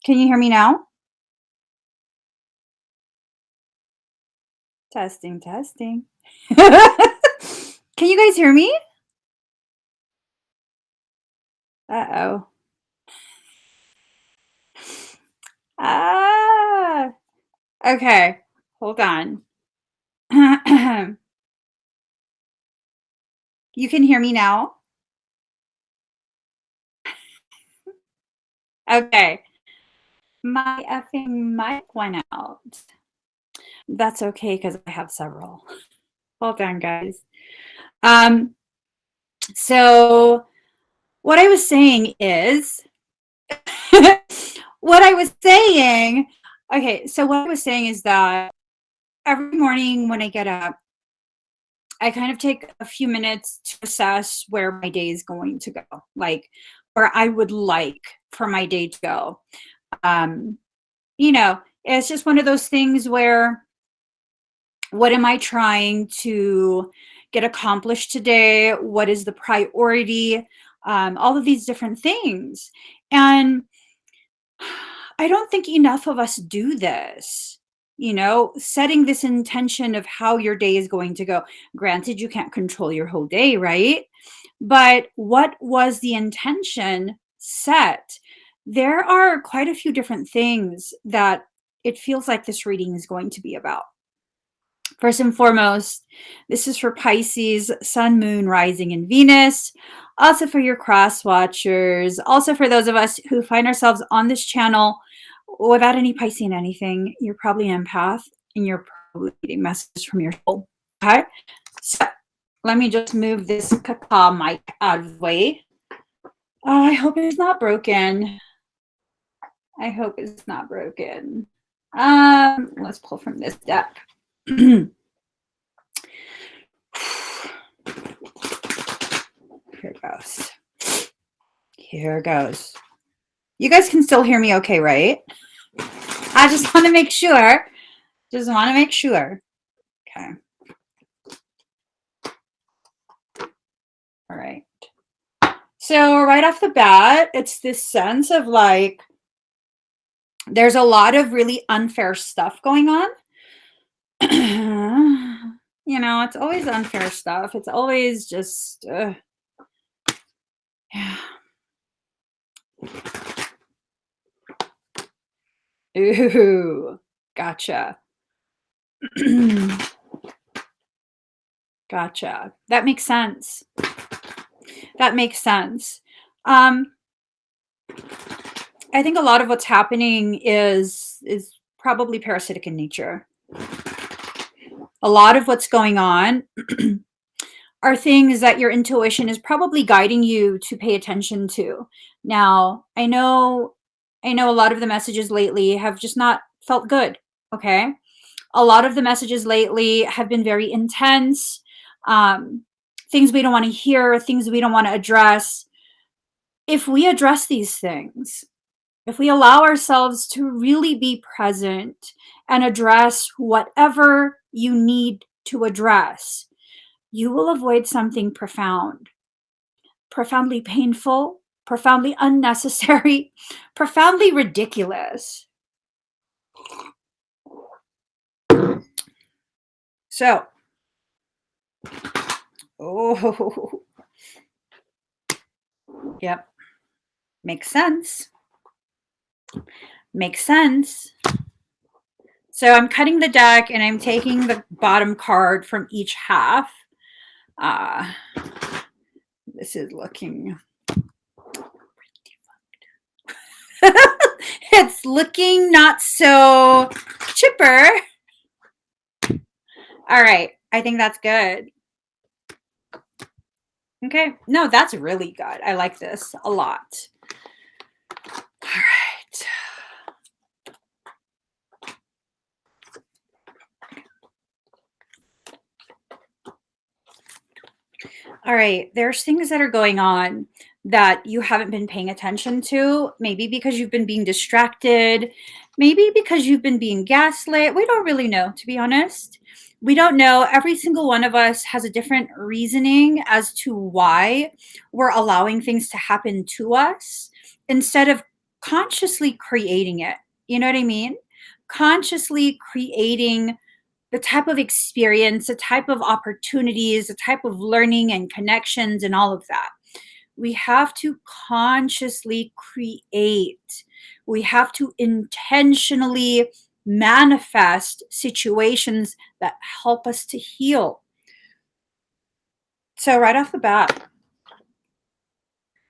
Can you hear me now? Testing, testing. Can you guys hear me? Uh-oh. Ah, okay. Hold on. You can hear me now? Okay. My effing mic went out. That's okay because I have several. Hold on, guys. Um, so what I was saying is what I was saying, okay, so what I was saying is that every morning when I get up, I kind of take a few minutes to assess where my day is going to go, like where I would like for my day to go. Um, it's just one of those things where what am I trying to get accomplished today? What is the priority? All of these different things. And I don't think enough of us do this, setting this intention of how your day is going to go. Granted, you can't control your whole day, right? But what was the intention set? There are quite a few different things that it feels like this reading is going to be about. First and foremost, this is for Pisces, Sun, Moon, Rising, and Venus. Also for your cross watchers. Also for those of us who find ourselves on this channel without any Piscean anything. You're probably an empath and you're probably getting messages from your soul. Okay? So let me just move this cacao mic out of the way. Oh, I hope it's not broken. I hope it's not broken. Let's pull from this deck. Here goes. Here goes. You guys can still hear me okay, right? I just want to make sure. Just want to make sure. Okay. All right. So right off the bat, it's this sense of like, there's a lot of really unfair stuff going on. It's always unfair stuff. It's always just, yeah. Ooh, gotcha. Gotcha. That makes sense. That makes sense. I think a lot of what's happening is probably parasitic in nature. A lot of what's going on are things that your intuition is probably guiding you to pay attention to. Now, I know a lot of the messages lately have just not felt good, okay? A lot of the messages lately have been very intense, things we don't want to hear, things we don't want to address. If we address these things, if we allow ourselves to really be present and address whatever you need to address, you will avoid something profound, profoundly painful, profoundly unnecessary, profoundly ridiculous. So, oh, yep, makes sense. Makes sense. So I'm cutting the deck and I'm taking the bottom card from each half. This is looking it's looking not so chipper. All right, I think that's good. Okay, no, that's really good. I like this a lot. All right. All right, there's things that are going on that you haven't been paying attention to, maybe because you've been being distracted, maybe because you've been being gaslit. We don't really know, to be honest. We don't know. Every single one of us has a different reasoning as to why we're allowing things to happen to us instead of consciously creating it. You know what I mean? Consciously creating the type of experience, the type of opportunities, the type of learning and connections and all of that. We have to consciously create. We have to intentionally manifest situations that help us to heal. So, right off the bat,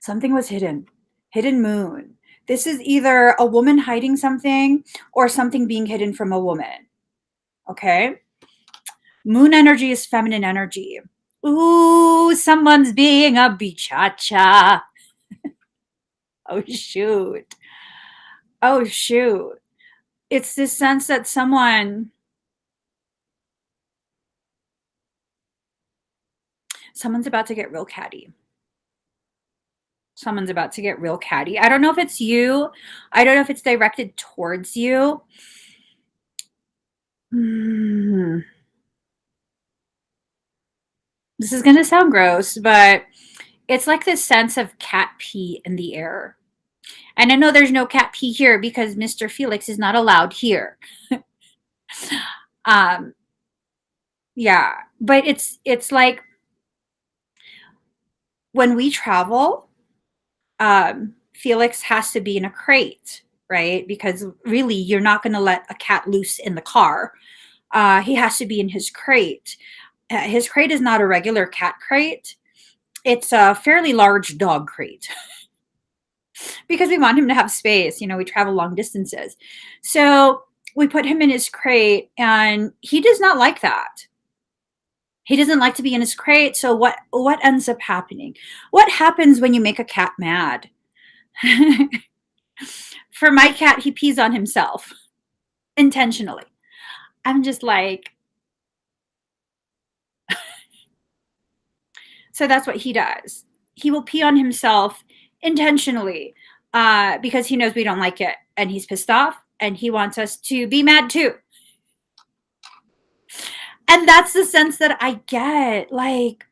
something was hidden. Hidden moon. This is either a woman hiding something or something being hidden from a woman. Okay? Moon energy is feminine energy. Ooh, someone's being a bichacha. Oh, shoot. Oh, shoot. It's this sense that someone's about to get real catty. Someone's about to get real catty. I don't know if it's you. I don't know if it's directed towards you. Hmm. This is going to sound gross, but it's like this sense of cat pee in the air. And I know there's no cat pee here because Mr. Felix is not allowed here. um, yeah, but it's like when we travel, Felix has to be in a crate, right? Because really, you're not going to let a cat loose in the car. He has to be in his crate. His crate is not a regular cat crate. It's a fairly large dog crate because we want him to have space. We travel long distances. So we put him in his crate and he does not like that. He doesn't like to be in his crate. So what ends up happening? What happens when you make a cat mad? For my cat, he pees on himself intentionally. I'm just like, so that's what he does. He will pee on himself intentionally because he knows we don't like it and he's pissed off and he wants us to be mad too. And that's the sense that I get. Like,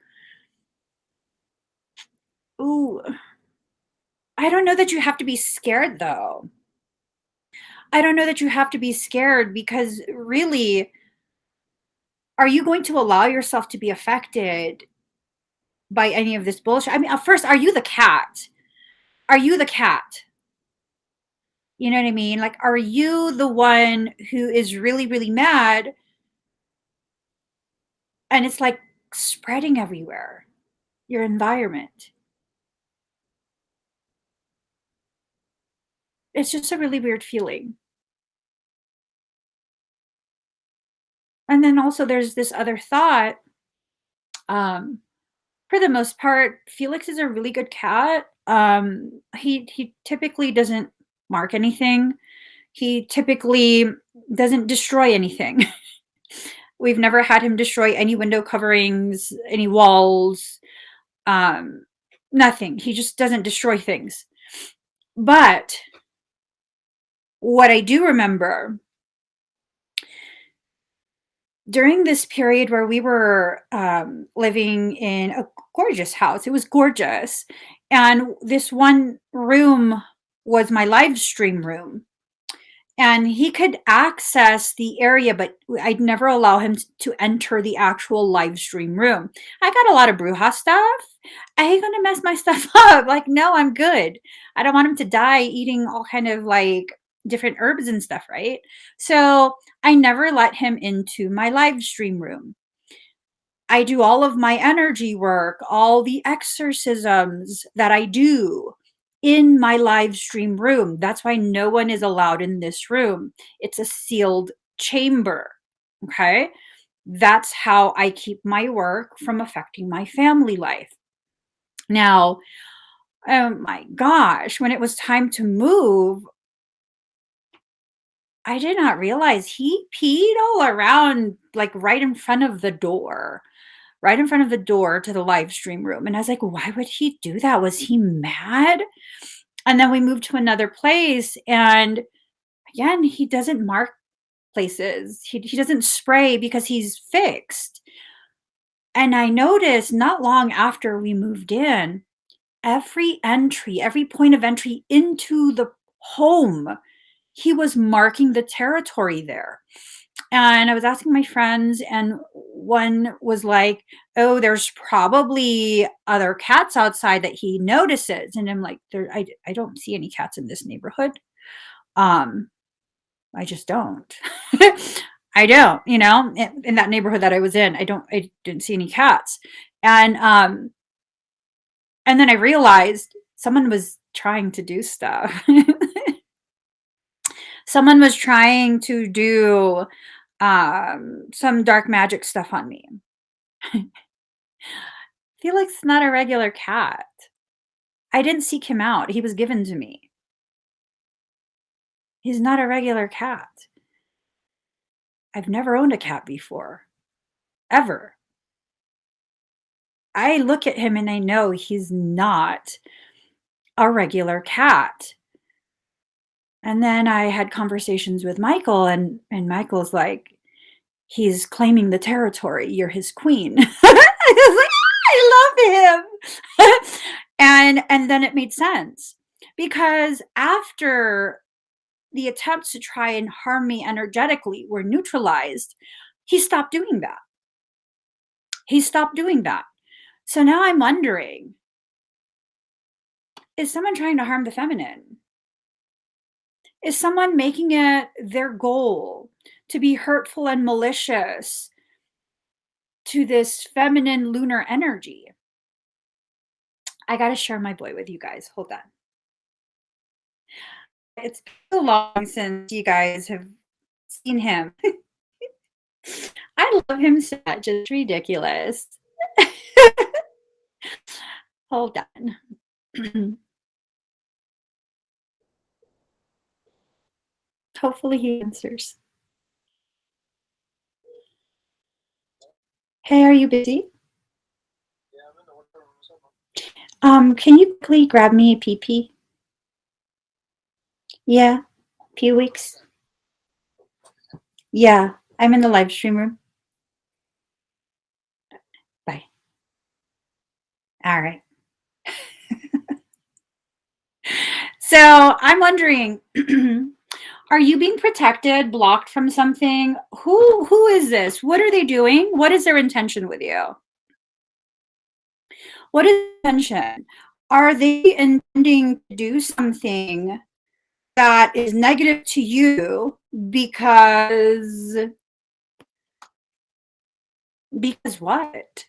ooh, I don't know that you have to be scared though. I don't know that you have to be scared because really, are you going to allow yourself to be affected by any of this bullshit? I mean, first, are you the cat? Are you the cat? You know what I mean? Like, are you the one who is really, really mad and it's like spreading everywhere, your environment? It's just a really weird feeling. And then also there's this other thought. Um, for the most part, Felix is a really good cat. He typically doesn't mark anything. He typically doesn't destroy anything. We've never had him destroy any window coverings, any walls, um, nothing. He just doesn't destroy things. But what I do remember during this period where we were living in a gorgeous house, it was gorgeous. And this one room was my live stream room. And he could access the area, but I'd never allow him to enter the actual live stream room. I got a lot of Bruja stuff. I ain't gonna mess my stuff up. Like, no, I'm good. I don't want him to die eating all kind of like different herbs and stuff, right? So I never let him into my live stream room. I do all of my energy work, all the exorcisms that I do in my live stream room. That's why no one is allowed in this room. It's a sealed chamber. Okay. That's how I keep my work from affecting my family life. Now, oh my gosh, when it was time to move, I did not realize he peed all around, like right in front of the door. Right in front of the door to the live stream room. And I was like, why would he do that? Was he mad? And then we moved to another place. And again, he doesn't mark places. He doesn't spray because he's fixed. And I noticed not long after we moved in, every point of entry into the home. He was marking the territory there. And I was asking my friends, and one was like, "Oh, there's probably other cats outside that he notices." And I'm like, I don't see any cats in this neighborhood. Um, I just don't. I don't, in that neighborhood that I was in, I didn't see any cats. And and then I realized someone was trying to do stuff. Someone was trying to do some dark magic stuff on me. Felix is not a regular cat. I didn't seek him out. He was given to me. He's not a regular cat. I've never owned a cat before, ever. I look at him and I know he's not a regular cat. And then I had conversations with Michael, and Michael's like, he's claiming the territory. You're his queen. I was like, I love him. And then it made sense, because after the attempts to try and harm me energetically were neutralized, he stopped doing that. He stopped doing that. So now I'm wondering, is someone trying to harm the feminine? Is someone making it their goal to be hurtful and malicious to this feminine lunar energy? I got to share my boy with you guys. Hold on. It's been so long since you guys have seen him. I love him so much. It's ridiculous. Hold on. Hopefully he answers. Hey, are you busy? Can you please grab me a PP? Yeah, few weeks. Yeah, I'm in the live stream room. Bye. All right. So I'm wondering, are you being protected, blocked from something? Who is this? What are they doing? What is their intention with you? What is the intention? Are they intending to do something that is negative to you because what?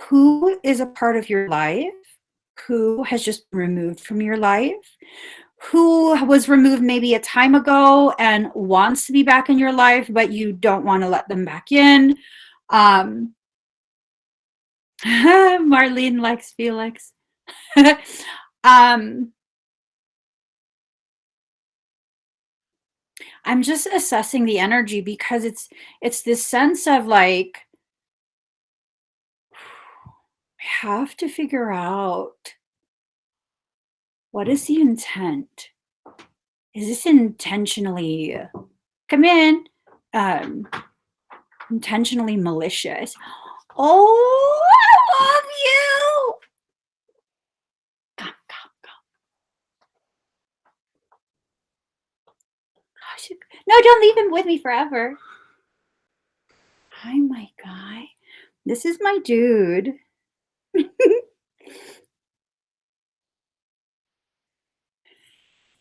Who is a part of your life? Who has just been removed from your life? Who was removed maybe a time ago and wants to be back in your life, but you don't want to let them back in? Marlene likes Felix. I'm just assessing the energy, because it's this sense of like, I have to figure out, what is the intent? Is this intentionally, come in, intentionally malicious? Oh, I love you. Come, come, come. Gosh, no, don't leave him with me forever. Hi, my guy. This is my dude.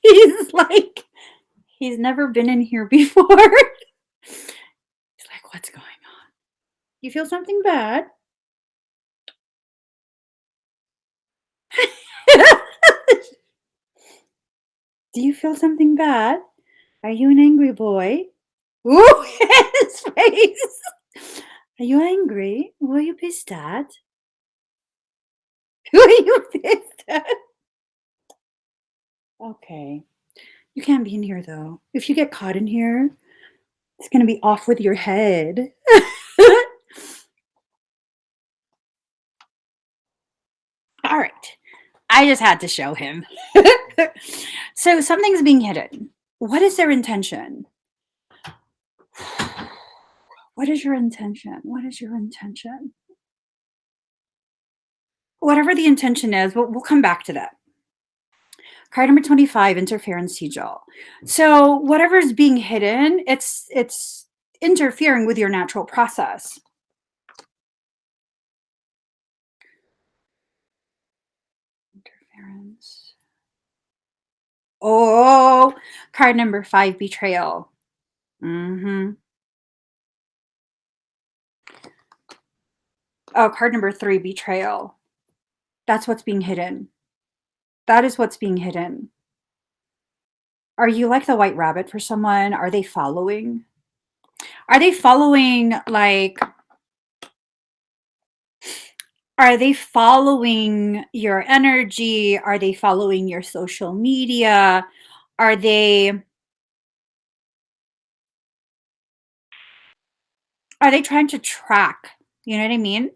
He's like, he's never been in here before. He's like, what's going on? You feel something bad? Do you feel something bad? Are you an angry boy? Ooh, his face. Are you angry? Who are you pissed at? Who are you pissed at? Okay. You can't be in here, though. If you get caught in here, it's going to be off with your head. All right. I just had to show him. So something's being hidden. What is their intention? What is your intention? What is your intention? Whatever the intention is, we'll come back to that. Card number 25, interference sigil. So whatever's being hidden, it's interfering with your natural process. Interference. Oh, card number 5, betrayal. Mm-hmm. Oh, card number 3, betrayal. That's what's being hidden. That is what's being hidden. Are you like the white rabbit for someone? Are they following? Are they following, like, are they following your energy? Are they following your social media? Are they trying to track? You know what I mean?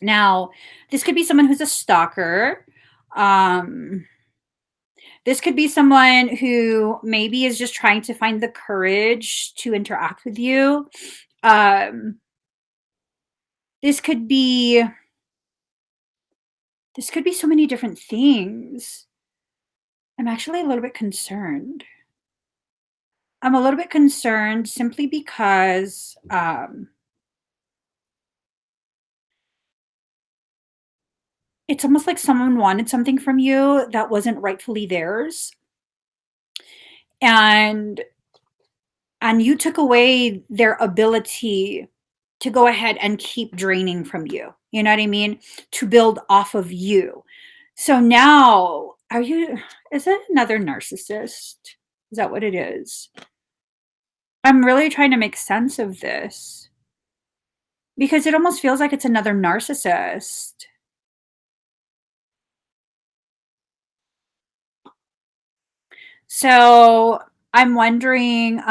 Now, this could be someone who's a stalker. Um, this could be someone who maybe is just trying to find the courage to interact with you. Um, this could be so many different things. I'm actually a little bit concerned. I'm a little bit concerned simply because it's almost like someone wanted something from you that wasn't rightfully theirs, and you took away their ability to go ahead and keep draining from you. You know what I mean? To build off of you. So now, is it another narcissist? Is that what it is? I'm really trying to make sense of this because it almost feels like it's another narcissist. So I'm wondering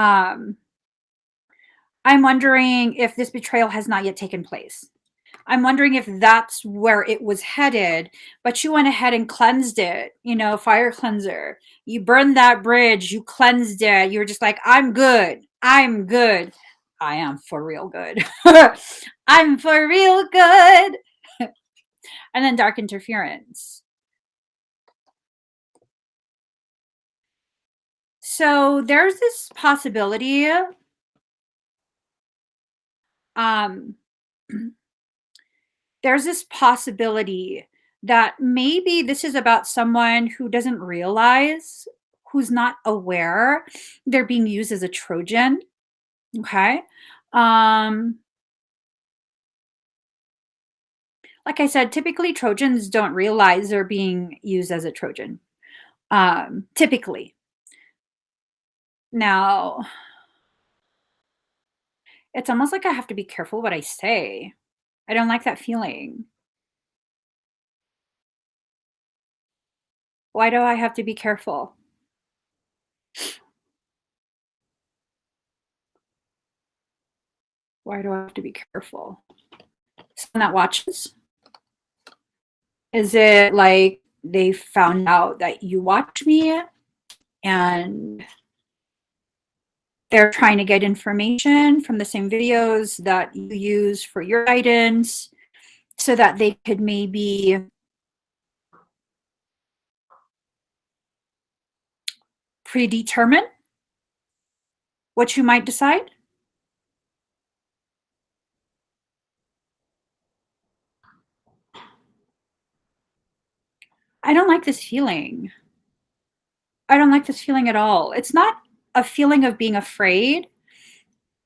if this betrayal has not yet taken place. I'm wondering if that's where it was headed, but you went ahead and cleansed it, fire cleanser. You burned that bridge, you cleansed it. You were just like, I'm good. I'm good. I am for real good. I'm for real good. And then dark interference. So there's this possibility. Um, there's this possibility that maybe this is about someone who doesn't realize, who's not aware they're being used as a Trojan. Okay. Like I said, typically Trojans don't realize they're being used as a Trojan. Typically. Now, it's almost like I have to be careful what I say. I don't like that feeling. Why do I have to be careful? Why do I have to be careful? Someone that watches? Is it like they found out that you watch me and they're trying to get information from the same videos that you use for your guidance so that they could maybe predetermine what you might decide? I don't like this feeling. I don't like this feeling at all. It's not a feeling of being afraid.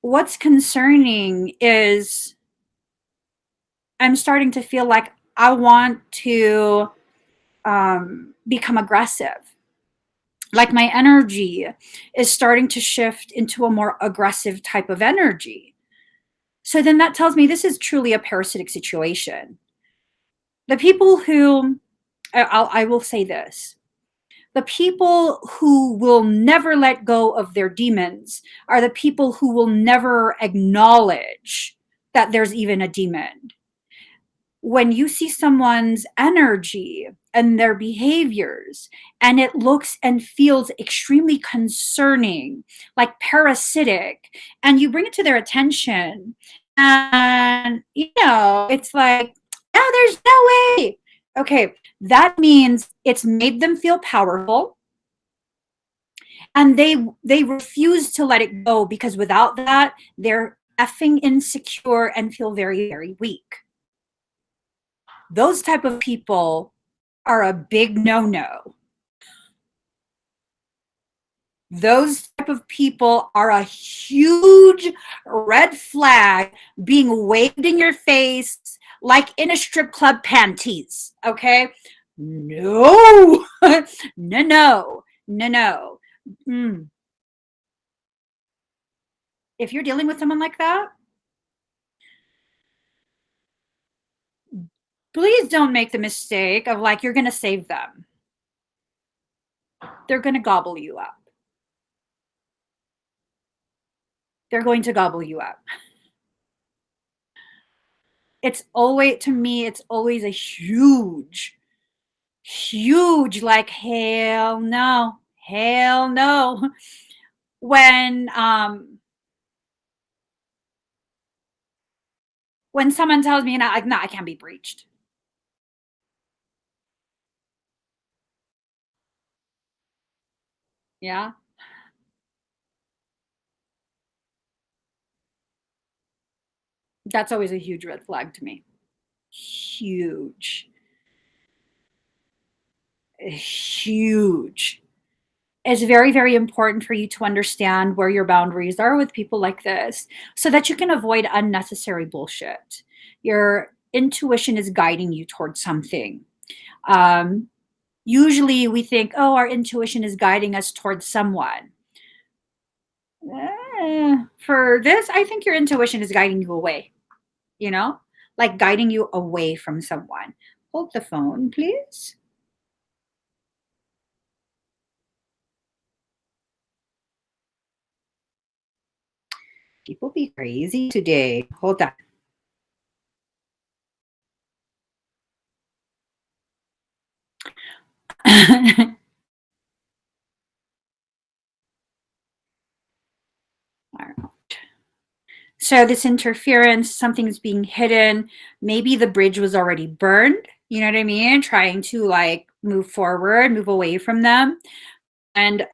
What's concerning is I'm starting to feel like I want to become aggressive. Like my energy is starting to shift into a more aggressive type of energy. So then that tells me this is truly a parasitic situation. The people who, I will say this, the people who will never let go of their demons are the people who will never acknowledge that there's even a demon. When you see someone's energy and their behaviors and it looks and feels extremely concerning, like parasitic, and you bring it to their attention, and it's like, oh, there's no way. Okay, that means it's made them feel powerful, and they refuse to let it go, because without that, they're effing insecure and feel very, very weak. Those type of people are a big no-no. Those type of people are a huge red flag being waved in your face like in a strip club panties. Okay? No, no, no, no, no. Mm. If you're dealing with someone like that, please don't make the mistake of like you're going to save them. They're going to gobble you up. They're going to gobble you up. It's always, to me, it's always a huge, huge, like, hell no, hell no. When someone tells me, like, no, I can't be breached. Yeah. That's always a huge red flag to me. Huge. Huge. It's very, very important for you to understand where your boundaries are with people like this so that you can avoid unnecessary bullshit. Your intuition is guiding you towards something. Um, Usually we think, oh, our intuition is guiding us towards someone. For this, I think your intuition is guiding you away, you know, like guiding you away from someone. Hold the phone, please. People be crazy today. Hold on. All right. So this interference, something's being hidden. Maybe the bridge was already burned. You know what I mean? Trying to like move forward, move away from them, and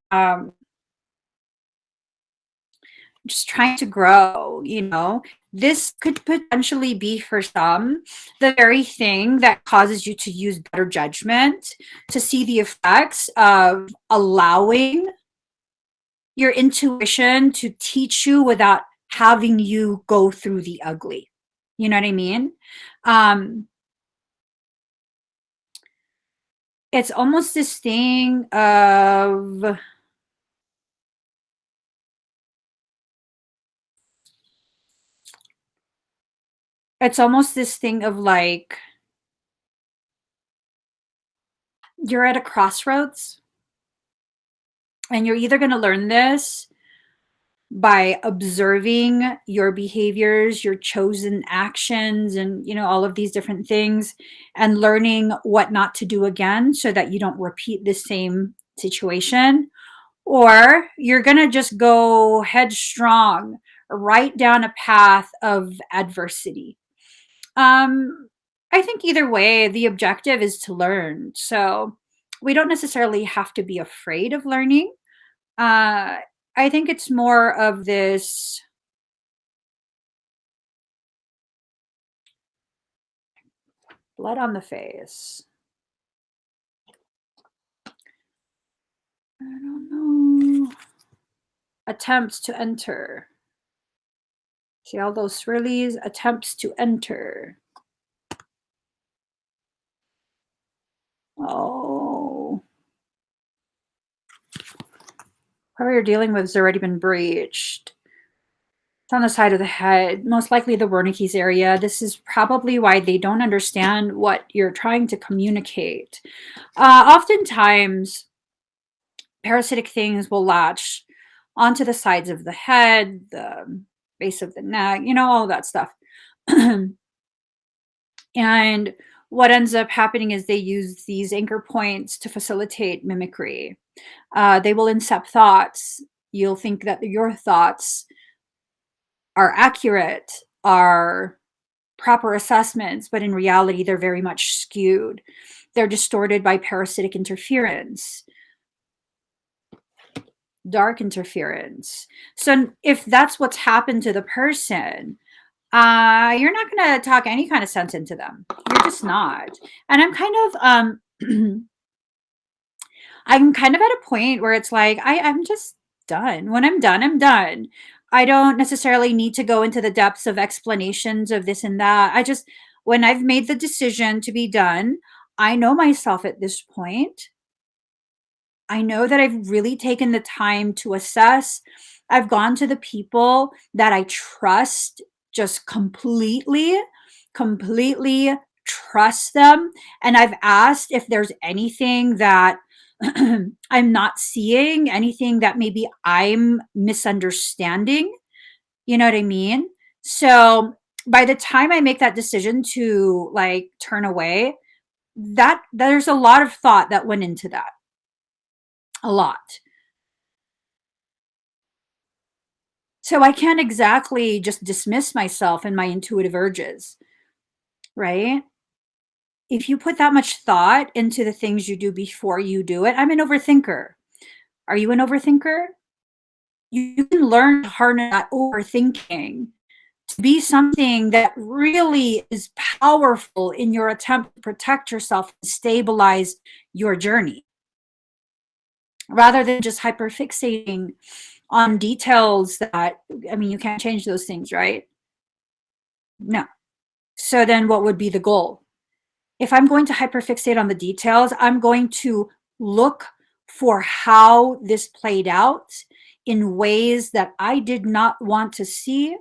just trying to grow. You know, this could potentially be for some the very thing that causes you to use better judgment, to see the effects of allowing your intuition to teach you without having you go through the ugly. You know what I mean? Um, it's almost this thing of like you're at a crossroads, and you're either going to learn this by observing your behaviors, your chosen actions, and you know all of these different things, and learning what not to do again so that you don't repeat the same situation, or you're going to just go headstrong right down a path of adversity. I think either way, the objective is to learn. So we don't necessarily have to be afraid of learning. Uh, I think it's more of this blood on the face. I don't know. Attempts to enter. See all those swirlies? Attempts to enter. Oh. Whoever you're dealing with has already been breached. It's on the side of the head, most likely the Wernicke's area. This is probably why they don't understand what you're trying to communicate. Oftentimes, parasitic things will latch onto the sides of the head, the base of the neck, you know, all that stuff. And what ends up happening is they use these anchor points to facilitate mimicry. They will incept thoughts. You'll think that your thoughts are accurate, are proper assessments, but in reality, they're very much skewed. They're distorted by parasitic interference, dark interference. So if that's what's happened to the person, you're not going to talk any kind of sense into them. You're just not. And I'm kind of at a point where it's like, I'm just done. When I'm done, I'm done. I don't necessarily need to go into the depths of explanations of this and that. When I've made the decision to be done, I know myself at this point. I know that I've really taken the time to assess. I've gone to the people that I trust just completely trust them. And I've asked if there's anything that I'm not seeing, anything that maybe I'm misunderstanding. You know what I mean? So by the time I make that decision to like turn away, that there's a lot of thought that went into that. A lot. So I can't exactly just dismiss myself and my intuitive urges, right? If you put that much thought into the things you do before you do it, I'm an overthinker. Are you an overthinker? You can learn to harness that overthinking to be something that really is powerful in your attempt to protect yourself and stabilize your journey rather than just hyperfixating on details that, I mean, you can't change those things, right? No. So then what would be the goal? If I'm going to hyperfixate on the details, I'm going to look for how this played out in ways that I did not want to see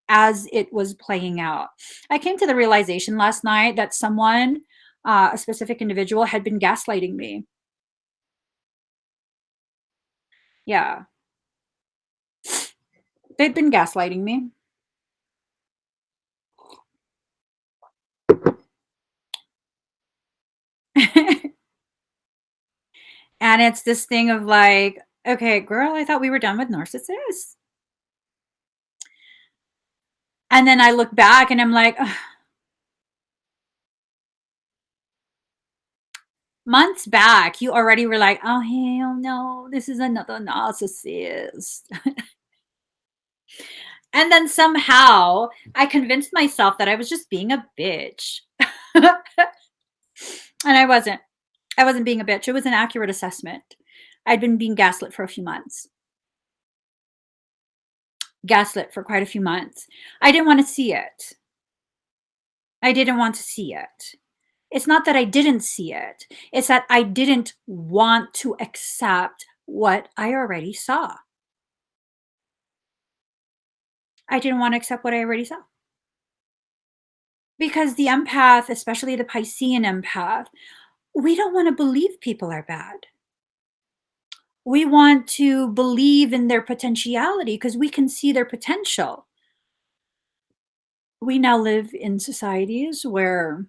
as it was playing out. I came to the realization last night that someone, a specific individual, had been gaslighting me. Yeah, they'd been gaslighting me. And it's this thing of like, okay, girl, I thought we were done with narcissists. And then I look back and I'm like, ugh. Months back, you already were like, oh, hell no, this is another narcissist. And then somehow I convinced myself that I was just being a bitch. And I wasn't. I wasn't being a bitch. It was an accurate assessment. I'd been being gaslit for a few months. Gaslit for quite a few months. I didn't want to see it. I didn't want to see it. It's not that I didn't see it. It's that I didn't want to accept what I already saw. I didn't want to accept what I already saw. Because the empath, especially the Piscean empath, we don't want to believe people are bad. We want to believe in their potentiality because we can see their potential. We now live in societies where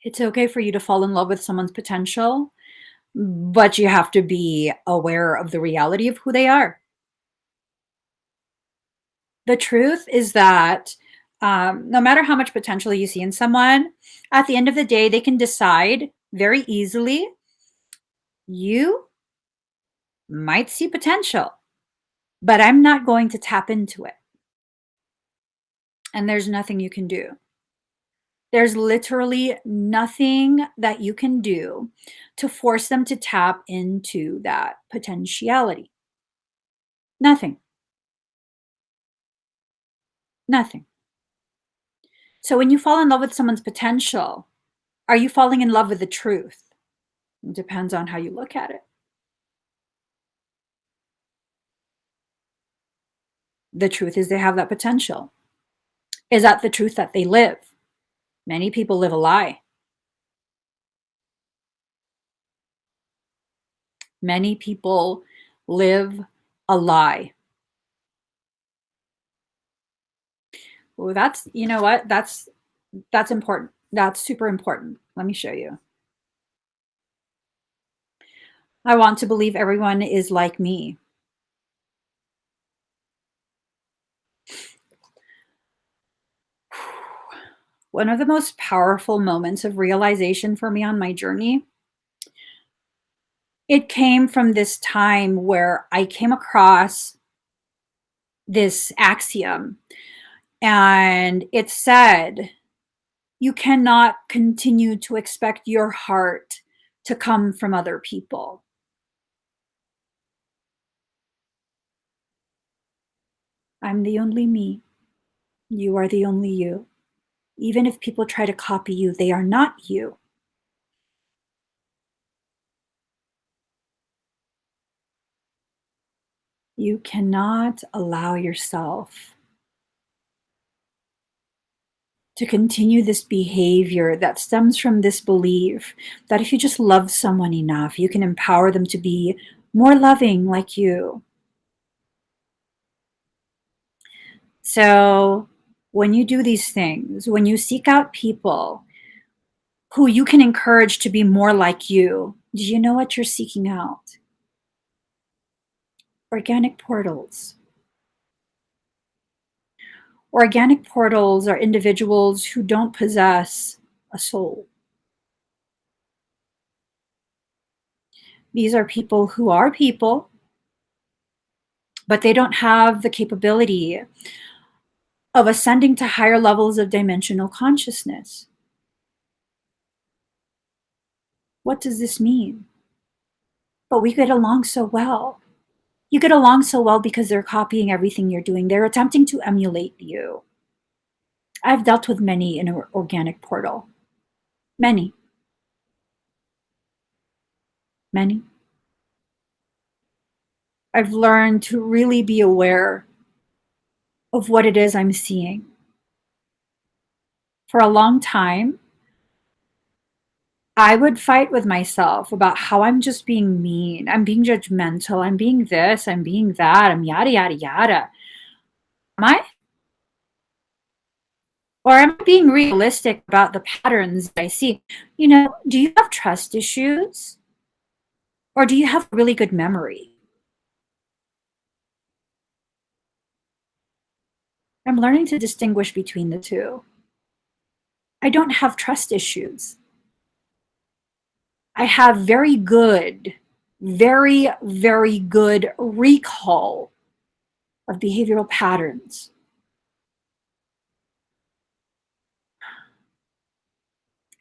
it's okay for you to fall in love with someone's potential, but you have to be aware of the reality of who they are. The truth is that no matter how much potential you see in someone, at the end of the day, they can decide very easily you might see potential, but I'm not going to tap into it. And there's nothing you can do. There's literally nothing that you can do to force them to tap into that potentiality. Nothing. Nothing. So when you fall in love with someone's potential, are you falling in love with the truth? It depends on how you look at it. The truth is they have that potential. Is that the truth that they live? Many people live a lie. Many people live a lie. Well, that's, you know what? That's important. That's super important. Let me show you. I want to believe everyone is like me. One of the most powerful moments of realization for me on my journey, it came from this time where I came across this axiom, and it said, you cannot continue to expect your heart to come from other people. I'm the only me. You are the only you. Even if people try to copy you, they are not you. You cannot allow yourself to continue this behavior that stems from this belief that if you just love someone enough, you can empower them to be more loving like you. So when you do these things, when you seek out people who you can encourage to be more like you, do you know what you're seeking out? Organic portals. Organic portals are individuals who don't possess a soul. These are people who are people, but they don't have the capability of ascending to higher levels of dimensional consciousness. What does this mean? But we get along so well. You get along so well because they're copying everything you're doing. They're attempting to emulate you. I've dealt with many in an organic portal. Many. Many. I've learned to really be aware of what it is I'm seeing. For a long time, I would fight with myself about how I'm just being mean. I'm being judgmental. I'm being this. I'm being that. I'm yada, yada, yada. Am I? Or am I being realistic about the patterns I see? Do you have trust issues? Or do you have really good memory? I'm learning to distinguish between the two. I don't have trust issues. I have very, very good recall of behavioral patterns.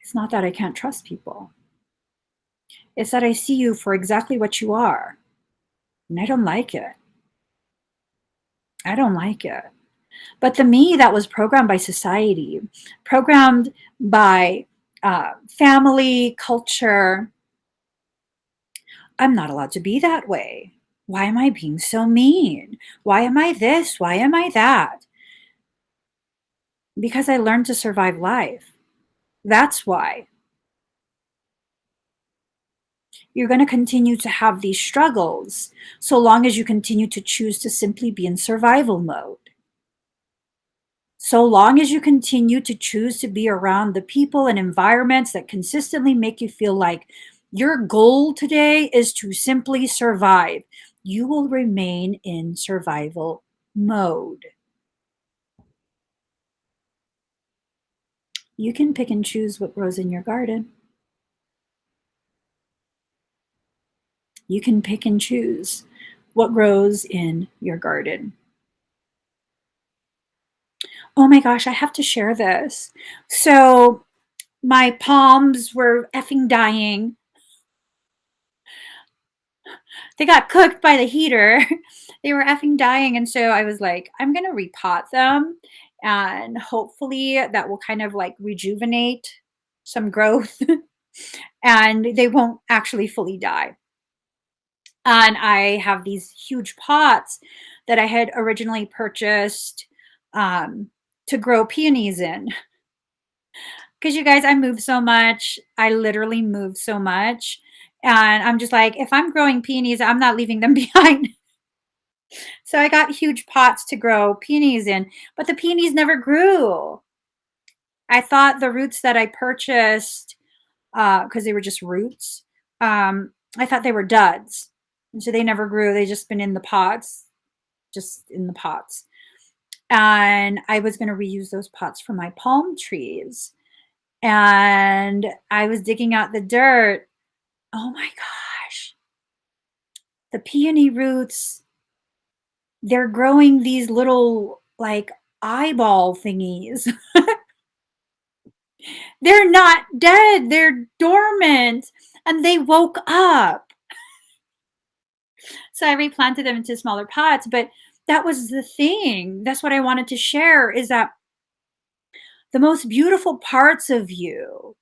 It's not that I can't trust people. It's that I see you for exactly what you are. And I don't like it. I don't like it. But the me that was programmed by society, programmed by family, culture, I'm not allowed to be that way. Why am I being so mean? Why am I this? Why am I that? Because I learned to survive life. That's why. You're going to continue to have these struggles so long as you continue to choose to simply be in survival mode. So long as you continue to choose to be around the people and environments that consistently make you feel like your goal today is to simply survive, you will remain in survival mode. You can pick and choose what grows in your garden. You can pick and choose what grows in your garden. Oh my gosh, I have to share this. So my palms were effing dying. They got cooked by the heater. They were effing dying. And so I was like, I'm going to repot them. And hopefully that will kind of like rejuvenate some growth and they won't actually fully die. And I have these huge pots that I had originally purchased to grow peonies in. Because you guys, I move so much. I literally move so much. And I'm just like, if I'm growing peonies, I'm not leaving them behind. So I got huge pots to grow peonies in, but the peonies never grew. I thought the roots that I purchased, because they were just roots, I thought they were duds. And so they never grew. They just been in the pots, just in the pots. and I was going to reuse those pots for my palm trees. And I was digging out the dirt. Oh my gosh. The peony roots, they're growing these little like eyeball thingies. They're not dead, they're dormant, and they woke up. So I replanted them into smaller pots, but that was the thing. That's what I wanted to share, is that the most beautiful parts of you,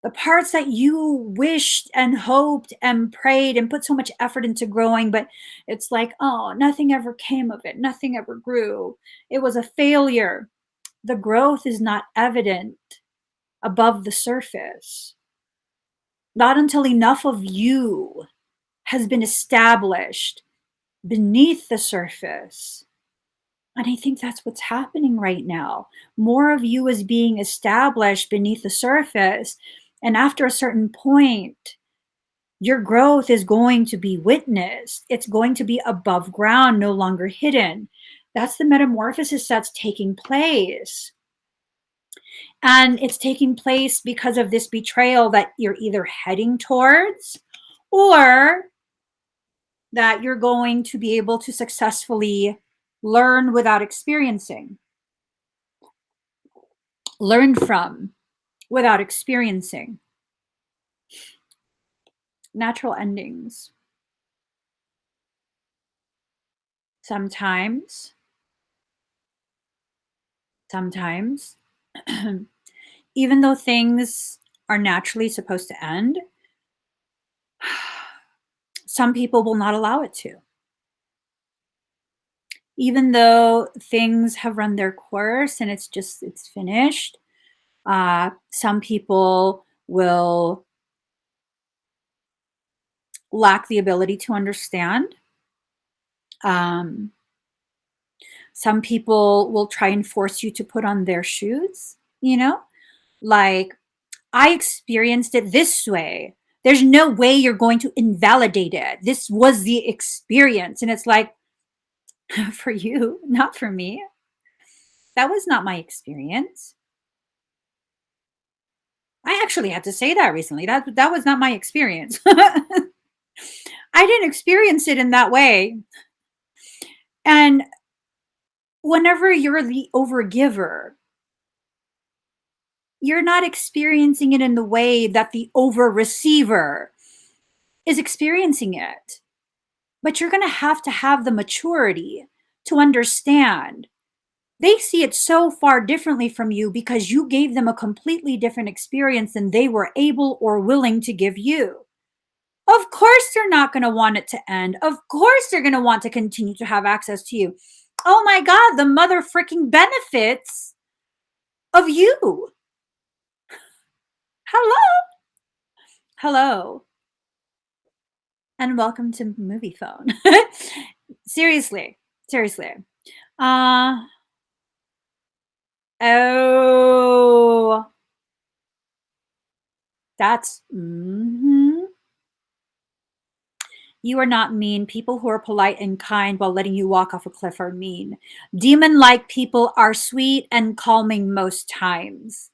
the parts that you wished and hoped and prayed and put so much effort into growing, but it's like, oh, nothing ever came of it. Nothing ever grew. It was a failure. The growth is not evident above the surface. Not until enough of you has been established beneath the surface. And I think that's what's happening right now. More of you is being established beneath the surface. And after a certain point, your growth is going to be witnessed. It's going to be above ground, no longer hidden. That's the metamorphosis that's taking place. And it's taking place because of this betrayal that you're either heading towards, or that you're going to be able to successfully learn without experiencing, learn from without experiencing. Natural endings. Sometimes, even though things are naturally supposed to end, some people will not allow it to. Even though things have run their course and it's finished, some people will lack the ability to understand. Some people will try and force you to put on their shoes, like, I experienced it this way. There's no way you're going to invalidate it. This was the experience. And it's like, for you, not for me. That was not my experience. I actually had to say that recently. That was not my experience. I didn't experience it in that way. And whenever you're the overgiver, you're not experiencing it in the way that the over receiver is experiencing it. But you're going to have the maturity to understand. They see it so far differently from you because you gave them a completely different experience than they were able or willing to give you. Of course, they're not going to want it to end. Of course, they're going to want to continue to have access to you. Oh my God, the mother freaking benefits of you. Hello. Hello. And welcome to Movie Phone. Seriously. Oh, that's, You are not mean. People who are polite and kind while letting you walk off a cliff are mean. Demon-like people are sweet and calming most times.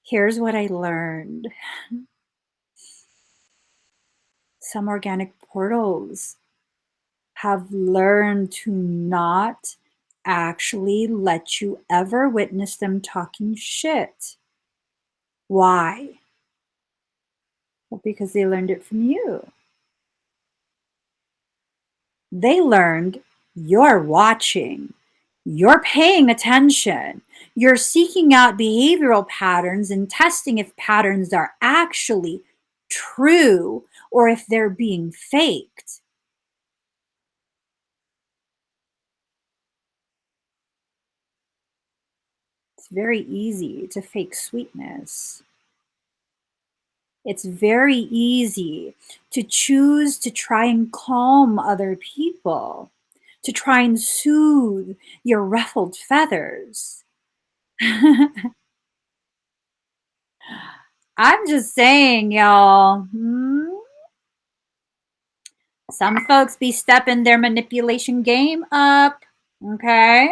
Here's what I learned. Some organic portals have learned to not actually let you ever witness them talking shit. Why? Well, because they learned it from you. They learned you're watching, you're paying attention, you're seeking out behavioral patterns and testing if patterns are actually true or if they're being faked. It's very easy to fake sweetness. It's very easy to choose to try and calm other people, to try and soothe your ruffled feathers. I'm just saying, y'all. Some folks be stepping their manipulation game up. Okay.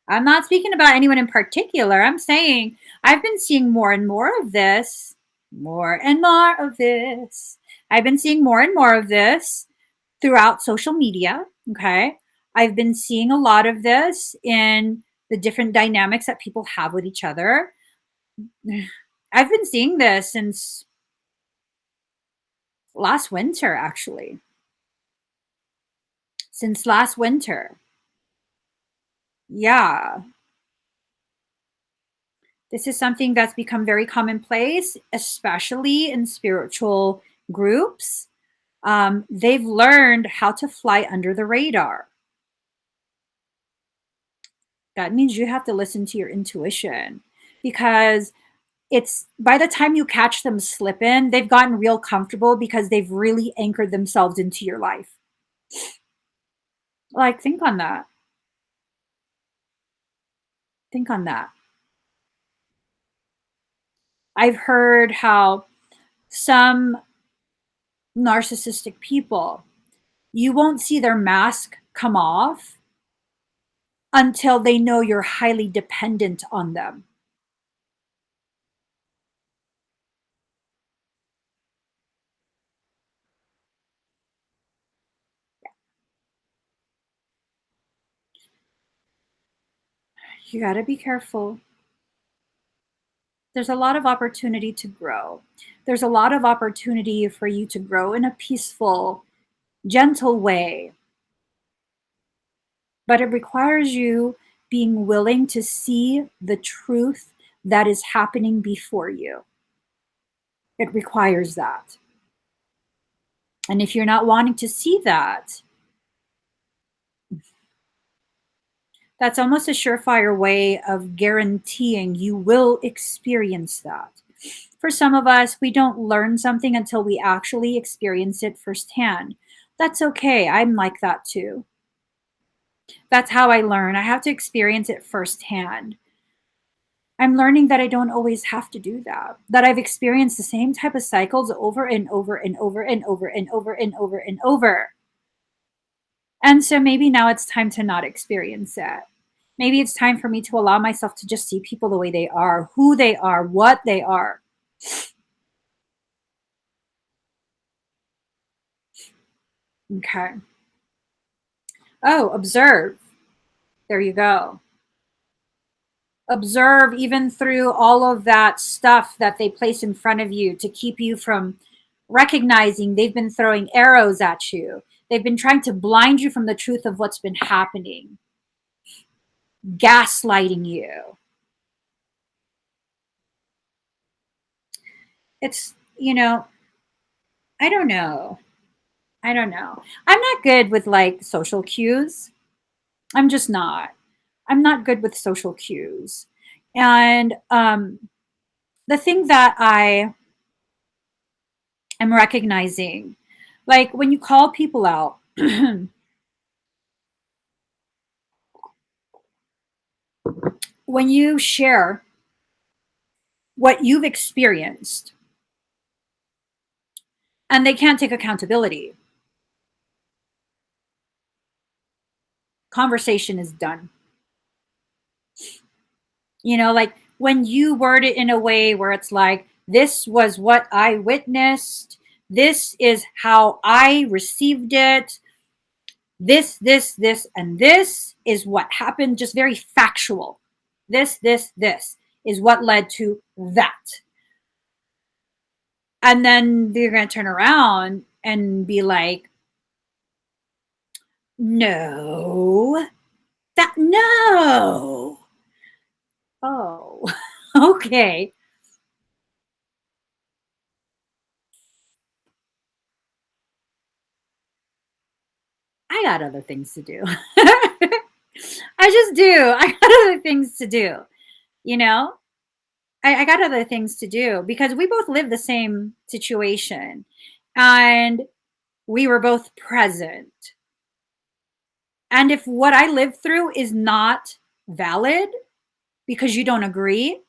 I'm not speaking about anyone in particular. I'm saying I've been seeing more and more of this, more and more of this. I've been seeing more and more of this throughout social media. Okay. I've been seeing a lot of this in the different dynamics that people have with each other. I've been seeing this since last winter, actually. Since last winter. Yeah. This is something that's become very commonplace, especially in spiritual groups. They've learned how to fly under the radar. That means you have to listen to your intuition because it's by the time you catch them slipping, they've gotten real comfortable because they've really anchored themselves into your life. Like, think on that. Think on that. I've heard how some narcissistic people, you won't see their mask come off until they know you're highly dependent on them. You got to be careful. There's a lot of opportunity to grow. There's a lot of opportunity for you to grow in a peaceful, gentle way, but it requires you being willing to see the truth that is happening before you. It requires that. And if you're not wanting to see that, that's almost a surefire way of guaranteeing you will experience that. For some of us, we don't learn something until we actually experience it firsthand. That's okay. I'm like that too. That's how I learn. I have to experience it firsthand. I'm learning that I don't always have to do that, that I've experienced the same type of cycles over and over and over and over and over and over and over. And so maybe now it's time to not experience that. Maybe it's time for me to allow myself to just see people the way they are, who they are, what they are. Okay. Oh, observe. There you go. Observe even through all of that stuff that they place in front of you to keep you from recognizing they've been throwing arrows at you. They've been trying to blind you from the truth of what's been happening, gaslighting you. It's, I don't know. I don't know. I'm not good with like social cues. I'm just not. I'm not good with social cues. And the thing that I am recognizing, like when you call people out, when you share what you've experienced and they can't take accountability, conversation is done. Like when you word it in a way where it's like, this was what I witnessed, this is how I received it, this, and this is what happened, just very factual. This is what led to that. And then they're going to turn around and be like, no, no. Oh, okay. I got other things to do. I just do. I got other things to do. You know, I got other things to do because we both live the same situation and we were both present. And if what I lived through is not valid because you don't agree,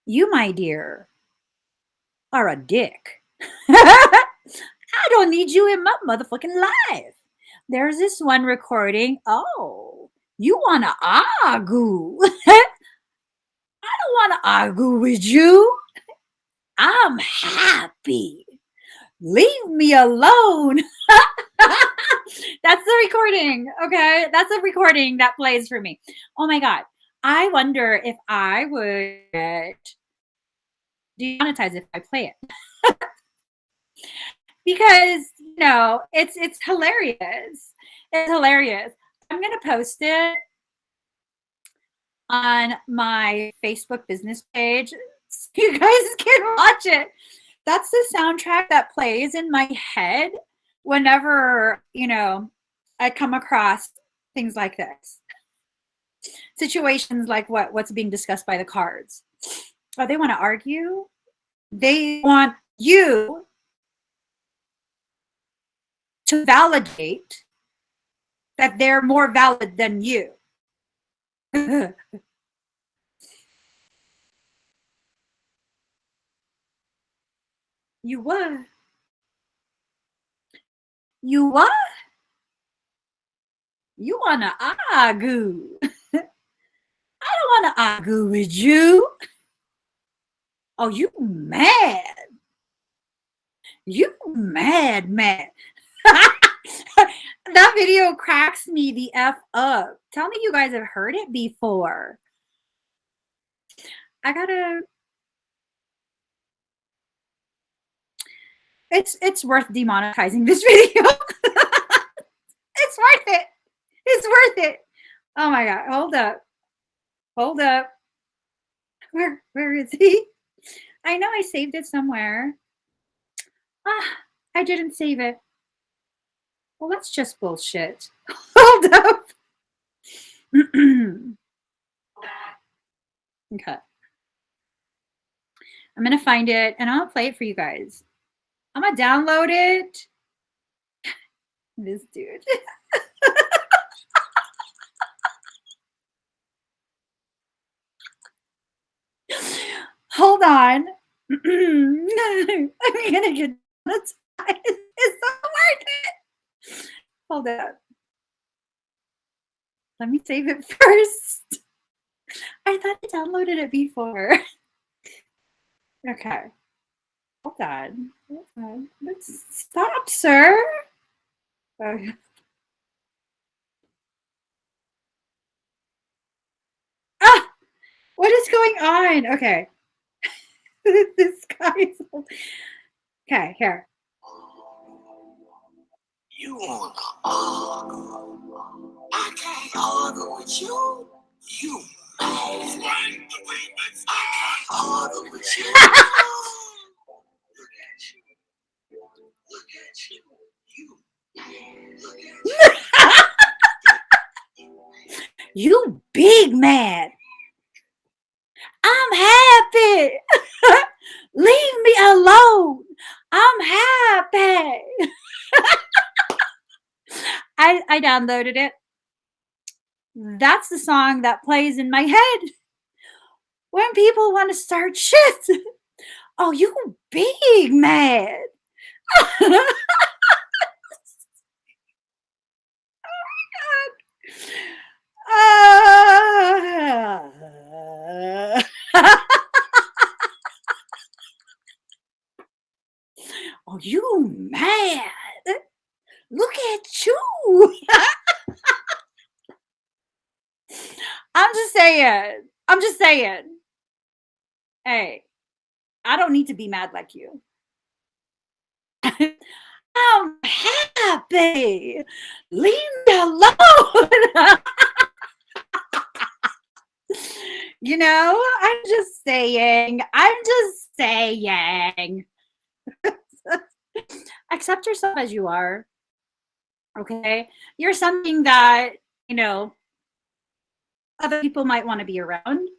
you, my dear, are a dick. I don't need you in my motherfucking life. There's this one recording. Oh, you want to argue? I don't want to argue with you. I'm happy. Leave me alone. That's the recording. Okay. That's a recording that plays for me. Oh my God. I wonder if I would get demonetized if I play it. Because it's hilarious. It's hilarious. I'm gonna post it on my Facebook business page so you guys can watch it. That's the soundtrack that plays in my head whenever I come across things like this, situations like what's being discussed by the cards. Oh, they want to argue. They want you to validate that they're more valid than you. You what? You what? You want to argue. I don't want to argue with you. Oh, you mad. You mad. That video cracks me the F up. Tell me you guys have heard it before. It's worth demonetizing this video. It's worth it. It's worth it. Oh my God. Hold up. Hold up. Where is he? I know I saved it somewhere. I didn't save it. Well, that's just bullshit. Hold up. Okay. I'm going to find it and I'll play it for you guys. I'm going to download it. This dude. Hold on. I'm going to get it's so worth it. Hold up. Let me save it first. I thought I downloaded it before. Okay. Hold on. Hold on. Let's stop, sir. Okay. Ah! What is going on? Okay. This guy is... Okay, here. You wanna argue? I can't argue with you. You mad. I can't argue with you. Look at you. You big man. I'm happy. Leave me alone. I'm happy. I downloaded it. That's the song that plays in my head when people want to start shit. Oh, you big man. Oh my God. Oh, you mad. Look at you. I'm just saying. Hey, I don't need to be mad like you. I'm happy. Leave me alone. I'm just saying. Accept yourself as you are. Okay? You're something that, other people might want to be around.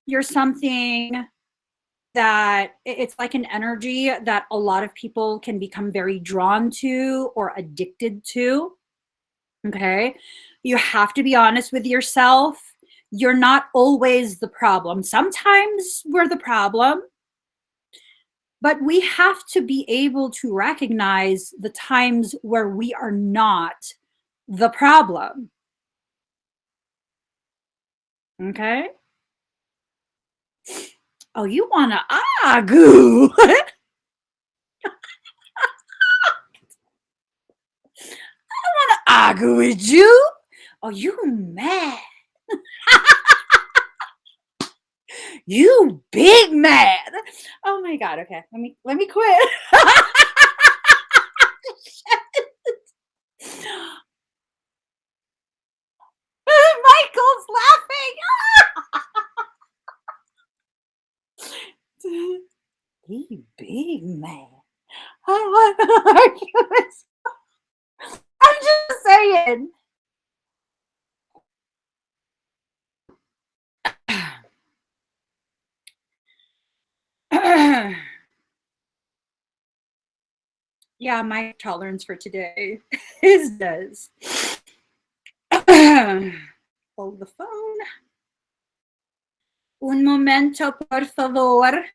You're something that it's like an energy that a lot of people can become very drawn to or addicted to. Okay? You have to be honest with yourself. You're not always the problem. Sometimes we're the problem, But we have to be able to recognize the times where we are not the problem. Okay? Oh, you want to argue? Want to argue with you? Oh, you mad? You big mad? Oh my god. Okay, let me quit. Michael's laughing. He big mad. I want to argue with. I'm just saying. Yeah, my tolerance for today is does. Hold the phone. Un momento, por favor.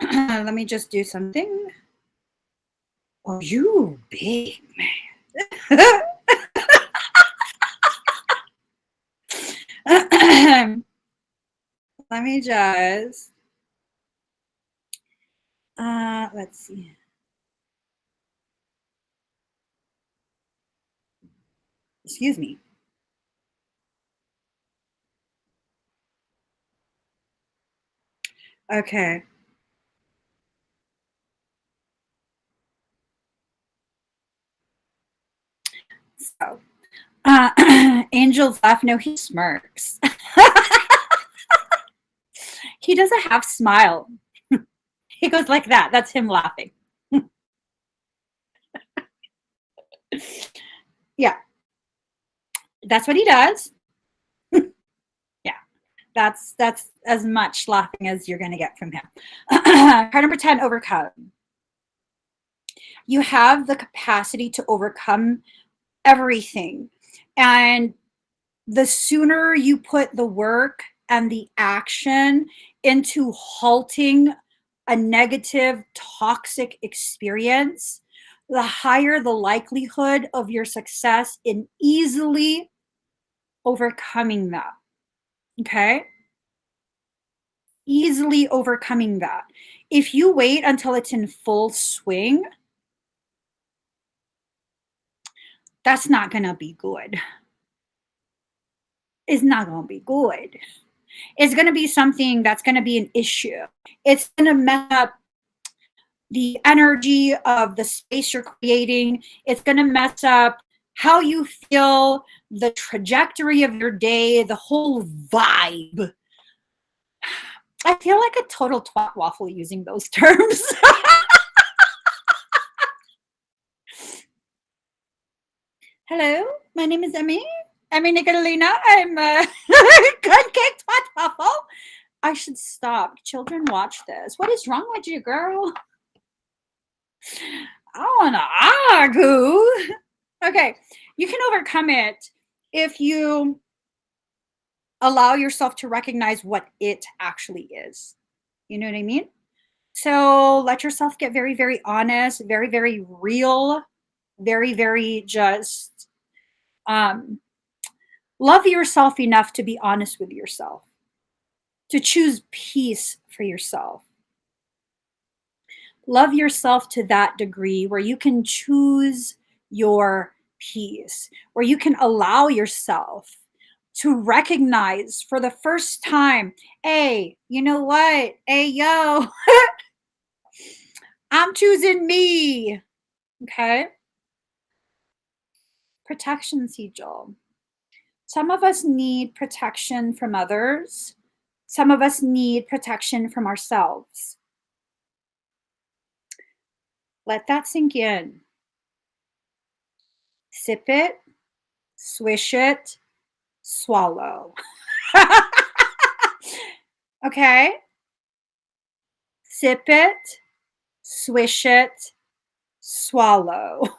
Let me just do something. Oh, you big man. Let me just, let's see. Excuse me. Okay. So, Angel's laugh. No, he smirks. He does a half smile. He goes like that. That's him laughing. Yeah, that's what he does. Yeah, that's as much laughing as you're going to get from him. Card number 10, overcome. You have the capacity to overcome everything. And the sooner you put the work and the action into halting a negative, toxic experience, the higher the likelihood of your success in easily overcoming that. Okay? Easily overcoming that. If you wait until it's in full swing, that's not going to be good. It's not going to be good. It's going to be something that's going to be an issue. It's going to mess up the energy of the space you're creating. It's going to mess up how you feel, the trajectory of your day, the whole vibe. I feel like a total twat waffle using those terms. Hello, my name is Emmy. Emmy Nicolina. I'm a cupcake twat waffle. I should stop. Children watch this. What is wrong with you, girl? I want to argue. Okay, you can overcome it if you allow yourself to recognize what it actually is. You know what I mean? So let yourself get very, very honest, very, very real, very, very just love yourself enough to be honest with yourself, to choose peace for yourself. Love yourself to that degree where you can choose your peace, where you can allow yourself to recognize for the first time, hey, you know what? Hey, yo, I'm choosing me. Okay. Protection, Sejal. Some of us need protection from others. Some of us need protection from ourselves. Let that sink in. Sip it, swish it, swallow. Okay? Sip it, swish it, swallow.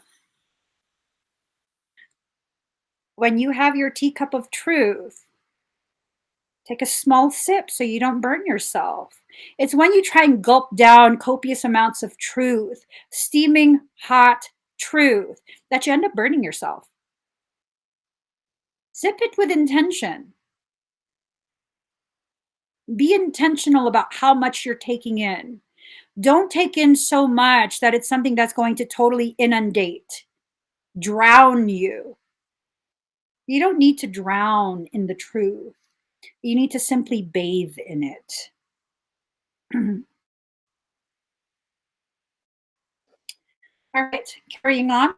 When you have your teacup of truth, Take a small sip so you don't burn yourself. It's when you try and gulp down copious amounts of truth, steaming hot truth, that you end up burning yourself. Sip it with intention. Be intentional about how much you're taking in. Don't take in so much that it's something that's going to totally inundate, drown you. You don't need to drown in the truth. You need to simply bathe in it. All right, carrying on.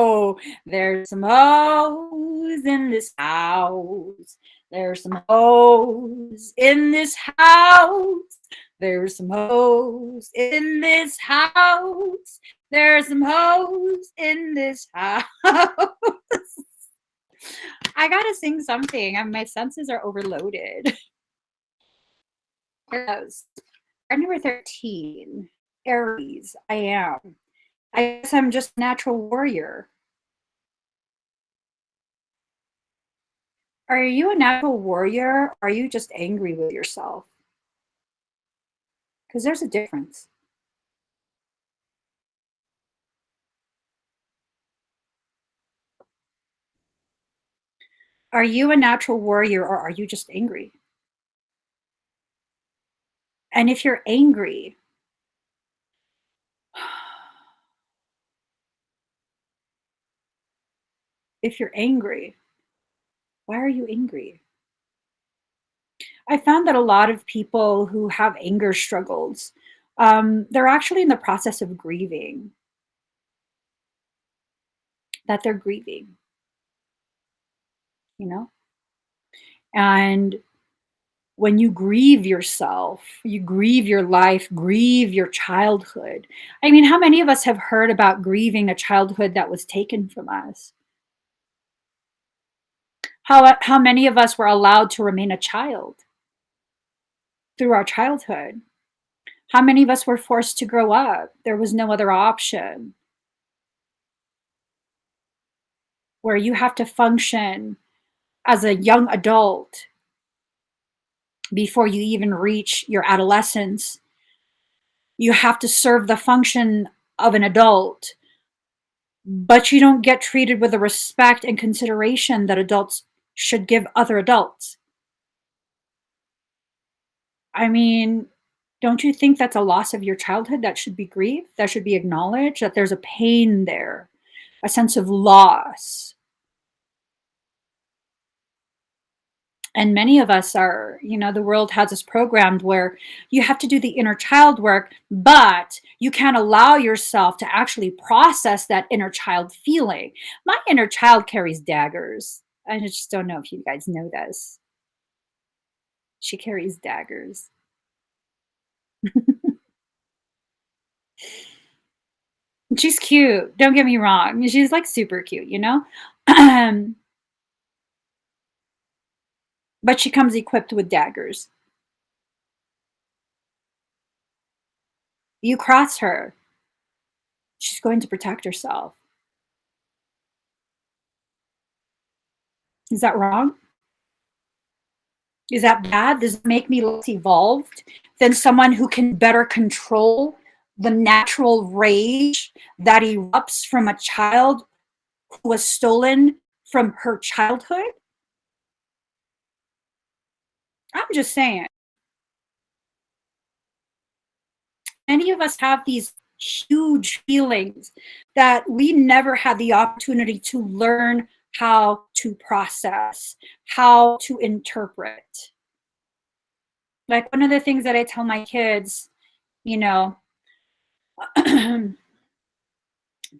Oh, there's some O's in this house. There's some O's in this house. There's some O's in this house. There's some O's in this house. I gotta sing something, and my senses are overloaded. Here goes. Card number 13. Aries, I am. I guess I'm just a natural warrior. Are you a natural warrior? Or are you just angry with yourself? Because there's a difference. Are you a natural warrior or are you just angry? And if you're angry, if you're angry, why are you angry? I found that a lot of people who have anger struggles, they're actually in the process of grieving, that they're grieving, you know? And when you grieve yourself, you grieve your life, grieve your childhood. I mean, how many of us have heard about grieving a childhood that was taken from us? How many of us were allowed to remain a child through our childhood? How many of us were forced to grow up? There was no other option, where you have to function as a young adult before you even reach your adolescence. You have to serve the function of an adult, but you don't get treated with the respect and consideration that adults should give other adults. I mean, don't you think that's a loss of your childhood that should be grieved, that should be acknowledged, that there's a pain there, a sense of loss? And many of us are, the world has us programmed where you have to do the inner child work, but you can't allow yourself to actually process that inner child feeling. My inner child carries daggers. I just don't know if you guys know this. She carries daggers. She's cute. Don't get me wrong. She's like super cute. But she comes equipped with daggers. You cross her, she's going to protect herself. Is that wrong? Is that bad? Does it make me less evolved than someone who can better control the natural rage that erupts from a child who was stolen from her childhood? I'm just saying. Many of us have these huge feelings that we never had the opportunity to learn how to process, how to interpret. Like one of the things that I tell my kids, you know,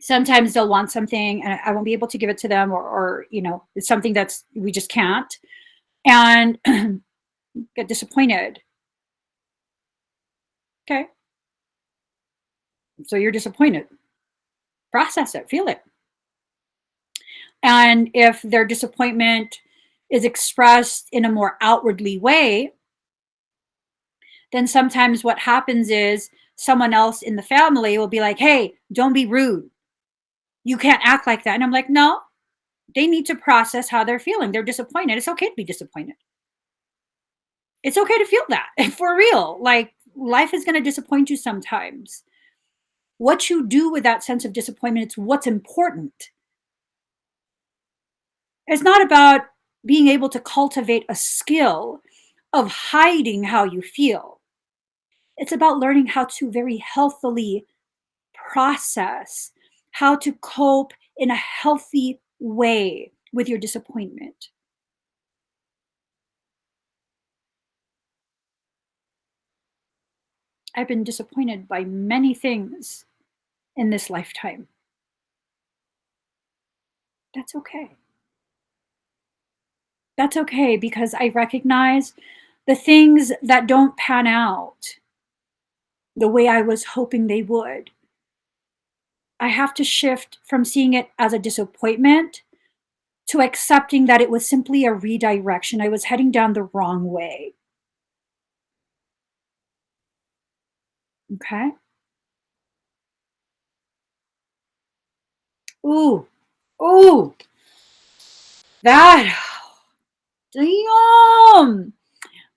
sometimes they'll want something and I won't be able to give it to them, or it's something that's we just can't, and get disappointed. Okay, so you're disappointed. Process it, feel it. And if their disappointment is expressed in a more outwardly way, then sometimes what happens is someone else in the family will be like, hey, don't be rude. You can't act like that. And I'm like, no, They need to process how they're feeling. They're disappointed. It's okay to be disappointed. It's okay to feel that for real. Like life is going to disappoint you sometimes. What you do with that sense of disappointment, it's what's important. It's not about being able to cultivate a skill of hiding how you feel. It's about learning how to very healthily process, how to cope in a healthy way with your disappointment. I've been disappointed by many things in this lifetime. That's okay. That's okay because I recognize the things that don't pan out the way I was hoping they would. I have to shift from seeing it as a disappointment to accepting that it was simply a redirection. I was heading down the wrong way. Okay. Ooh, ooh, that, damn.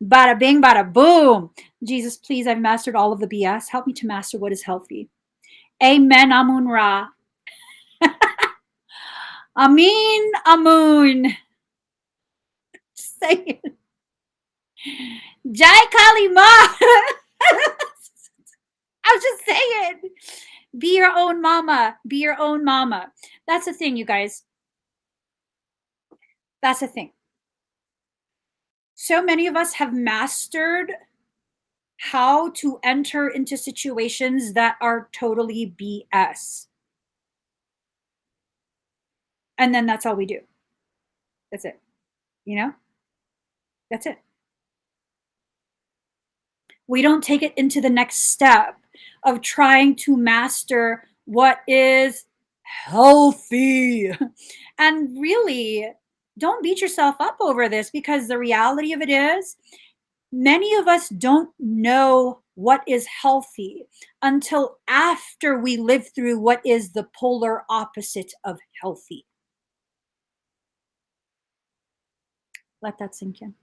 Bada bing, bada boom. Jesus, please, I've mastered all of the BS. Help me to master what is healthy. Amen, Amun Ra. Amin, Amun. Say it. Jai Kali Ma. I was just saying. Be your own mama. Be your own mama. That's the thing, you guys. That's the thing. So many of us have mastered how to enter into situations that are totally BS. And then that's all we do. That's it. You know? That's it. We don't take it into the next step of trying to master what is healthy. And really, don't beat yourself up over this because the reality of it is, many of us don't know what is healthy until after we live through what is the polar opposite of healthy. Let that sink in.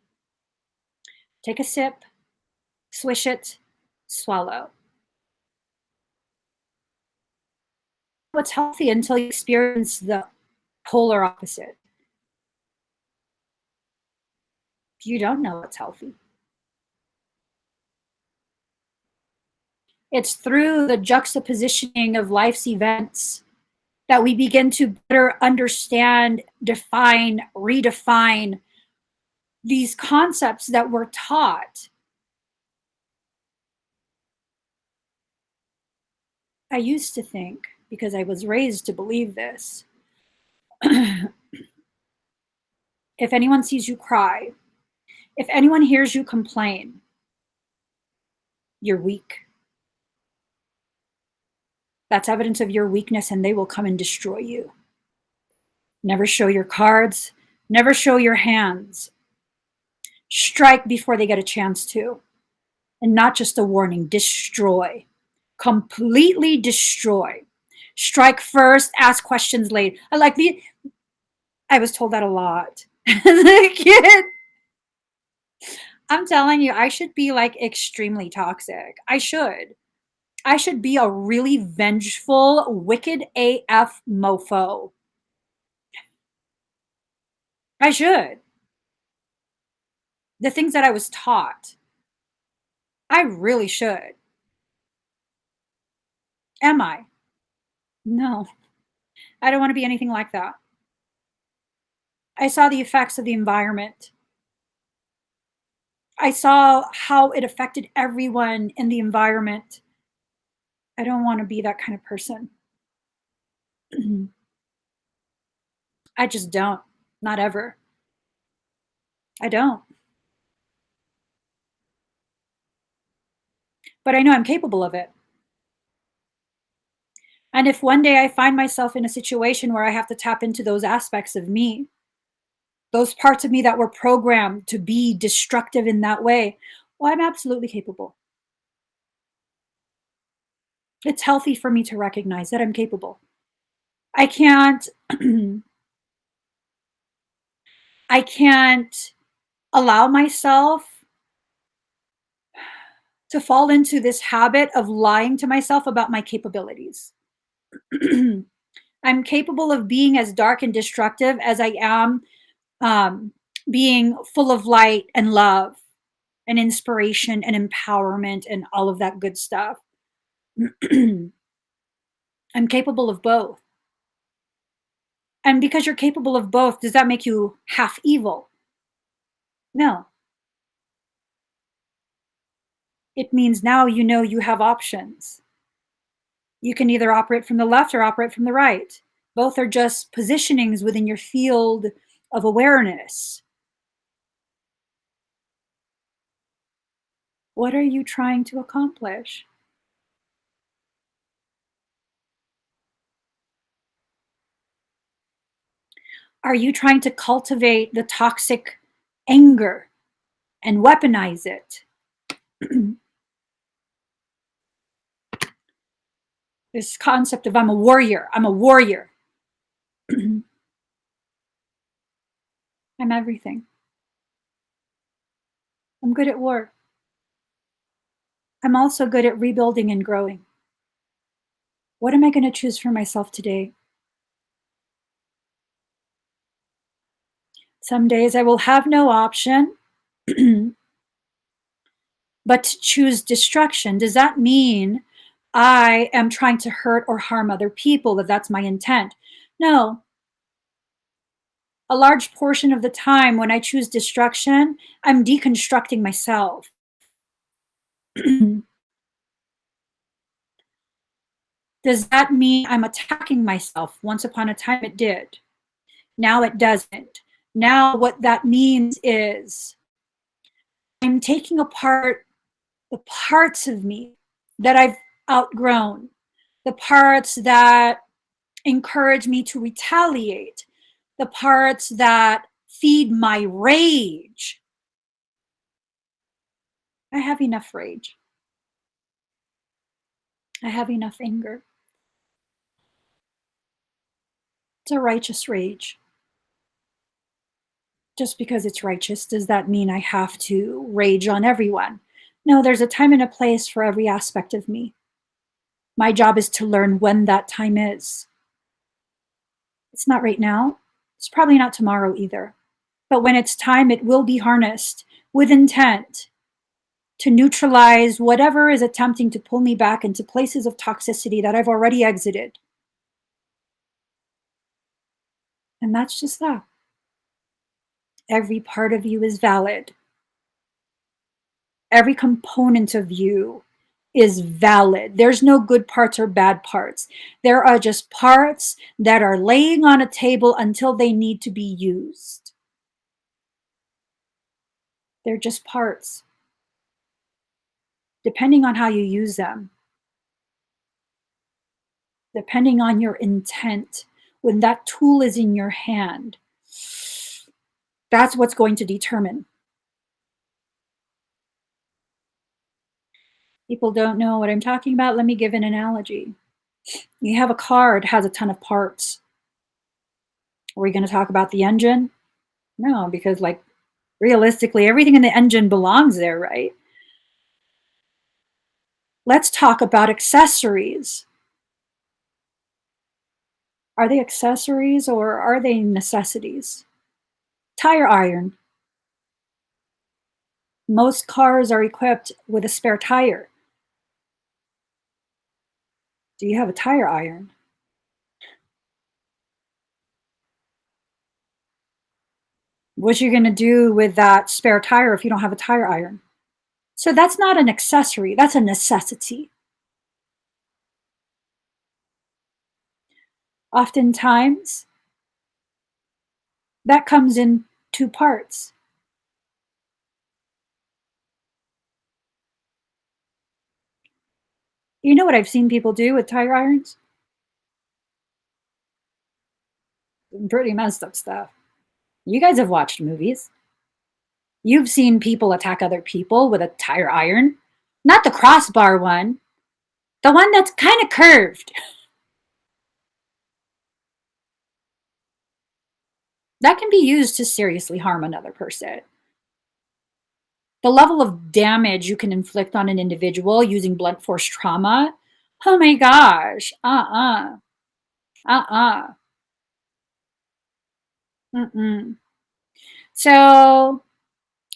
Take a sip, swish it, swallow. What's healthy until you experience the polar opposite. You don't know what's healthy. It's through the juxtapositioning of life's events that we begin to better understand, define, redefine these concepts that we're taught. I used to think, because I was raised to believe this, if anyone sees you cry, if anyone hears you complain, you're weak. That's evidence of your weakness, and they will come and destroy you. Never show your cards, never show your hands. Strike before they get a chance to. And not just a warning, destroy. Completely destroy. Strike first, ask questions later. I was told that a lot as a kid. I'm telling you, I should be like extremely toxic. I should. I should be a really vengeful, wicked AF mofo. I should. The things that I was taught, I really should. Am I? No, I don't want to be anything like that. I saw the effects of the environment. I saw how it affected everyone in the environment. I don't want to be that kind of person. I just don't. Not ever. I don't. But I know I'm capable of it. And if one day I find myself in a situation where I have to tap into those aspects of me, those parts of me that were programmed to be destructive in that way, well, I'm absolutely capable. It's healthy for me to recognize that I'm capable. I can't I can't allow myself to fall into this habit of lying to myself about my capabilities. I'm capable of being as dark and destructive as I am um, being full of light and love and inspiration and empowerment and all of that good stuff. I'm capable of both. And because you're capable of both, does that make you half evil? No. It means now you know you have options. You can either operate from the left or operate from the right. Both are just positionings within your field of awareness. What are you trying to accomplish? Are you trying to cultivate the toxic anger and weaponize it? This concept of I'm a warrior, I'm a warrior. I'm everything. I'm good at war. I'm also good at rebuilding and growing. What am I going to choose for myself today? Some days I will have no option but to choose destruction. Does that mean I am trying to hurt or harm other people, that that's my intent? No. A large portion of the time when I choose destruction, I'm deconstructing myself. Does that mean I'm attacking myself? Once upon a time it did. Now it doesn't. Now what that means is I'm taking apart the parts of me that I've outgrown, the parts that encourage me to retaliate, the parts that feed my rage. I have enough rage. I have enough anger. It's a righteous rage. Just because it's righteous, does that mean I have to rage on everyone? No, there's a time and a place for every aspect of me. My job is to learn when that time is. It's not right now. It's probably not tomorrow either. But when it's time, it will be harnessed with intent to neutralize whatever is attempting to pull me back into places of toxicity that I've already exited. And that's just that. Every part of you is valid. Every component of you is valid. There's no good parts or bad parts. There are just parts that are laying on a table until they need to be used. They're just parts. Depending on how you use them, depending on your intent, when that tool is in your hand, that's what's going to determine. People don't know what I'm talking about. Let me give an analogy. You have a car, it has a ton of parts. Are we going to talk about the engine? No, because like realistically, everything in the engine belongs there, right? Let's talk about accessories. Are they accessories or are they necessities? Tire iron. Most cars are equipped with a spare tire. Do you have a tire iron? What you going to do with that spare tire if you don't have a tire iron? So that's not an accessory, that's a necessity. Oftentimes, that comes in two parts. You know what I've seen people do with tire irons? Pretty messed up stuff. You guys have watched movies. You've seen people attack other people with a tire iron. Not the crossbar one, the one that's kind of curved. That can be used to seriously harm another person. The level of damage you can inflict on an individual using blunt force trauma, oh my gosh, uh-uh. Mm-mm. So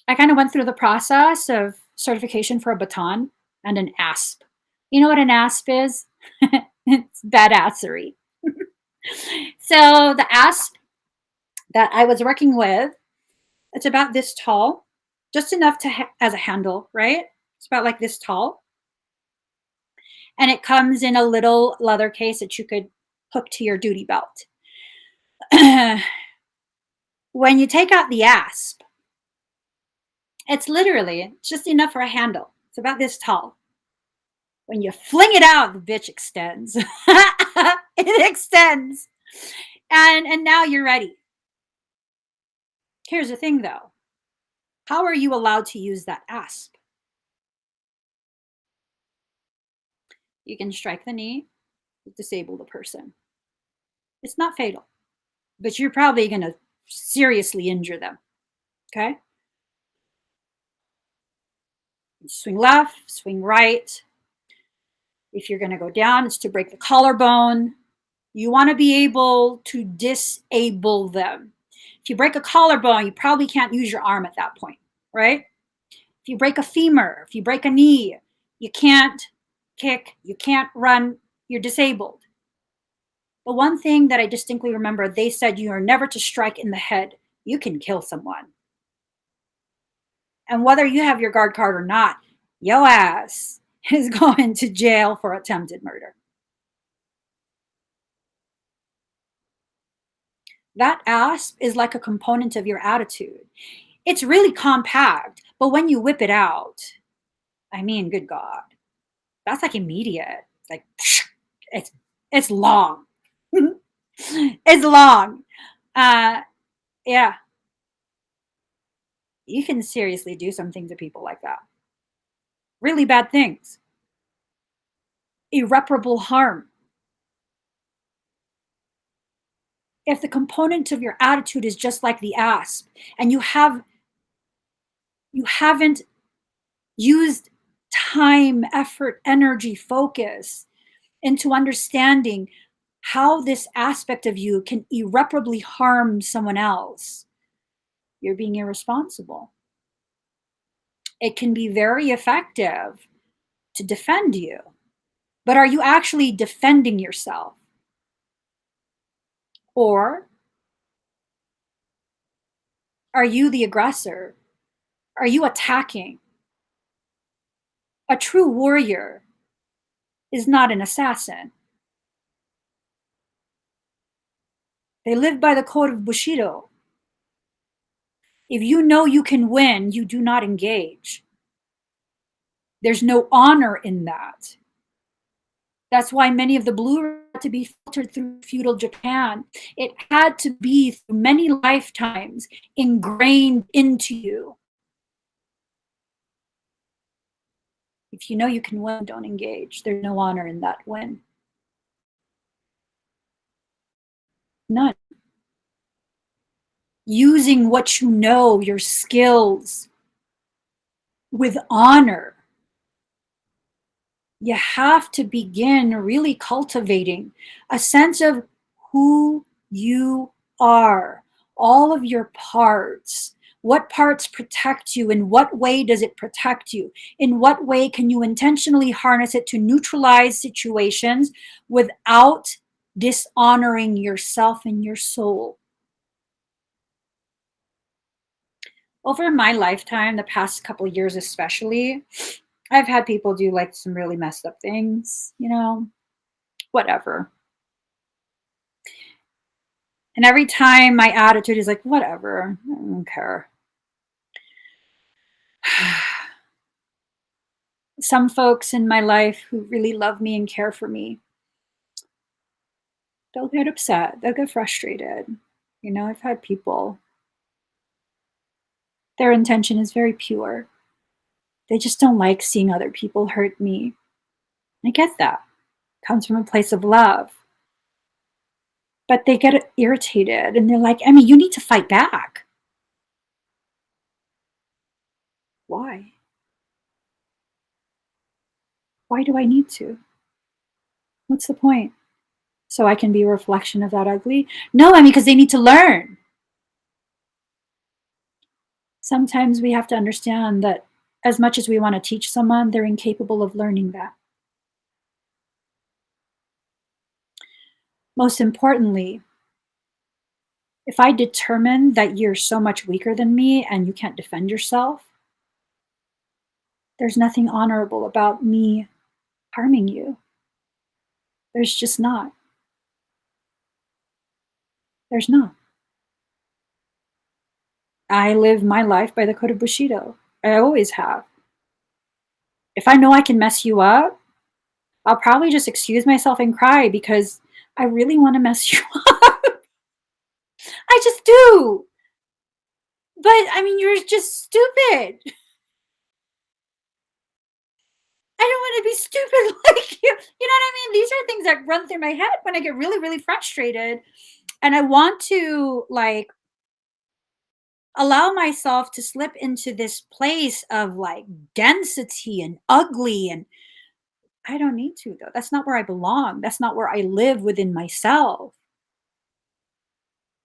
I kind of went through the process of certification for a baton and an ASP. You know what an ASP is? It's badassery. So the ASP that I was working with, it's about this tall, just enough to as a handle, right? It's about like this tall, and it comes in a little leather case that you could hook to your duty belt. When you take out the asp, it's literally just enough for a handle. It's about this tall. When you fling it out, the bitch extends. It extends. And now you're ready. Here's the thing though. How are you allowed to use that asp? You can strike the knee, disable the person. It's not fatal, but you're probably going to seriously injure them. Okay? Swing left, swing right. If you're going to go down, it's to break the collarbone. You want to be able to disable them. If you break a collarbone, you probably can't use your arm at that point, right? If you break a femur, if you break a knee, you can't kick, you can't run, you're disabled. But one thing that I distinctly remember, they said you are never to strike in the head. You can kill someone. And whether you have your guard card or not, yo ass is going to jail for attempted murder. That asp is like a component of your attitude. It's really compact, but when you whip it out, I mean, good God, that's like immediate. It's like, it's, it's long. It's long. Uh, yeah, you can seriously do something to people like that. Really bad things. Irreparable harm. If the component of your attitude is just like the asp, and you haven't used time, effort, energy, focus into understanding how this aspect of you can irreparably harm someone else, you're being irresponsible. It can be very effective to defend you, but are you actually defending yourself? Or are you the aggressor? Are you attacking? A true warrior is not an assassin. They live by the code of Bushido. If you know you can win, you do not engage. There's no honor in that. That's why many of the blue had to be filtered through feudal Japan. It had to be through many lifetimes ingrained into you. If you know you can win, don't engage. There's no honor in that win. None. Using what you know, your skills, with honor. You have to begin really cultivating a sense of who you are, all of your parts. What parts protect you? In what way does it protect you? In what way can you intentionally harness it to neutralize situations without dishonoring yourself and your soul? Over my lifetime, the past couple of years especially, I've had people do like some really messed up things, whatever. And every time my attitude is like, whatever, I don't care. Some folks in my life who really love me and care for me, they'll get upset, they'll get frustrated. I've had people, their intention is very pure. They just don't like seeing other people hurt me. I get that. It comes from a place of love. But they get irritated and they're like, "Emmy, you need to fight back." Why? Why do I need to? What's the point? So I can be a reflection of that ugly? No, I mean, because they need to learn. Sometimes we have to understand that as much as we want to teach someone, they're incapable of learning that. Most importantly, if I determine that you're so much weaker than me and you can't defend yourself, there's nothing honorable about me harming you. There's just not. There's not. I live my life by the code of Bushido. I always have. If I know I can mess you up, I'll probably just excuse myself and cry because I really want to mess you up. I just do. But I mean, you're just stupid. I don't want to be stupid like you. You know what I mean? These are things that run through my head when I get really, really frustrated. And I want to like allow myself to slip into this place of like density and ugly. And I don't need to, though. That's not where I belong. That's not where I live within myself.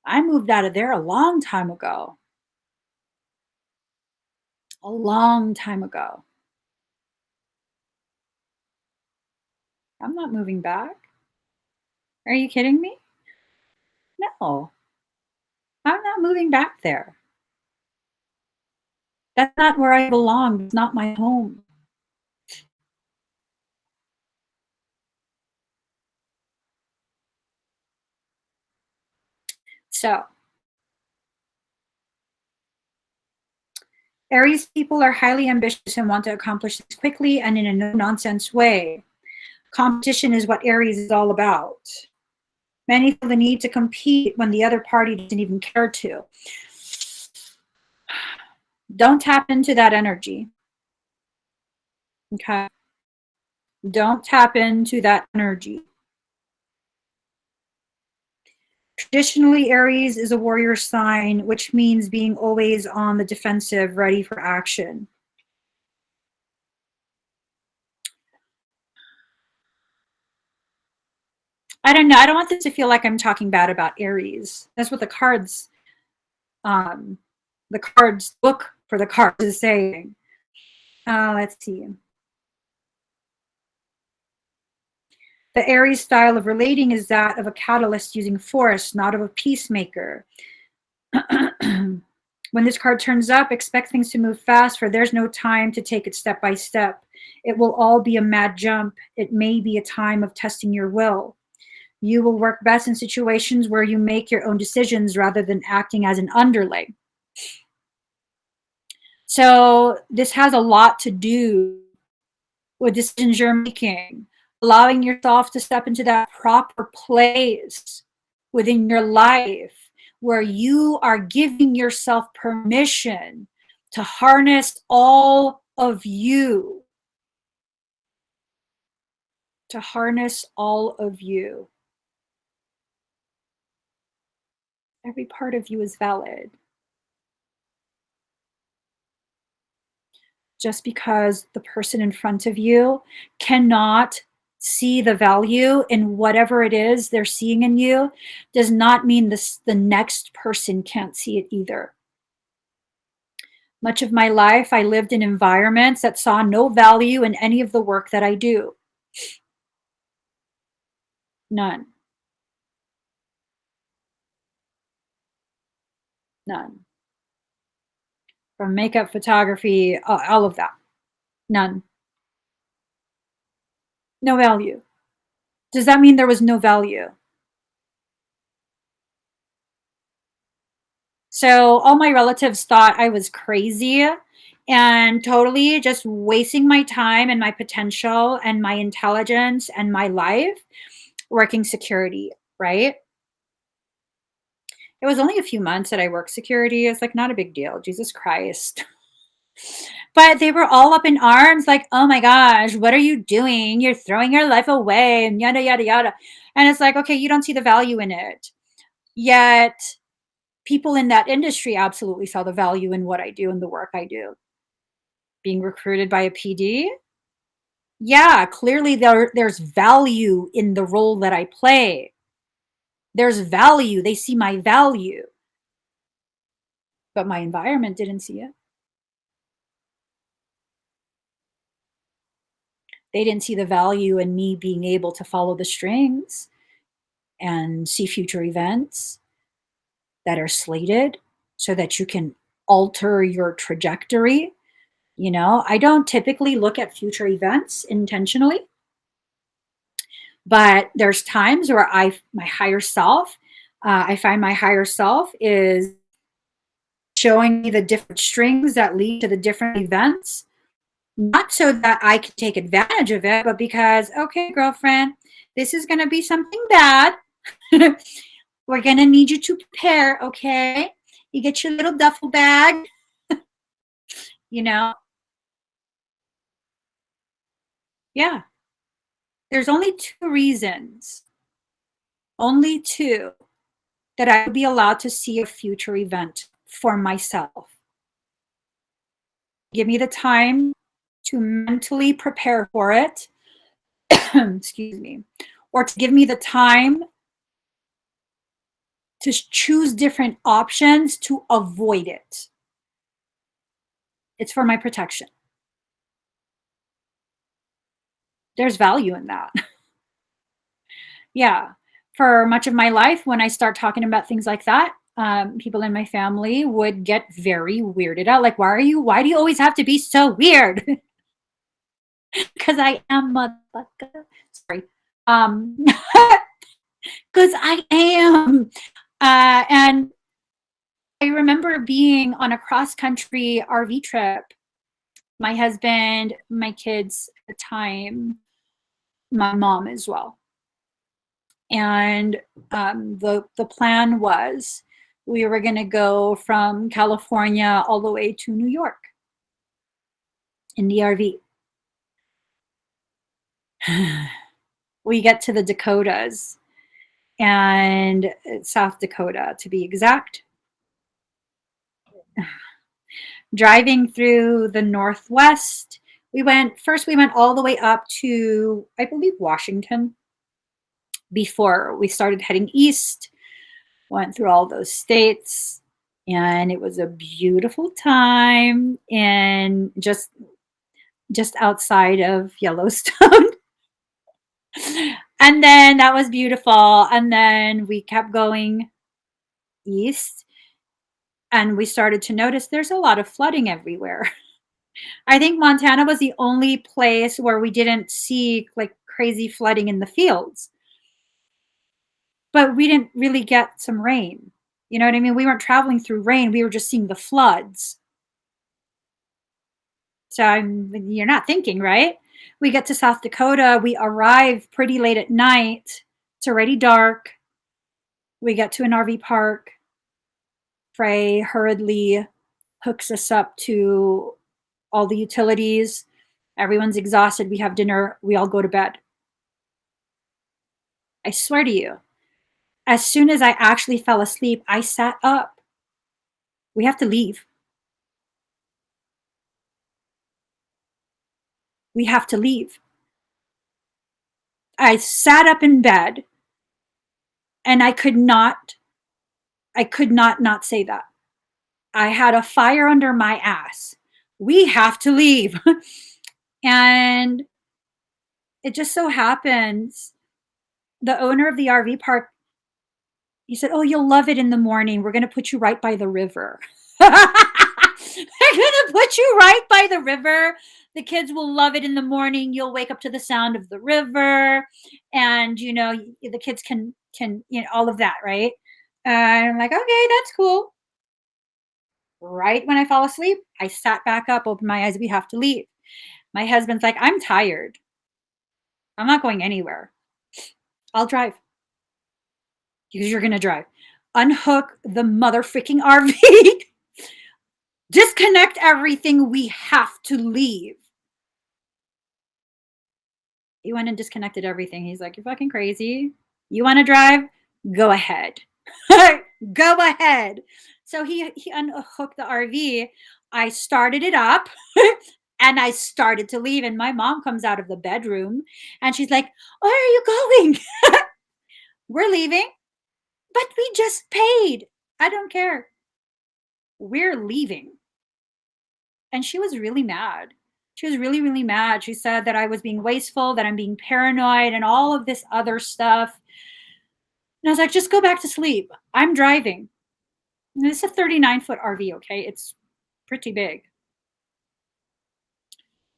I moved out of there a long time ago. A long time ago. I'm not moving back. Are you kidding me? No, I'm not moving back there. That's not where I belong. It's not my home. So, Aries people are highly ambitious and want to accomplish things quickly and in a no nonsense way. Competition is what Aries is all about. Many feel the need to compete when the other party doesn't even care to. Don't tap into that energy. Okay. Don't tap into that energy. Traditionally, Aries is a warrior sign, which means being always on the defensive, ready for action. I don't know. I don't want this to feel like I'm talking bad about Aries. That's what um, the cards book for the cards is saying. Let's see. The Aries style of relating is that of a catalyst using force, not of a peacemaker. When this card turns up, expect things to move fast, for there's no time to take it step by step. It will all be a mad jump. It may be a time of testing your will. You will work best in situations where you make your own decisions rather than acting as an underling. So this has a lot to do with decisions you're making, allowing yourself to step into that proper place within your life where you are giving yourself permission to harness all of you, to harness all of you. Every part of you is valid. Just because the person in front of you cannot see the value in whatever it is they're seeing in you does not mean the next person can't see it either. Much of my life, I lived in environments that saw no value in any of the work that I do. None. None. From makeup, photography, all of that. None. No value. Does that mean there was no value? So all my relatives thought I was crazy and totally just wasting my time and my potential and my intelligence and my life working security, right? It was only a few months that I worked security. It's like not a big deal. Jesus Christ. But they were all up in arms, like, oh my gosh, what are you doing? You're throwing your life away, and yada, yada, yada. And it's like, okay, you don't see the value in it. Yet, people in that industry absolutely saw the value in what I do and the work I do. Being recruited by a PD? Yeah, clearly there's value in the role that I play. There's value. They see my value. But my environment didn't see it. They didn't see the value in me being able to follow the strings and see future events that are slated so that you can alter your trajectory. You know, I don't typically look at future events intentionally, but there's times where my higher self, I find my higher self is showing me the different strings that lead to the different events, not so that I can take advantage of it, but because, okay, girlfriend, this is going to be something bad. We're going to need you to prepare, okay? You get your little duffel bag, you know? Yeah. There's only two reasons, only two, that I would be allowed to see a future event for myself. Give me the time to mentally prepare for it, excuse me, or to give me the time to choose different options to avoid it. It's for my protection. There's value in that. Yeah. For much of my life, when I start talking about things like that, people in my family would get very weirded out. Like, why do you always have to be so weird? Because I am motherfucker. Sorry. Um, because I am. And I remember being on a cross country RV trip. My husband, my kids at the time, my mom as well. And the plan was we were going to go from California all the way to New York in the RV. We get to the Dakotas, and South Dakota to be exact. Driving through the Northwest, we went all the way up to, I believe, Washington before we started heading east. Went through all those states, and it was a beautiful time, and just outside of Yellowstone. And then that was beautiful, and then we kept going east, and we started to notice there's a lot of flooding everywhere. I think Montana was the only place where we didn't see like crazy flooding in the fields, but we didn't really get some rain. You know what I mean? We weren't traveling through rain, we were just seeing the floods. So you're not thinking, right? We get to South Dakota, we arrive pretty late at night. It's already dark. We get to an RV park. Frey hurriedly hooks us up to all the utilities. Everyone's exhausted. We have dinner. We all go to bed. I swear to you, as soon as I actually fell asleep, I sat up. We have to leave. We have to leave. I sat up in bed, and I could not say that. I had a fire under my ass. We have to leave. And it just so happens the owner of the RV park, he said, "Oh, you'll love it in the morning. We're going to put you right by the river." They're going to put you right by the river. The kids will love it in the morning. You'll wake up to the sound of the river, and the kids can all of that, right? And I'm like, okay, that's cool. Right when I fall asleep, I sat back up, opened my eyes. We have to leave. My husband's like, I'm tired. I'm not going anywhere. I'll drive. Because you're going to drive. Unhook the mother freaking RV. Disconnect everything. We have to leave. He went and disconnected everything. He's like, you're fucking crazy. You want to drive? Go ahead. Go ahead. So he unhooked the RV. I started it up and I started to leave. And my mom comes out of the bedroom and she's like, where are you going? We're leaving, but we just paid. I don't care. We're leaving. And she was really mad. She was really, really mad. She said that I was being wasteful, that I'm being paranoid, and all of this other stuff. And I was like, just go back to sleep. I'm driving. And it's a 39-foot RV, okay? It's pretty big.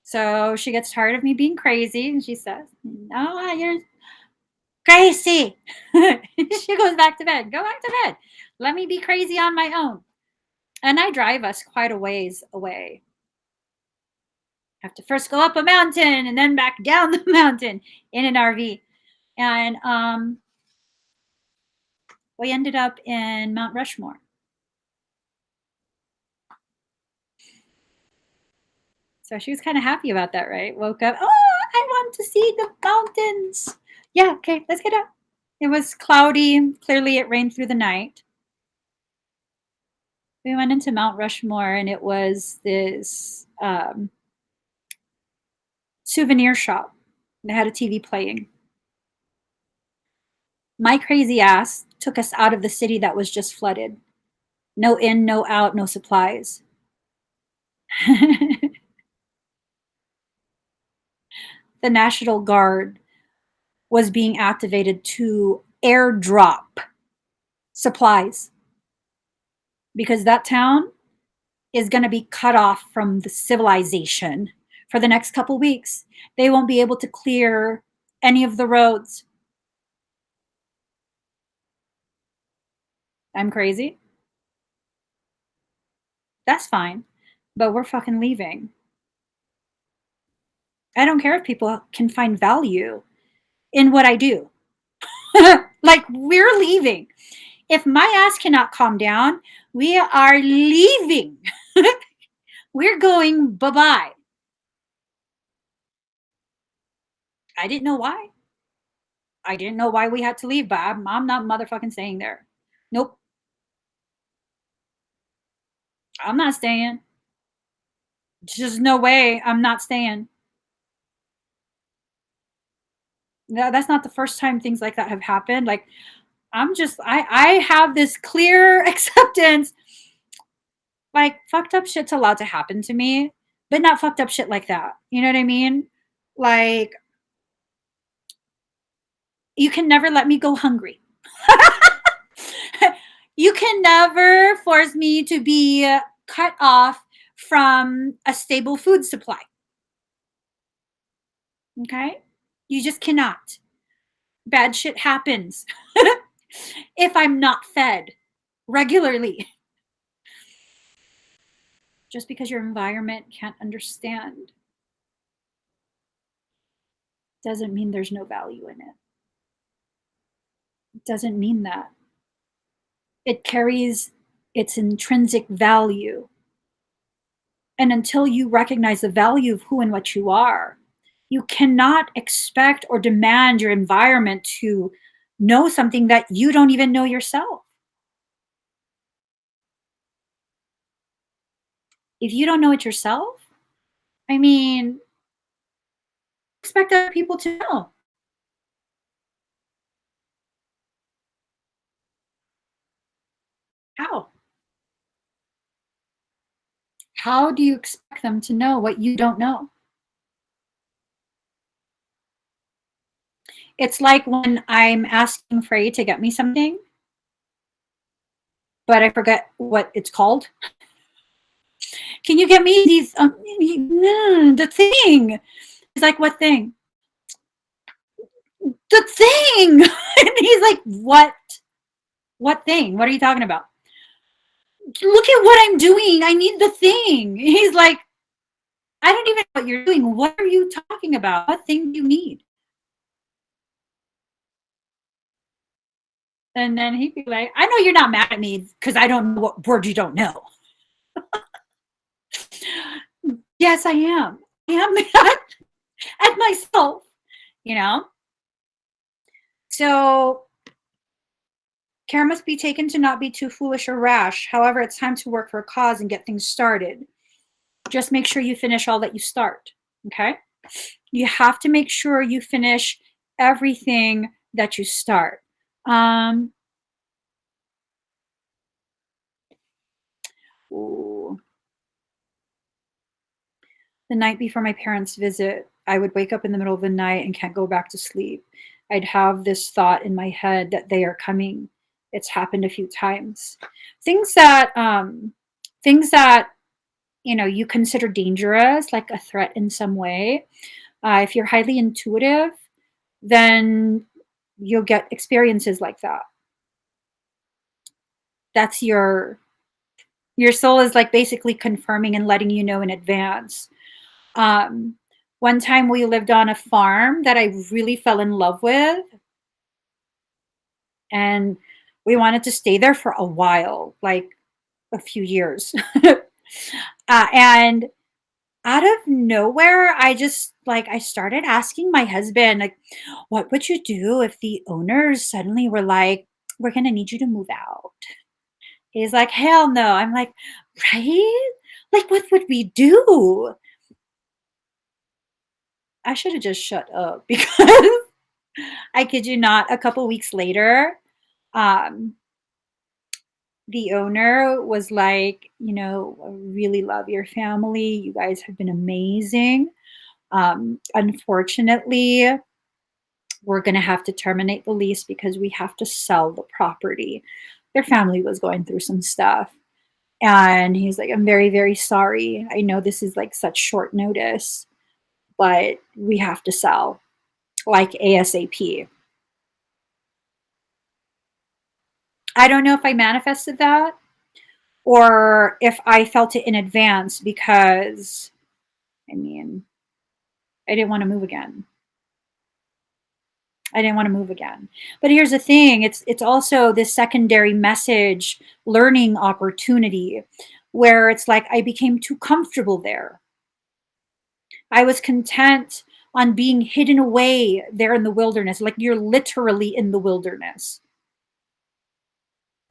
So she gets tired of me being crazy, and she says, no, you're crazy. She goes back to bed. Go back to bed. Let me be crazy on my own. And I drive us quite a ways away. Have to first go up a mountain and then back down the mountain in an RV. And we ended up in Mount Rushmore. So she was kind of happy about that, right? Woke up, oh, I want to see the mountains. Yeah, okay, let's get up. It was cloudy. Clearly, it rained through the night. We went into Mount Rushmore, and it was this souvenir shop. They had a TV playing. My crazy ass took us out of the city that was just flooded. No in, no out, no supplies. The National Guard was being activated to airdrop supplies because that town is going to be cut off from the civilization for the next couple weeks. They won't be able to clear any of the roads. I'm crazy. That's fine, but we're fucking leaving. I don't care if people can find value in what I do. Like, we're leaving. If my ass cannot calm down, we are leaving. We're going bye-bye. I didn't know why. I didn't know why we had to leave, but I'm not motherfucking staying there. Nope. I'm not staying. Just no way. I'm not staying. That's not the first time things like that have happened. Like, I have this clear acceptance. Like, fucked up shit's allowed to happen to me, but not fucked up shit like that. You know what I mean? Like, you can never let me go hungry. You can never force me to be cut off from a stable food supply. Okay? You just cannot. Bad shit happens if I'm not fed regularly. Just because your environment can't understand doesn't mean there's no value in it. It doesn't mean that. It carries its intrinsic value. And until you recognize the value of who and what you are, you cannot expect or demand your environment to know something that you don't even know yourself. If you don't know it yourself, I mean, expect other people to know. How? How do you expect them to know what you don't know? It's like when I'm asking Frey to get me something, but I forget what it's called. Can you get me these? The thing. He's like, what thing? The thing. And he's like, what? What thing? What are you talking about? Look at what I'm doing. I need the thing. He's like, I don't even know what you're doing. What are you talking about? What thing do you need? And then he'd be like, I know you're not mad at me because I don't know what word you don't know. Yes, I am. I am mad at myself, you know? So care must be taken to not be too foolish or rash. However, it's time to work for a cause and get things started. Just make sure you finish all that you start. Okay? You have to make sure you finish everything that you start. Um, ooh, the night before my parents' visit, I would wake up in the middle of the night and can't go back to sleep. I'd have this thought in my head that they are coming. It's happened a few times. Things that things that you consider dangerous, like a threat in some way. If you're highly intuitive, then you'll get experiences like that. That's your soul is like basically confirming and letting you know in advance. Um, One time we lived on a farm that I really fell in love with, and we wanted to stay there for a while, like a few years. And out of nowhere, I started asking my husband, like, what would you do if the owners suddenly were like, we're going to need you to move out? He's like, hell no. I'm like, right? Like, what would we do? I should have just shut up because I kid you not, a couple weeks later, um, the owner was like, I really love your family. You guys have been amazing. Unfortunately, we're going to have to terminate the lease because we have to sell the property. Their family was going through some stuff. And he's like, I'm very, very sorry. I know this is like such short notice, but we have to sell like ASAP. I don't know if I manifested that or if I felt it in advance because, I mean, I didn't want to move again. I didn't want to move again. But here's the thing, it's also this secondary message learning opportunity where it's like I became too comfortable there. I was content on being hidden away there in the wilderness. Like you're literally in the wilderness.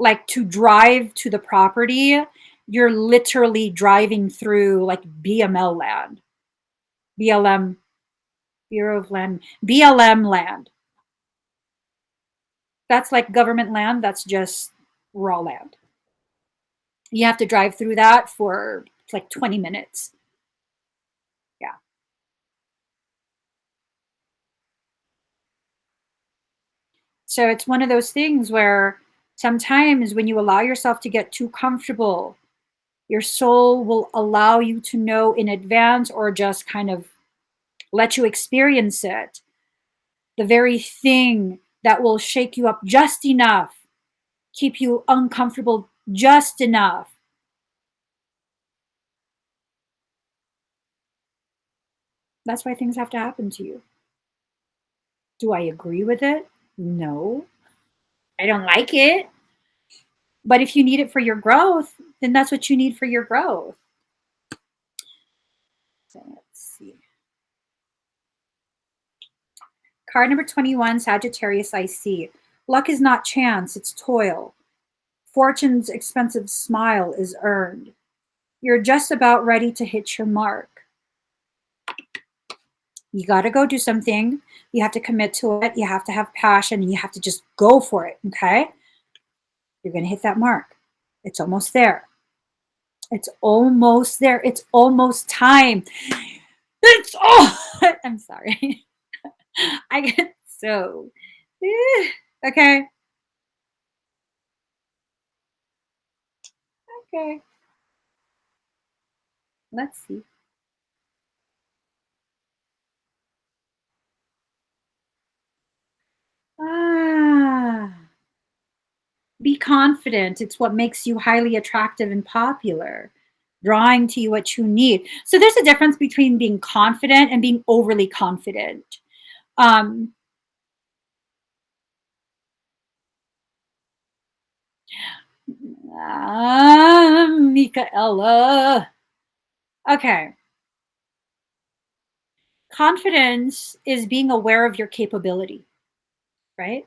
Like to drive to the property, you're literally driving through like BML land. BLM, Bureau of Land, BLM land. That's like government land, that's just raw land. You have to drive through that for like 20 minutes. Yeah. So it's one of those things where sometimes when you allow yourself to get too comfortable, your soul will allow you to know in advance or just kind of let you experience it. The very thing that will shake you up just enough, keep you uncomfortable just enough. That's why things have to happen to you. Do I agree with it? No. I don't like it. But if you need it for your growth, then that's what you need for your growth. So let's see. Card number 21, Sagittarius IC. Luck is not chance, it's toil. Fortune's expensive smile is earned. You're just about ready to hit your mark. You got to go do something. You have to commit to it. You have to have passion and you have to just go for it. Okay. You're going to hit that mark. It's almost there. It's almost there. It's almost time. It's I'm sorry. I get so okay. Okay. Let's see. Ah, be confident. It's what makes you highly attractive and popular, drawing to you what you need. So there's a difference between being confident and being overly confident. Um, Michaela. Okay. Confidence is being aware of your capability, right?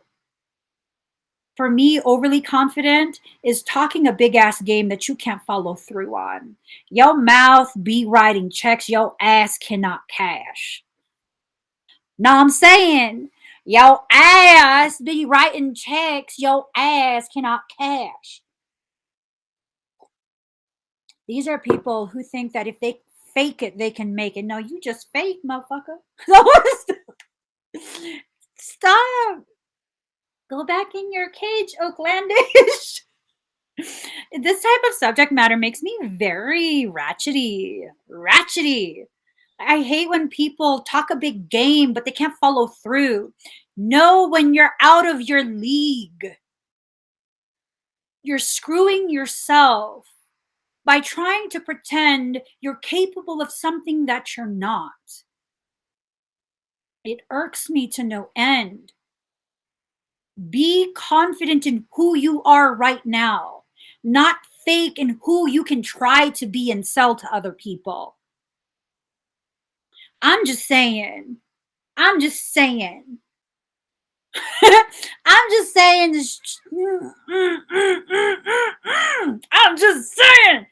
For me, overly confident is talking a big ass game that you can't follow through on. Your mouth be writing checks your ass cannot cash. Know what I'm saying? Your ass be writing checks your ass cannot cash. These are people who think that if they fake it, they can make it. No, you just fake, motherfucker. Stop. Go back in your cage, Oaklandish. This type of subject matter makes me very ratchety. Ratchety. I hate when people talk a big game, but they can't follow through. Know when you're out of your league. You're screwing yourself by trying to pretend you're capable of something that you're not. It irks me to no end. Be confident in who you are right now, not fake in who you can try to be and sell to other people. I'm just saying. I'm just saying. I'm just saying. I'm just saying.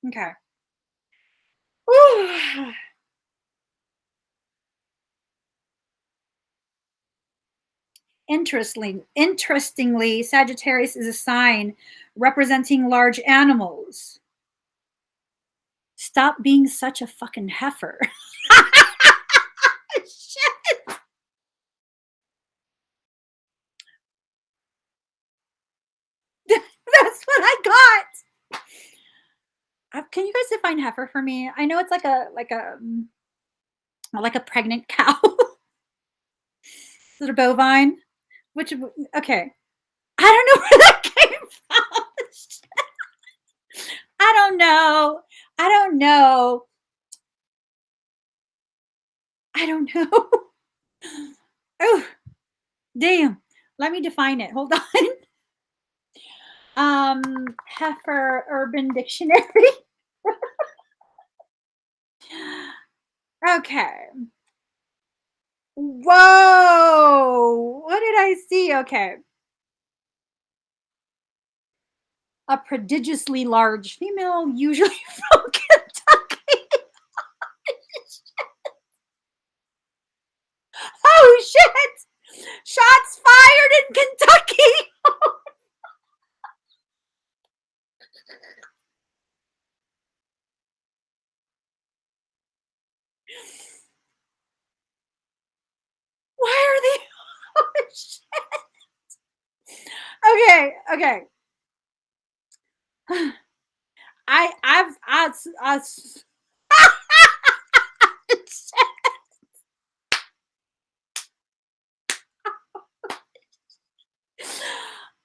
Okay. Whew. Interestingly, Sagittarius is a sign representing large animals. Stop being such a fucking heifer. Shit. That's what I got. Can you guys define heifer for me? I know it's like a pregnant cow. Is it a bovine? Which okay. I don't know where that came from. I don't know. I don't know. I don't know. Oh, damn. Let me define it. Hold on. Heifer Urban Dictionary. Okay. Whoa. What did I see? Okay. A prodigiously large female, usually from Kentucky. Oh shit! Shots fired in Kentucky. Why are they? Oh shit! Okay, okay. I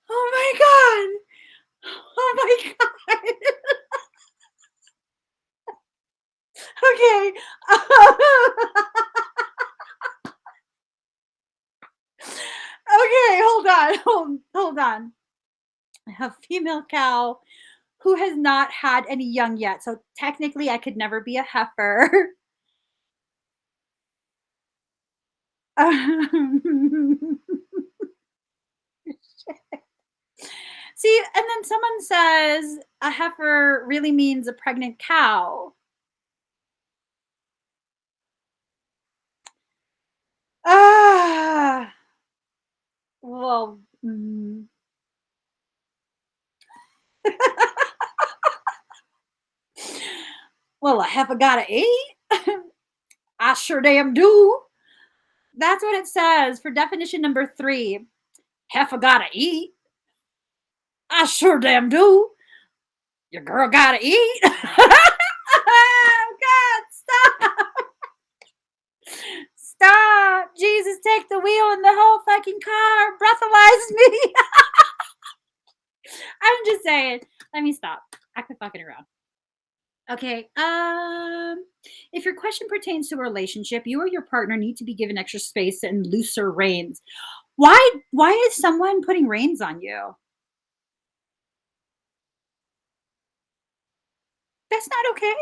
oh my god! Oh my god! Okay. Okay, hold on. Hold on. I have female cow who has not had any young yet. So technically I could never be a heifer. See, and then someone says a heifer really means a pregnant cow. Ah, well, well, a heifer gotta eat. I sure damn do. That's what it says for definition number 3. Heifer gotta eat. I sure damn do. Your girl gotta eat. Oh, God, stop. Stop. Jesus, take the wheel and the whole fucking car. Breathalyze me. I'm just saying. Let me stop. I could fucking around. Okay. If your question pertains to a relationship, you or your partner need to be given extra space and looser reins. Why is someone putting reins on you? That's not okay.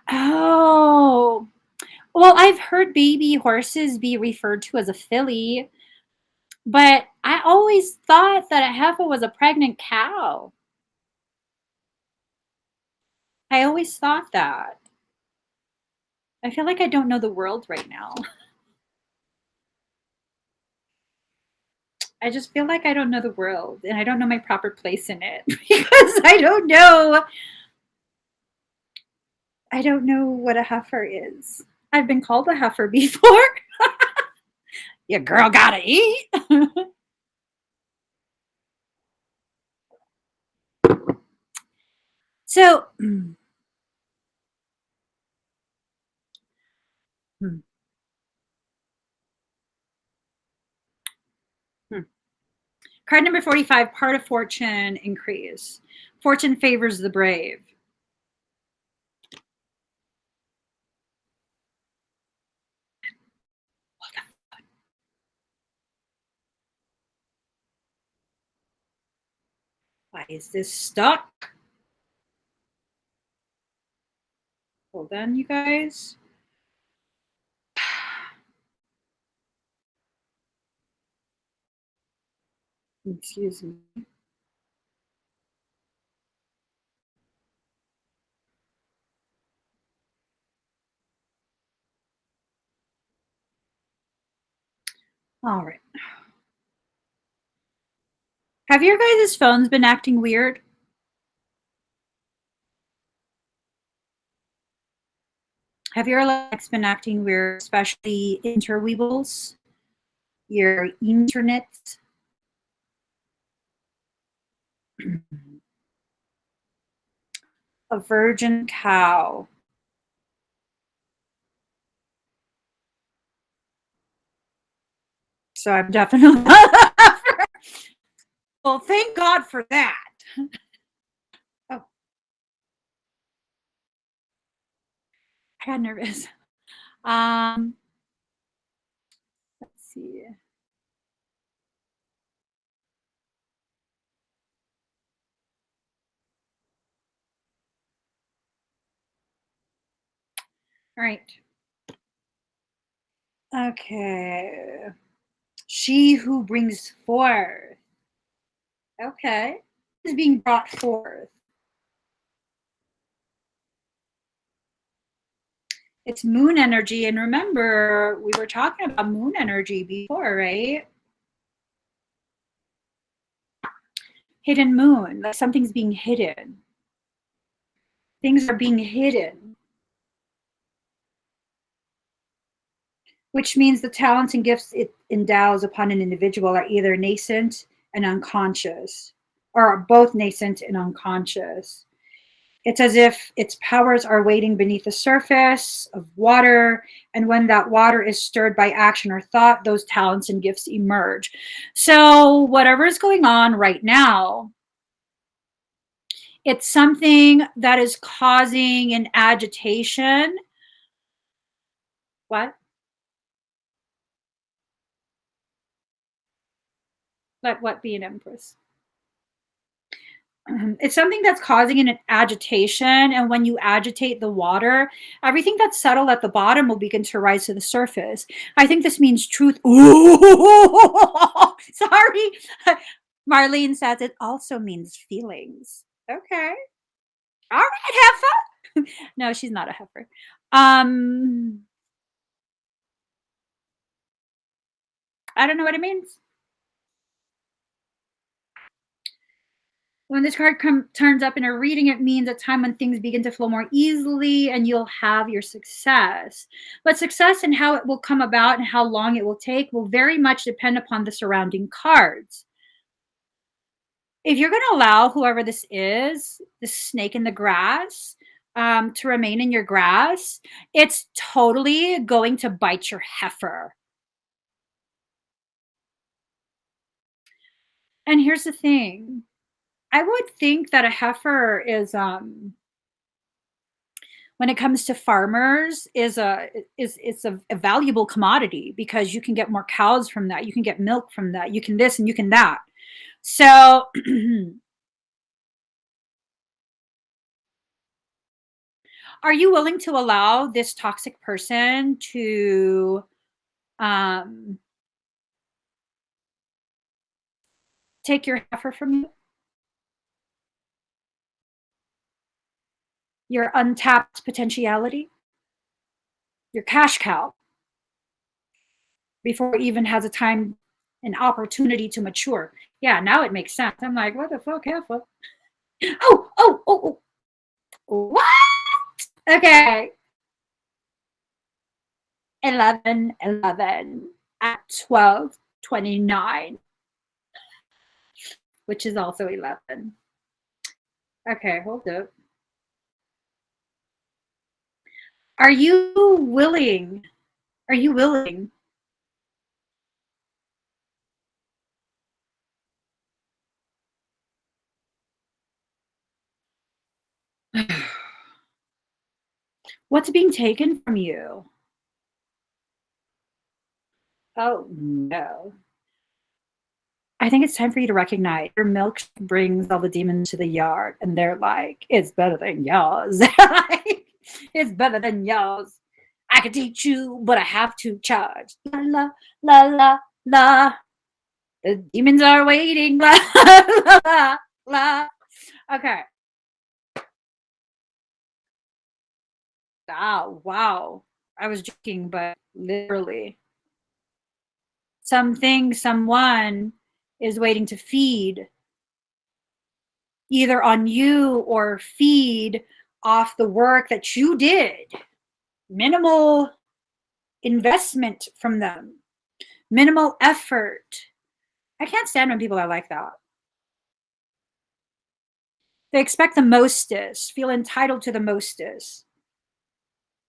Oh, well, I've heard baby horses be referred to as a filly, but I always thought that a heifer was a pregnant cow. I always thought that. I feel like I don't know the world right now. I just feel like I don't know the world and I don't know my proper place in it because I don't know what a heifer is. I've been called a heifer before. Your girl gotta eat. So, card number 45, part of fortune increase. Fortune favors the brave. Why is this stuck? Hold on, you guys. Excuse me. All right. Have your guys' phones been acting weird? Have your electronics been acting weird, especially interweebles, your internet? A virgin cow. So I'm definitely well, thank God for that. Oh, I got nervous. Um, let's see. All right. Okay. She who brings forth. Okay. Is being brought forth. It's moon energy. And remember, we were talking about moon energy before, right? Hidden moon, like something's being hidden. Things are being hidden, which means the talents and gifts it endows upon an individual are either nascent and unconscious, or both nascent and unconscious. It's as if its powers are waiting beneath the surface of water, and when that water is stirred by action or thought, those talents and gifts emerge. So, whatever is going on right now, it's something that is causing an agitation. What? Let what be an empress? It's something that's causing an agitation, and when you agitate the water, everything that's subtle at the bottom will begin to rise to the surface. I think this means truth. Ooh, sorry. Marlene says it also means feelings. Okay. All right, heifer. No, she's not a heifer. Um, I don't know what it means. When this card turns up in a reading, it means a time when things begin to flow more easily and you'll have your success. But success and how it will come about and how long it will take will very much depend upon the surrounding cards. If you're going to allow whoever this is, the snake in the grass, to remain in your grass, it's totally going to bite your heifer. And here's the thing, I would think that a heifer is when it comes to farmers is it's a valuable commodity because you can get more cows from that, you can get milk from that, you can this and you can that. So Are you willing to allow this toxic person to um, take your heifer from you, your untapped potentiality, your cash cow, before it even has a time, an opportunity to mature? Yeah, now it makes sense. I'm like, what the fuck, heifer? Oh, oh, oh, oh. What? Okay. 11:11 at 12:29, which is also 11. Okay, hold up. Are you willing? Are you willing? What's being taken from you? Oh no. I think it's time for you to recognize your milk brings all the demons to the yard, and they're like, it's better than yours. Like, it's better than yours. I could teach you, but I have to charge. La la la la la. The demons are waiting. La la la la. Okay. Oh, wow. I was joking, but literally. Something, someone is waiting to feed either on you or feed off the work that you did. Minimal investment from them, minimal effort. I can't stand when people are like that. They expect the mostest, feel entitled to the mostest,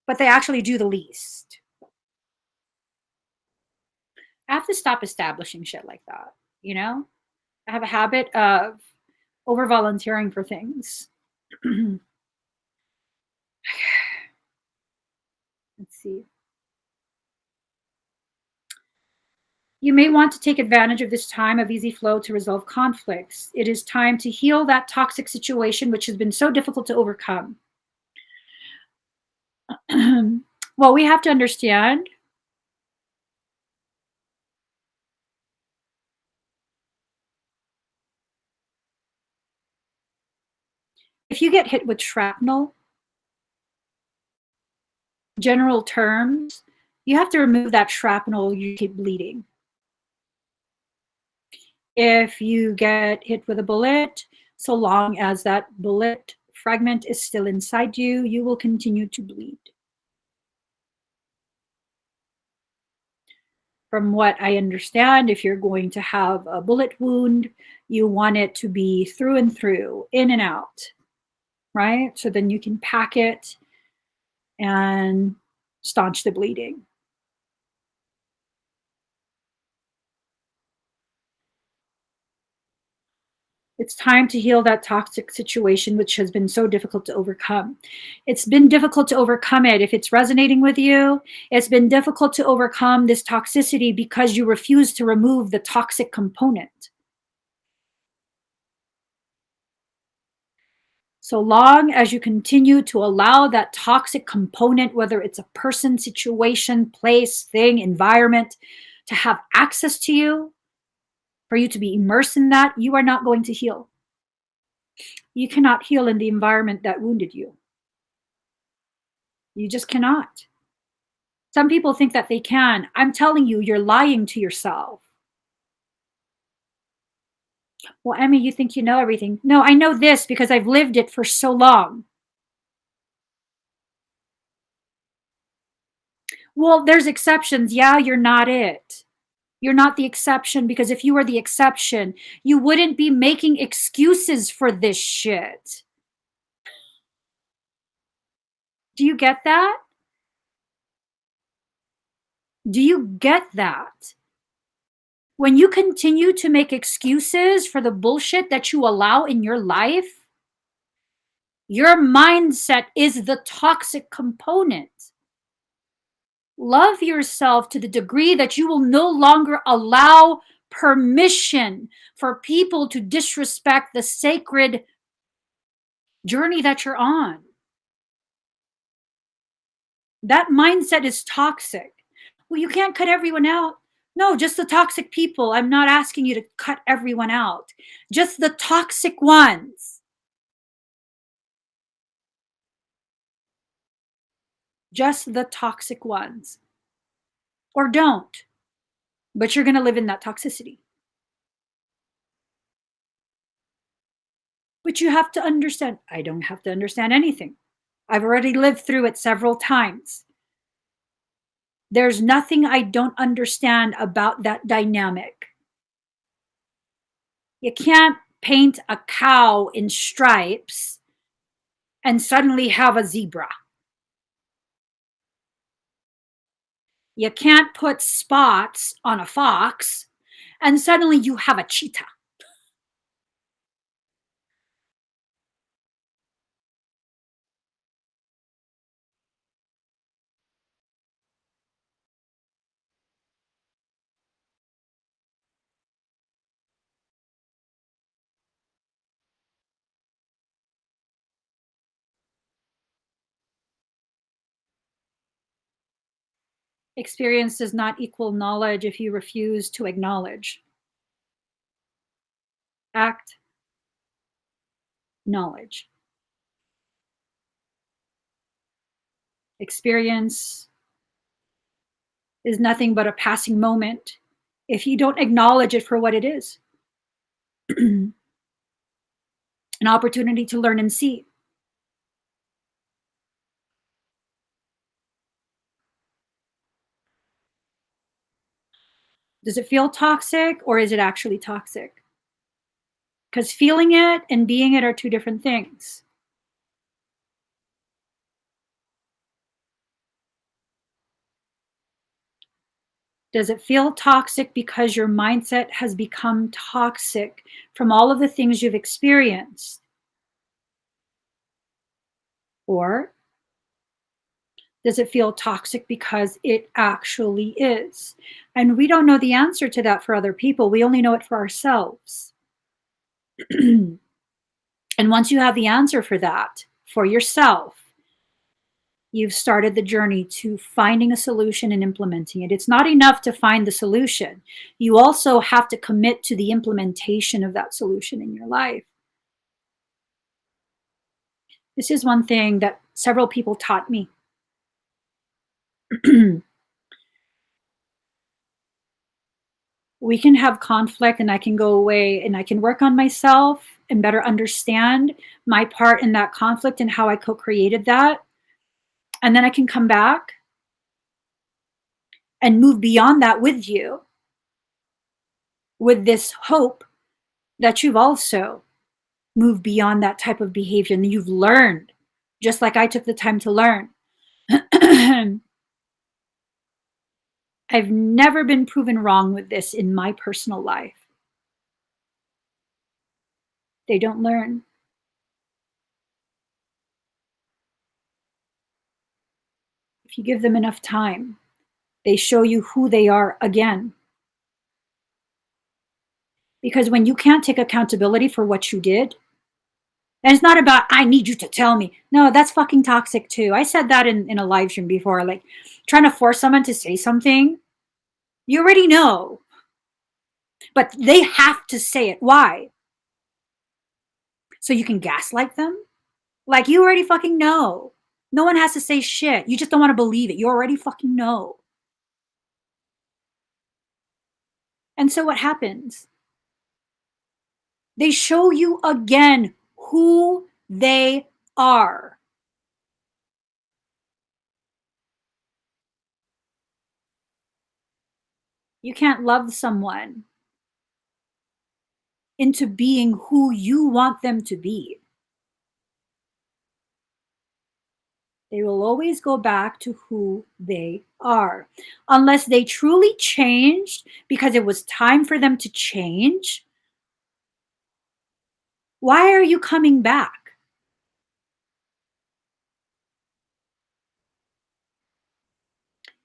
but they actually do the least. I have to stop establishing shit like that, you know? I have a habit of over volunteering for things. Let's see. You may want to take advantage of this time of easy flow to resolve conflicts. It is time to heal that toxic situation which has been so difficult to overcome. Well, we have to understand if you get hit with shrapnel, general terms, you have to remove that shrapnel, you keep bleeding. If you get hit with a bullet, so long as that bullet fragment is still inside you, you will continue to bleed. From what I understand, if you're going to have a bullet wound, you want it to be through and through, in and out, right? So then you can pack it and staunch the bleeding. It's time to heal that toxic situation, which has been so difficult to overcome. It's been difficult to overcome it. If it's resonating with you, it's been difficult to overcome this toxicity because you refuse to remove the toxic component. So long as you continue to allow that toxic component, whether it's a person, situation, place, thing, environment, to have access to you, for you to be immersed in that, you are not going to heal. You cannot heal in the environment that wounded you. You just cannot. Some people think that they can. I'm telling you, you're lying to yourself. Well, Emmy, you think you know everything. No, I know this because I've lived it for so long. Well, there's exceptions. Yeah, you're not it. You're not the exception, because if you were the exception, you wouldn't be making excuses for this shit. Do you get that? Do you get that? When you continue to make excuses for the bullshit that you allow in your life, your mindset is the toxic component. Love yourself to the degree that you will no longer allow permission for people to disrespect the sacred journey that you're on. That mindset is toxic. Well, you can't cut everyone out. No, just the toxic people. I'm not asking you to cut everyone out. Just the toxic ones. Just the toxic ones. Or don't. But you're going to live in that toxicity. But you have to understand. I don't have to understand anything. I've already lived through it several times. There's nothing I don't understand about that dynamic. You can't paint a cow in stripes and suddenly have a zebra. You can't put spots on a fox and suddenly you have a cheetah. Experience does not equal knowledge if you refuse to acknowledge. Act, knowledge. Experience is nothing but a passing moment if you don't acknowledge it for what it is. An opportunity to learn and see. Does it feel toxic or is it actually toxic? Because feeling it and being it are two different things. Does it feel toxic because your mindset has become toxic from all of the things you've experienced? Or does it feel toxic because it actually is? And we don't know the answer to that for other people. We only know it for ourselves. And once you have the answer for that for yourself, you've started the journey to finding a solution and implementing it. It's not enough to find the solution. You also have to commit to the implementation of that solution in your life. This is one thing that several people taught me. We can have conflict and I can go away and I can work on myself and better understand my part in that conflict and how I co-created that. And then I can come back and move beyond that with you with this hope that you've also moved beyond that type of behavior and you've learned, just like I took the time to learn. I've never been proven wrong with this in my personal life. They don't learn. If you give them enough time, they show you who they are again. Because when you can't take accountability for what you did, and it's not about, I need you to tell me. No, that's fucking toxic too. I said that in a live stream before, like trying to force someone to say something. You already know, but they have to say it. Why? So you can gaslight them? Like, you already fucking know. No one has to say shit. You just don't want to believe it. You already fucking know. And so what happens? They show you again who they are. You can't love someone into being who you want them to be. They will always go back to who they are. Unless they truly changed because it was time for them to change. Why are you coming back?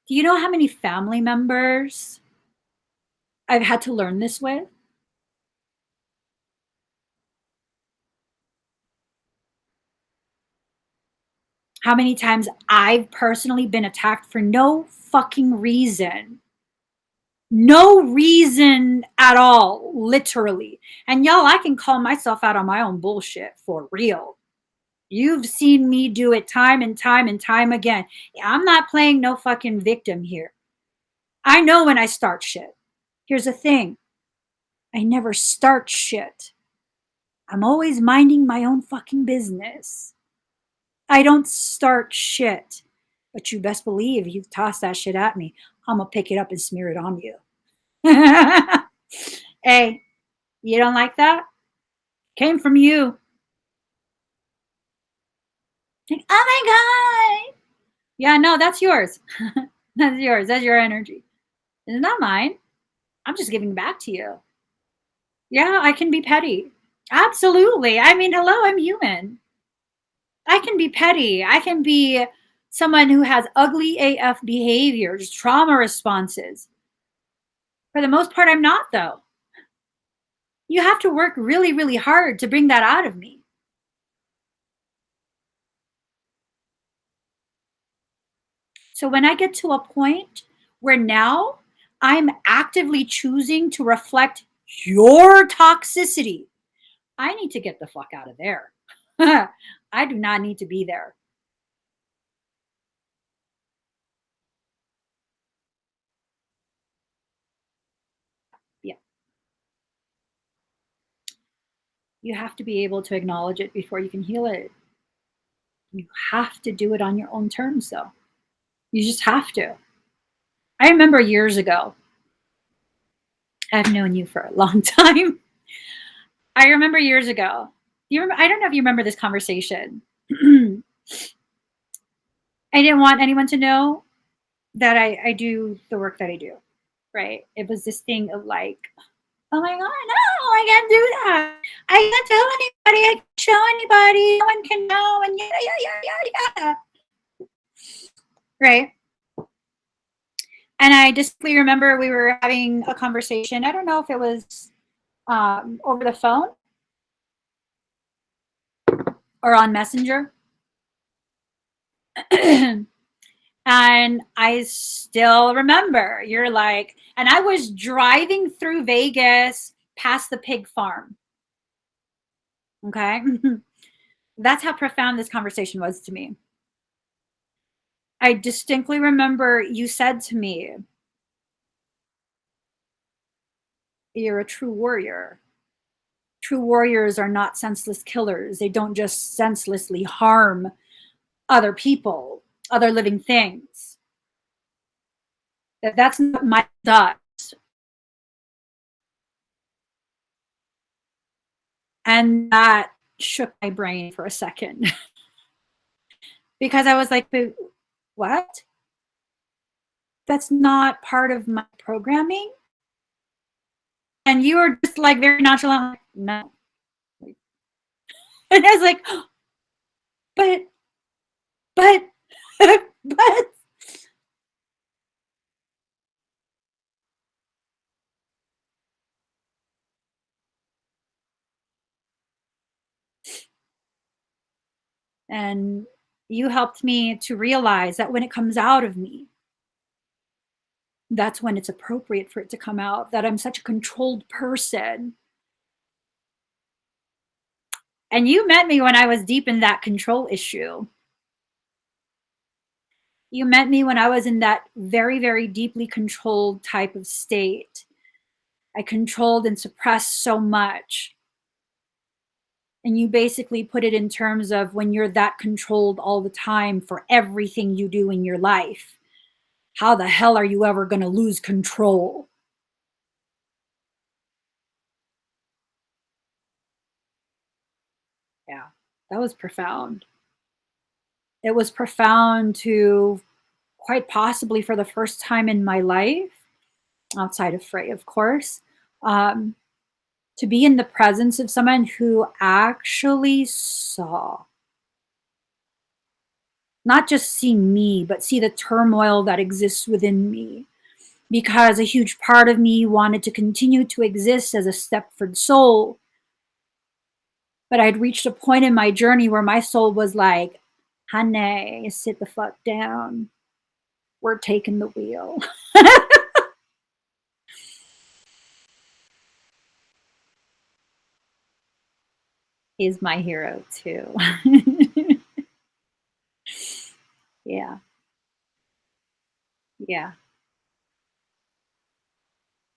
Do you know how many family members I've had to learn this with? how many times I've personally been attacked for no fucking reason. No reason at all, literally. And y'all, I can call myself out on my own bullshit for real. You've seen me do it time and time and time again. I'm not playing no fucking victim here. I know when I start shit. Here's the thing, I never start shit. I'm always minding my own fucking business. I don't start shit. But you best believe you toss that shit at me, I'm gonna pick it up and smear it on you. Hey, you don't like that? Came from you. Like, oh my God. Yeah, no, that's yours. That's yours. That's your energy. It's not mine. I'm just giving back to you. Yeah, I can be petty. Absolutely. I mean, hello, I'm human. I can be petty. I can be someone who has ugly AF behaviors, trauma responses. For the most part, I'm not, though. You have to work really, really hard to bring that out of me. So when I get to a point where now I'm actively choosing to reflect your toxicity, I need to get the fuck out of there. I do not need to be there. Yeah. You have to be able to acknowledge it before you can heal it. You have to do it on your own terms, though. You just have to. I remember years ago, I've known you for a long time. I remember years ago. I don't know if you remember this conversation. I didn't want anyone to know that I do the work that I do, right? It was this thing of like, oh my God, no, I can't do that. I can't tell anybody. I can't show anybody. No one can know. And yada, yada, yada, yada. Right. And I distinctly remember we were having a conversation. I don't know if it was over the phone or on Messenger. And I still remember you're like, and I was driving through Vegas past the pig farm. Okay. That's how profound this conversation was to me. I distinctly remember you said to me, you're a true warrior. True warriors are not senseless killers. They don't just senselessly harm other people, other living things. That's not my does. And that shook my brain for a second. Because I was like, what? That's not part of my programming? And you were just like very nonchalant, like, no. And I was like, but, but. And you helped me to realize that when it comes out of me, that's when it's appropriate for it to come out, that I'm such a controlled person. And you met me when I was deep in that control issue. You met me when I was in that very, very deeply controlled type of state. I controlled and suppressed so much. And you basically put it in terms of when you're that controlled all the time for everything you do in your life, how the hell are you ever going to lose control? Yeah, that was profound. It was profound to quite possibly for the first time in my life, outside of Frey, of course, to be in the presence of someone who actually saw, not just see me, but see the turmoil that exists within me. Because a huge part of me wanted to continue to exist as a Stepford soul. But I'd reached a point in my journey where my soul was like, Honey, sit the fuck down. We're taking the wheel. He's my hero too. Yeah, yeah.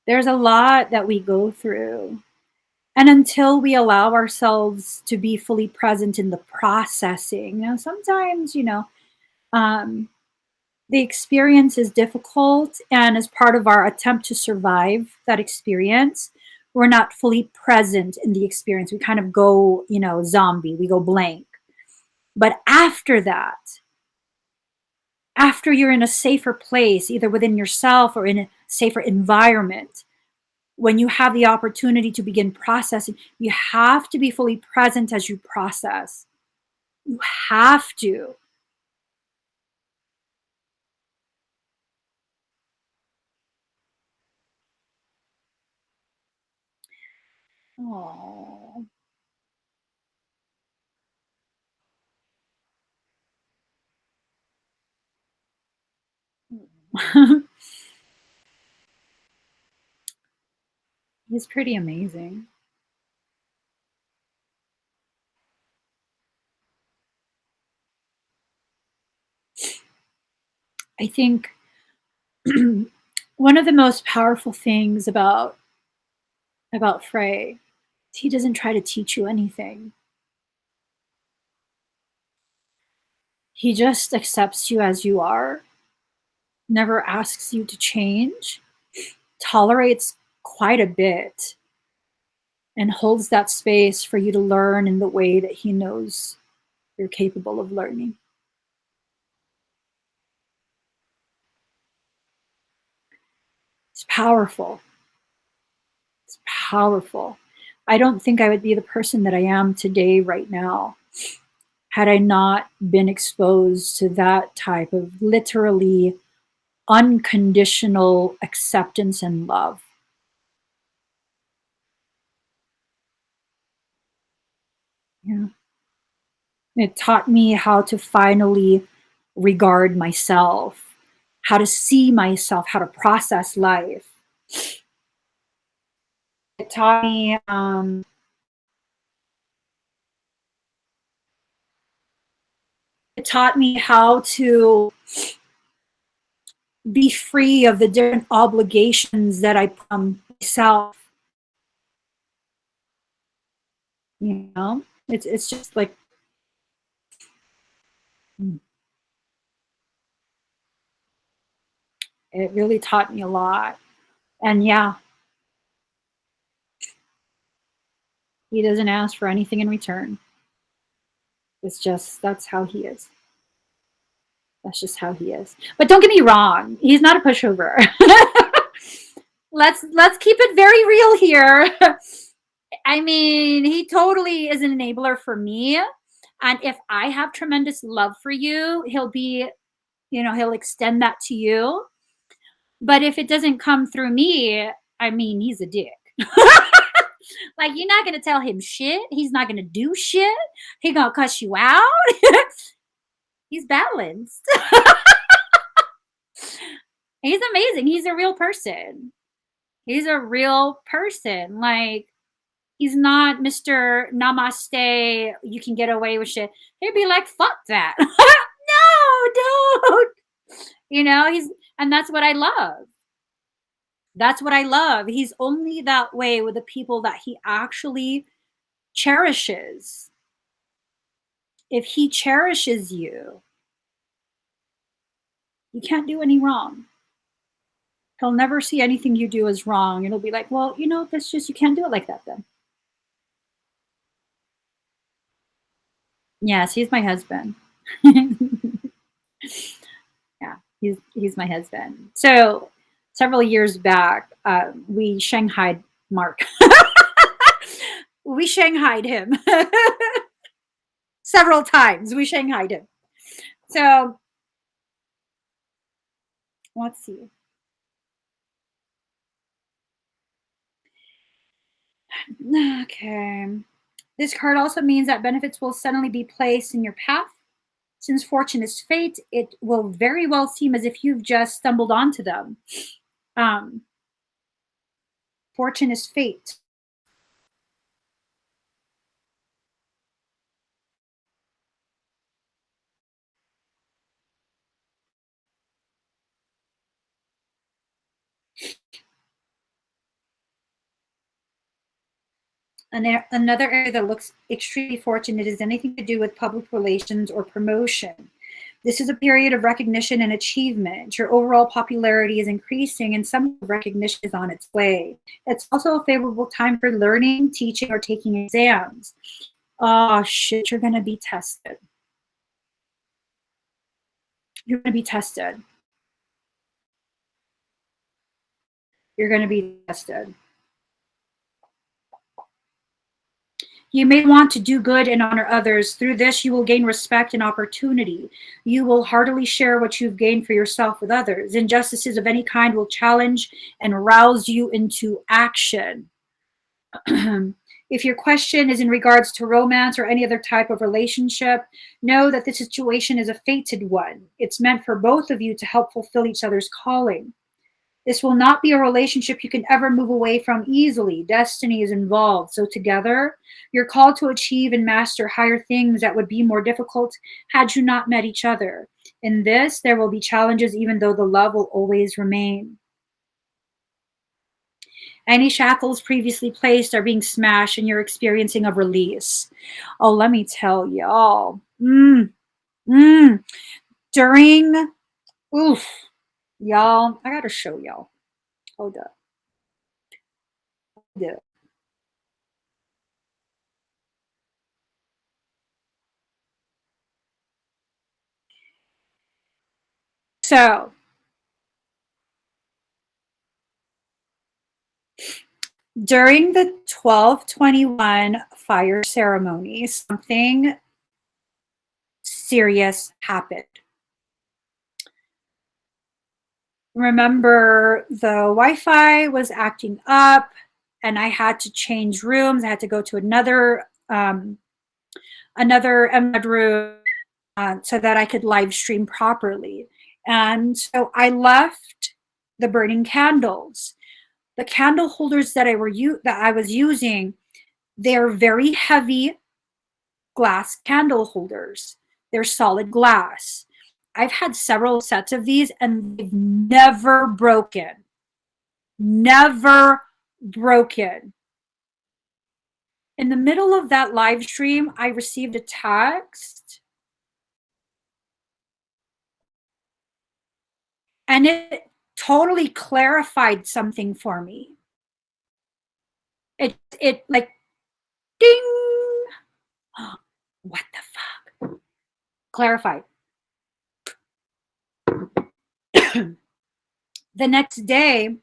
There's a lot that we go through. And until we allow ourselves to be fully present in the processing, sometimes, um, the experience is difficult. And as part of our attempt to survive that experience, we're not fully present in the experience. We kind of go, zombie, we go blank. But after that, after you're in a safer place, either within yourself or in a safer environment, when you have the opportunity to begin processing, you have to be fully present as you process. You have to. Oh. He's pretty amazing. I think one of the most powerful things about Frey, he doesn't try to teach you anything. He just accepts you as you are, never asks you to change, tolerates quite a bit, and holds that space for you to learn in the way that he knows you're capable of learning. It's powerful. It's powerful. I don't think I would be the person that I am today, right now, had I not been exposed to that type of literally unconditional acceptance and love. Yeah. It taught me how to finally regard myself, how to see myself, how to process life. It taught me how to be free of the different obligations that I put on myself. It's just like, it really taught me a lot. And yeah, he doesn't ask for anything in return. It's just, that's how he is. That's just how he is. But don't get me wrong, he's not a pushover. Let's keep it very real here. I mean, he totally is an enabler for me. And if I have tremendous love for you, he'll extend that to you. But if it doesn't come through me, I mean, he's a dick. Like, you're not gonna tell him shit. He's not gonna do shit. He gonna cuss you out. He's balanced. He's amazing. He's a real person. He's a real person. Like, he's not Mr. Namaste, you can get away with shit. He'd be like, fuck that. No, don't. And that's what I love. That's what I love. He's only that way with the people that he actually cherishes. If he cherishes you, you can't do any wrong. He'll never see anything you do as wrong. It'll be like, well, that's just, you can't do it like that then. Yes, he's my husband. Yeah, he's my husband. So several years back, we shanghaied Mark. We shanghaied him several times. We shanghaied him. So let's see. Okay. This card also means that benefits will suddenly be placed in your path. Since fortune is fate, it will very well seem as if you've just stumbled onto them. Um, Fortune is fate. Another area that looks extremely fortunate is anything to do with public relations or promotion. This is a period of recognition and achievement. Your overall popularity is increasing and some recognition is on its way. It's also a favorable time for learning, teaching, or taking exams. Oh shit, you're gonna be tested. You're gonna be tested. You're gonna be tested. You may want to do good and honor others. Through this, you will gain respect and opportunity. You will heartily share what you've gained for yourself with others. Injustices of any kind will challenge and rouse you into action. If your question is in regards to romance or any other type of relationship, know that the situation is a fated one. It's meant for both of you to help fulfill each other's calling. This will not be a relationship you can ever move away from easily. Destiny is involved. So together, you're called to achieve and master higher things that would be more difficult had you not met each other. In this, there will be challenges, even though the love will always remain. Any shackles previously placed are being smashed and you're experiencing a release. Oh, let me tell y'all. During, oof, y'all, I gotta show y'all. Hold up. Yeah. So, during the 12/21 fire ceremony, something serious happened. Remember, the Wi-Fi was acting up and I had to change rooms. I had to go to another room so that I could live stream properly. And so I left the burning candles. The candle holders that I was using, they're very heavy glass candle holders. They're solid glass. I've had several sets of these and they've never broken. Never broken. In the middle of that live stream, I received a text and it totally clarified something for me. It like ding. What the fuck? Clarified. The next day,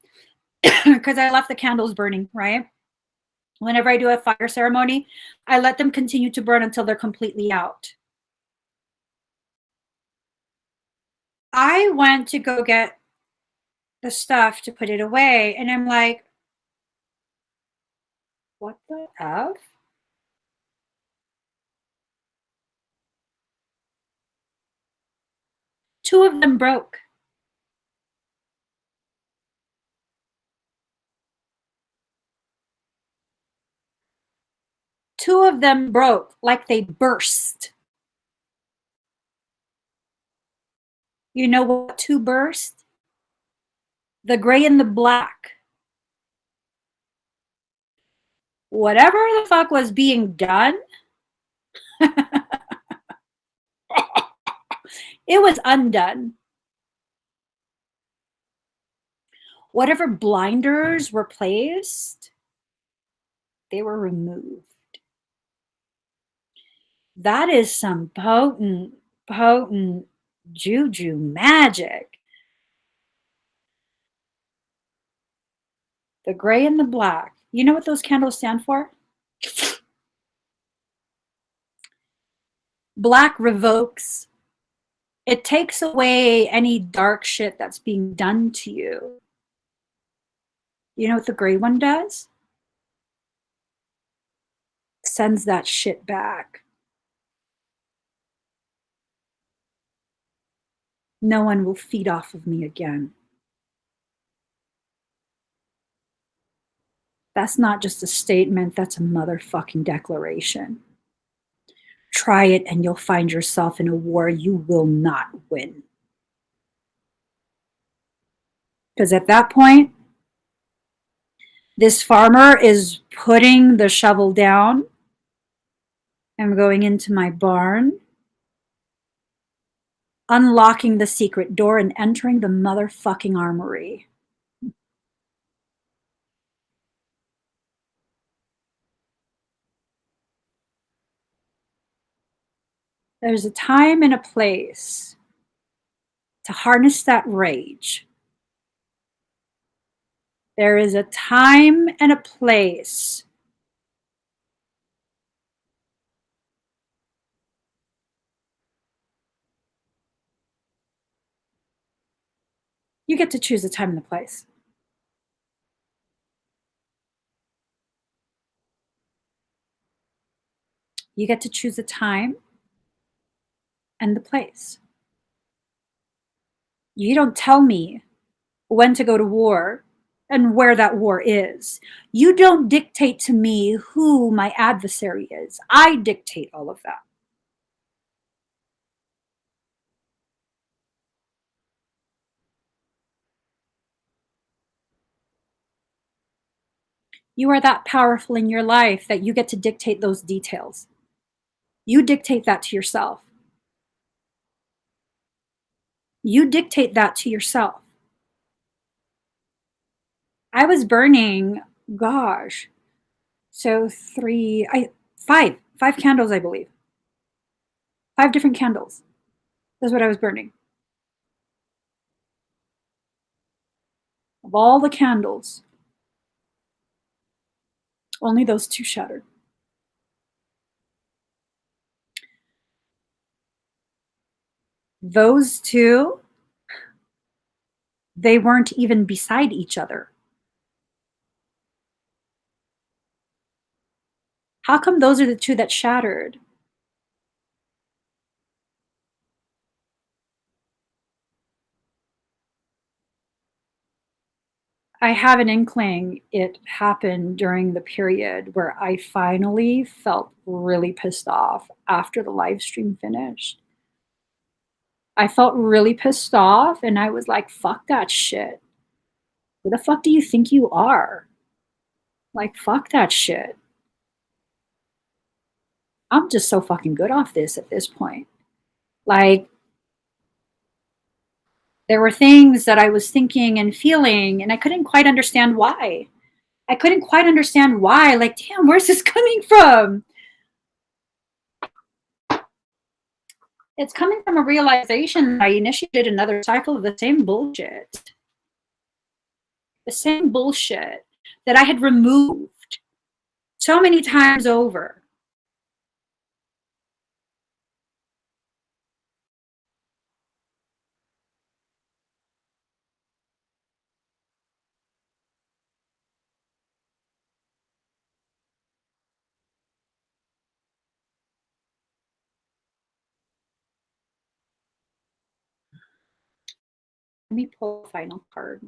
because I left the candles burning, right? Whenever I do a fire ceremony, I let them continue to burn until they're completely out. I went to go get the stuff to put it away, and I'm like, what the F? Two of them broke. Two of them broke, like they burst. You know what two burst? The gray and the black. Whatever the fuck was being done, it was undone. Whatever blinders were placed, they were removed. That is some potent, potent juju magic. The gray and the black. You know what those candles stand for? Black revokes. It takes away any dark shit that's being done to you. You know what the gray one does? Sends that shit back. No one will feed off of me again. That's not just a statement, that's a motherfucking declaration. Try it and you'll find yourself in a war you will not win. Because at that point, this farmer is putting the shovel down. I'm going into my barn, unlocking the secret door and entering the motherfucking armory. There's a time and a place to harness that rage. There is a time and a place you get to choose the time and the place. You get to choose the time and the place. You don't tell me when to go to war and where that war is. You don't dictate to me who my adversary is. I dictate all of that. You are that powerful in your life that you get to dictate those details. You dictate that to yourself. You dictate that to yourself. I was burning, gosh, so five candles, I believe. 5 different candles. That's what I was burning. Of all the candles, only those 2 shattered. Those 2, they weren't even beside each other. How come those are the 2 that shattered? I have an inkling it happened during the period where I finally felt really pissed off after the live stream finished. I felt really pissed off and I was like, fuck that shit. Who the fuck do you think you are? Like, fuck that shit. I'm just so fucking good off this at this point. Like, there were things that I was thinking and feeling, and I couldn't quite understand why. I couldn't quite understand why. Like, damn, where's this coming from? It's coming from a realization that I initiated another cycle of the same bullshit. The same bullshit that I had removed so many times over. Let me pull the final card.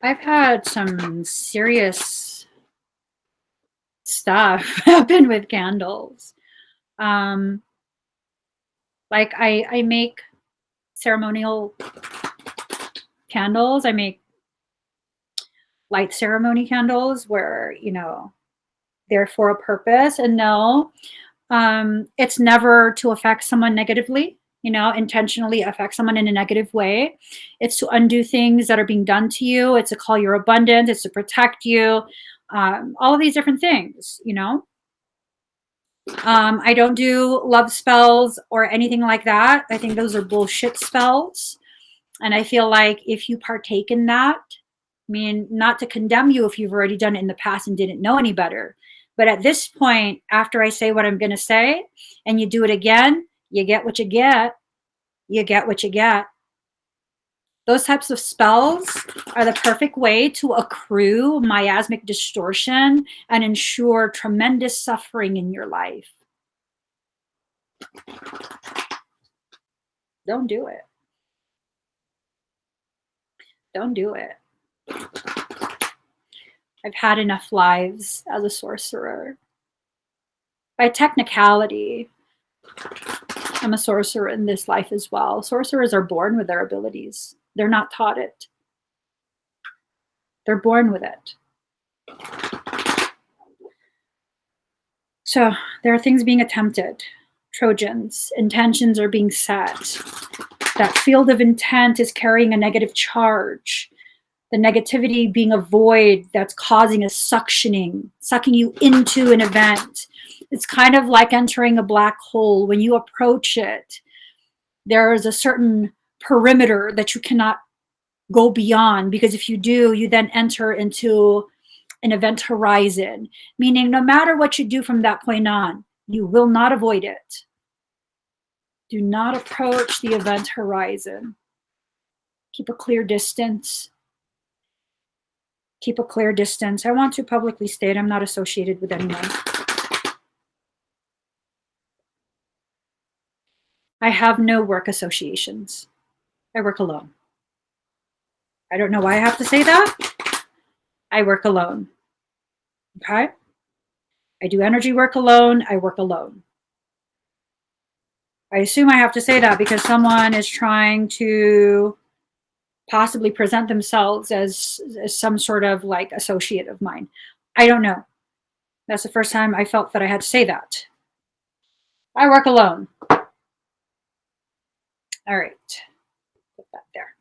I've had some serious stuff happen with candles. Like I make ceremonial candles. I make light ceremony candles where, you know, they're for a purpose. And no, it's never to affect someone negatively, you know, intentionally affect someone in a negative way. It's to undo things that are being done to you. It's to call your abundance. It's to protect you. All of these different things, you know. I don't do love spells or anything like that. I think those are bullshit spells. And I feel like if you partake in that, I mean, not to condemn you if you've already done it in the past and didn't know any better. But at this point, after I say what I'm going to say and you do it again, you get what you get. You get what you get. Those types of spells are the perfect way to accrue miasmic distortion and ensure tremendous suffering in your life. Don't do it. Don't do it. I've had enough lives as a sorcerer. By technicality, I'm a sorcerer in this life as well. Sorcerers are born with their abilities. They're not taught it. They're born with it. So there are things being attempted. Trojans, intentions are being set. That field of intent is carrying a negative charge. The negativity being a void that's causing a suctioning, sucking you into an event. It's kind of like entering a black hole. When you approach it, there is a certain perimeter that you cannot go beyond, because if you do, you then enter into an event horizon, meaning no matter what you do from that point on, you will not avoid it. Do not approach the event horizon. Keep a clear distance. Keep a clear distance. I want to publicly state I'm not associated with anyone. I have no work associations. I work alone. I don't know why I have to say that. I work alone. Okay? I do energy work alone. I work alone. I assume I have to say that because someone is trying to possibly present themselves as some sort of like associate of mine. I don't know. That's the first time I felt that I had to say that. I work alone. All right. Put that there.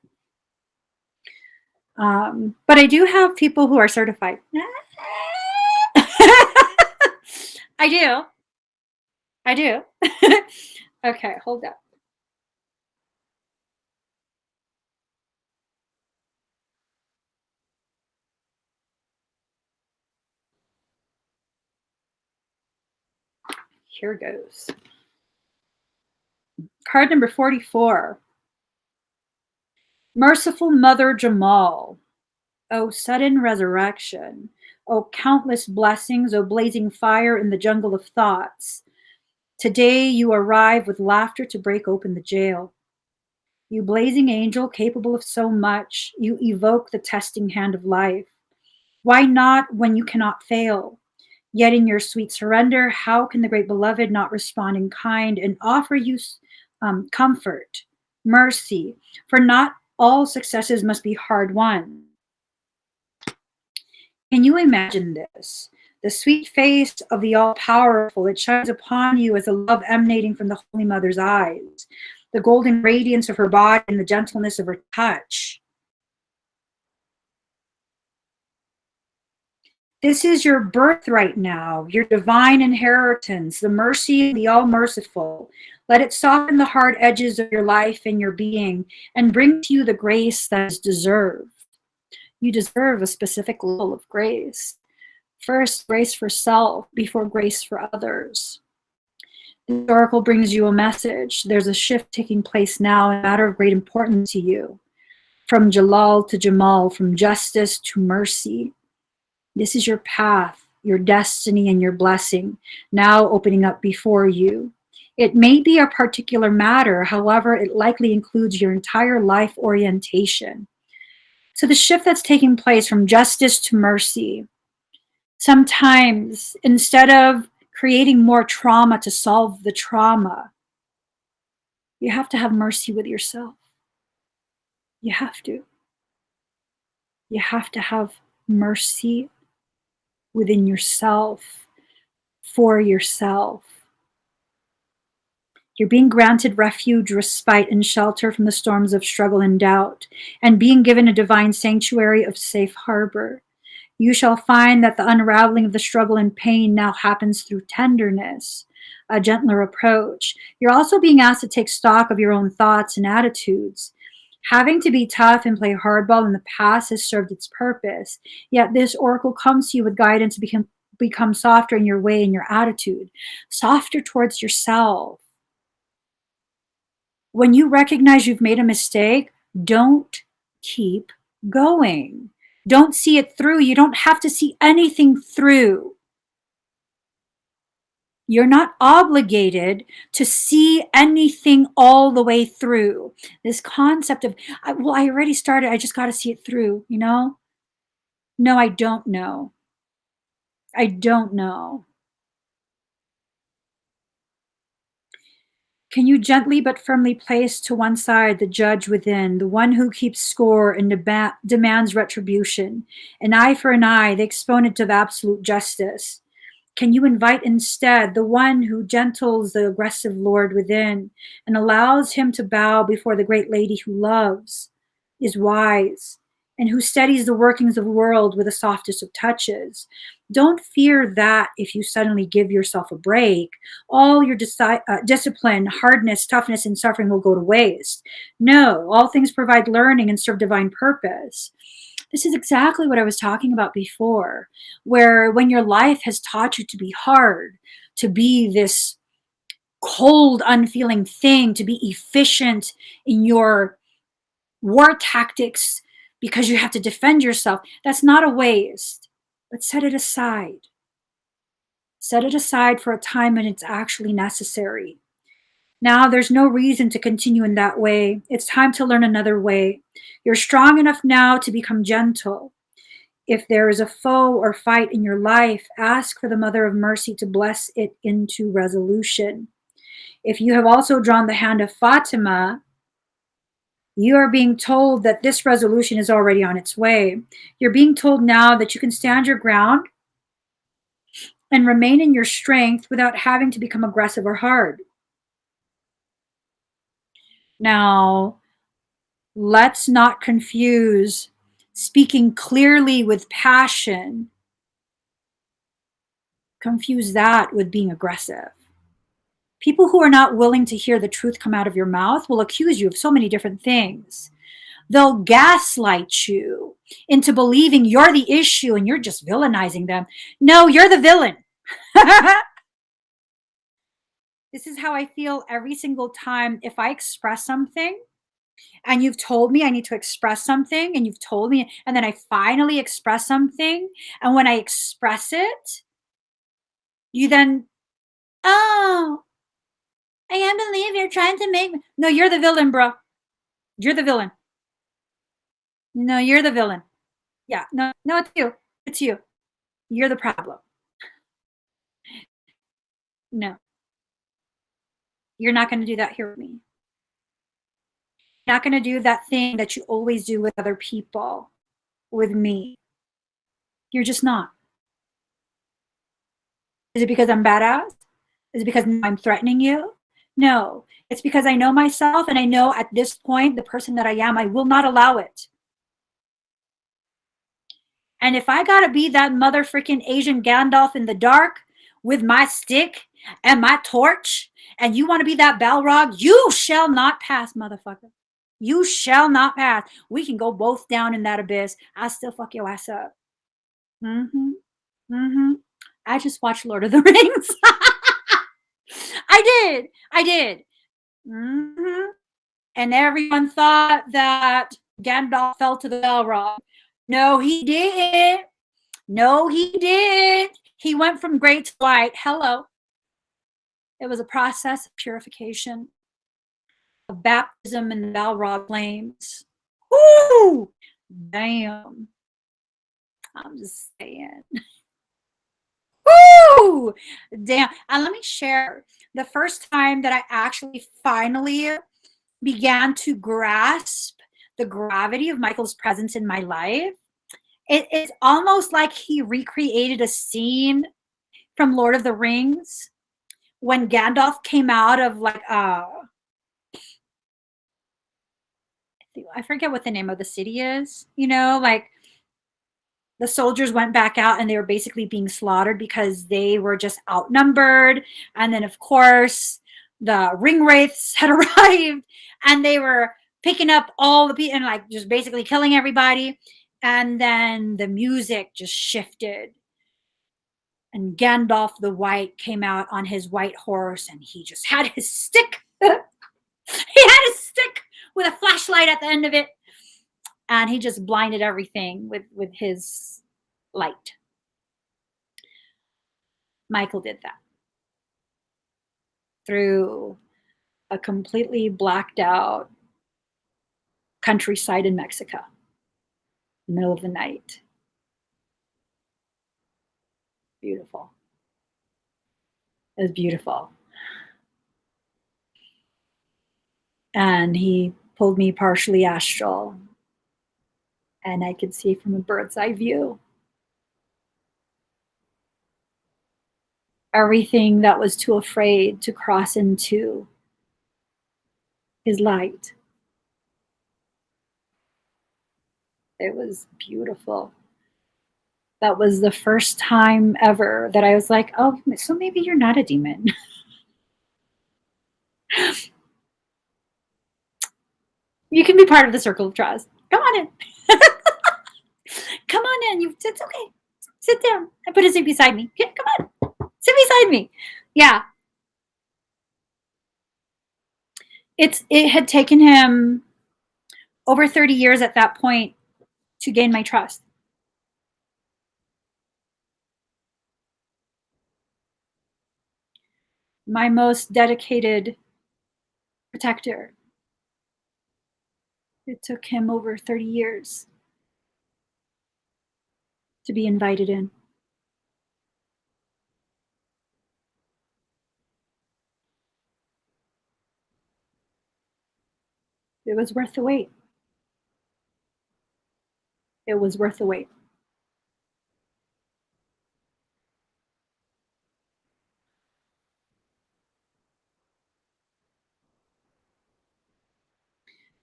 But I do have people who are certified. I do. I do. Okay, hold up. Here goes. Card number 44. Merciful Mother Jamal. O sudden resurrection. O countless blessings, O blazing fire in the jungle of thoughts. Today you arrive with laughter to break open the jail. You blazing angel capable of so much, you evoke the testing hand of life. Why not when you cannot fail? Yet in your sweet surrender, how can the great beloved not respond in kind and offer you comfort, mercy? For not all successes must be hard won. Can you imagine this? The sweet face of the all-powerful, it shines upon you as a love emanating from the Holy Mother's eyes, the golden radiance of her body and the gentleness of her touch. This is your birthright now, your divine inheritance, the mercy of the all-merciful. Let it soften the hard edges of your life and your being and bring to you the grace that is deserved. You deserve a specific level of grace. First, grace for self before grace for others. The oracle brings you a message. There's a shift taking place now, a matter of great importance to you. From Jalal to Jamal, from justice to mercy. This is your path, your destiny, and your blessing, now opening up before you. It may be a particular matter, however, it likely includes your entire life orientation. So the shift that's taking place from justice to mercy, sometimes instead of creating more trauma to solve the trauma, you have to have mercy with yourself. You have to. You have to have mercy within yourself, for yourself. You're being granted refuge, respite, and shelter from the storms of struggle and doubt, and being given a divine sanctuary of safe harbor. You shall find that the unraveling of the struggle and pain now happens through tenderness, a gentler approach. You're also being asked to take stock of your own thoughts and attitudes. Having to be tough and play hardball in the past has served its purpose. Yet this oracle comes to you with guidance to become softer in your way and your attitude, softer towards yourself. When you recognize you've made a mistake, don't keep going. Don't see it through. You don't have to see anything through. You're not obligated to see anything all the way through. This concept of, well, I already started, I just got to see it through, you know? No, I don't know. I don't know. Can you gently but firmly place to one side the judge within, the one who keeps score and demands retribution? An eye for an eye, the exponent of absolute justice. Can you invite instead the one who gentles the aggressive lord within and allows him to bow before the great lady who loves, is wise, and who steadies the workings of the world with the softest of touches? Don't fear that if you suddenly give yourself a break, all your discipline, hardness, toughness, and suffering will go to waste. No, all things provide learning and serve divine purpose. This is exactly what I was talking about before, where when your life has taught you to be hard, to be this cold, unfeeling thing, to be efficient in your war tactics because you have to defend yourself, that's not a waste, but set it aside. Set it aside for a time when it's actually necessary. Now there's no reason to continue in that way. It's time to learn another way. You're strong enough now to become gentle. If there is a foe or fight in your life, ask for the Mother of Mercy to bless it into resolution. If you have also drawn the hand of Fatima, you are being told that this resolution is already on its way. You're being told now that you can stand your ground and remain in your strength without having to become aggressive or hard. Now, let's not confuse speaking clearly with passion. Confuse that with being aggressive. People who are not willing to hear the truth come out of your mouth will accuse you of so many different things. They'll gaslight you into believing you're the issue and you're just villainizing them. No, you're the villain. This is how I feel every single time if I express something and you've told me I need to express something and you've told me, and then I finally express something. And when I express it, you then, oh, I can't believe you're trying to make me. No, you're the villain, bro. You're the villain. No, you're the villain. Yeah, no, it's you. It's you. You're the problem. No, you're not going to do that here with me. You're not going to do that thing that you always do with other people with me. You're just not. Is it because I'm badass? Is it because I'm threatening you? No, it's because I know myself and I know at this point, the person that I am, I will not allow it. And if I gotta be that mother freaking Asian Gandalf in the dark with my stick and my torch, and you want to be that Balrog, you shall not pass, motherfucker. You shall not pass. We can go both down in that abyss. I'll still fuck your ass up. Mm-hmm. Mm-hmm. I just watched Lord of the Rings. I did. Mm-hmm. And everyone thought that Gandalf fell to the Balrog. No, he didn't. No, he didn't. He went from gray to white. Hello. It was a process of purification, of baptism in the Balrog flames. Woo! Damn. I'm just saying. Woo! Damn. And let me share the first time that I actually finally began to grasp the gravity of Michael's presence in my life. It's almost like he recreated a scene from Lord of the Rings when Gandalf came out of like I forget what the name of the city is, you know, like the soldiers went back out and they were basically being slaughtered because they were just outnumbered. And then of course the ring wraiths had arrived and they were picking up all the people and like just basically killing everybody. And then the music just shifted. And Gandalf the White came out on his white horse and he just had his stick. He had his stick with a flashlight at the end of it. And he just blinded everything with his light. Michael did that through a completely blacked out countryside in Mexico, in the middle of the night. Beautiful. It was beautiful. And he pulled me partially astral, and I could see from a bird's eye view everything that was too afraid to cross into his light. It was beautiful. That was the first time ever that I was like, oh, so maybe you're not a demon. You can be part of the circle of trust. Come on in. Come on in. It's okay. Sit down. I put a seat beside me. Yeah, come on. Sit beside me. Yeah. It had taken him over 30 years at that point to gain my trust. My most dedicated protector. It took him over 30 years to be invited in. It was worth the wait. It was worth the wait.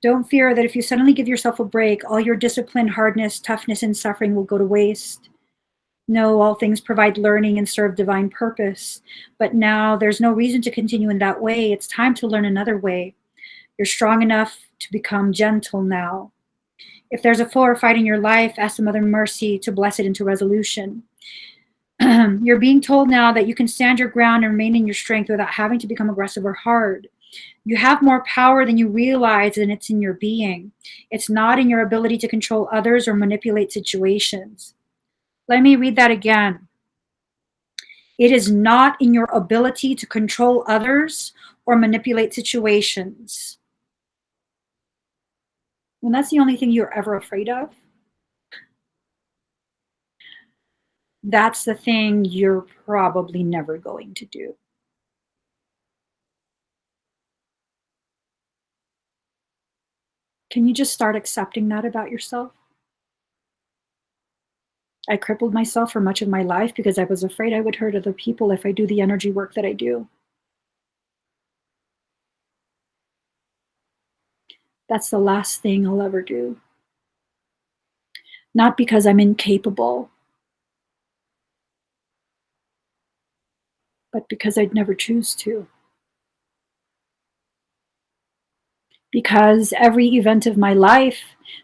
Don't fear that if you suddenly give yourself a break, all your discipline, hardness, toughness, and suffering will go to waste. No, all things provide learning and serve divine purpose. But now there's no reason to continue in that way. It's time to learn another way. You're strong enough to become gentle now. If there's a foe or fight in your life, ask the Mother Mercy to bless it into resolution. You're being told now that you can stand your ground and remain in your strength without having to become aggressive or hard. You have more power than you realize, and it's in your being. It's not in your ability to control others or manipulate situations. Let me read that again. It is not in your ability to control others or manipulate situations. And that's the only thing you're ever afraid of. That's the thing you're probably never going to do. Can you just start accepting that about yourself? I crippled myself for much of my life because I was afraid I would hurt other people if I do the energy work that I do. That's the last thing I'll ever do. Not because I'm incapable, but because I'd never choose to. Because every event of my life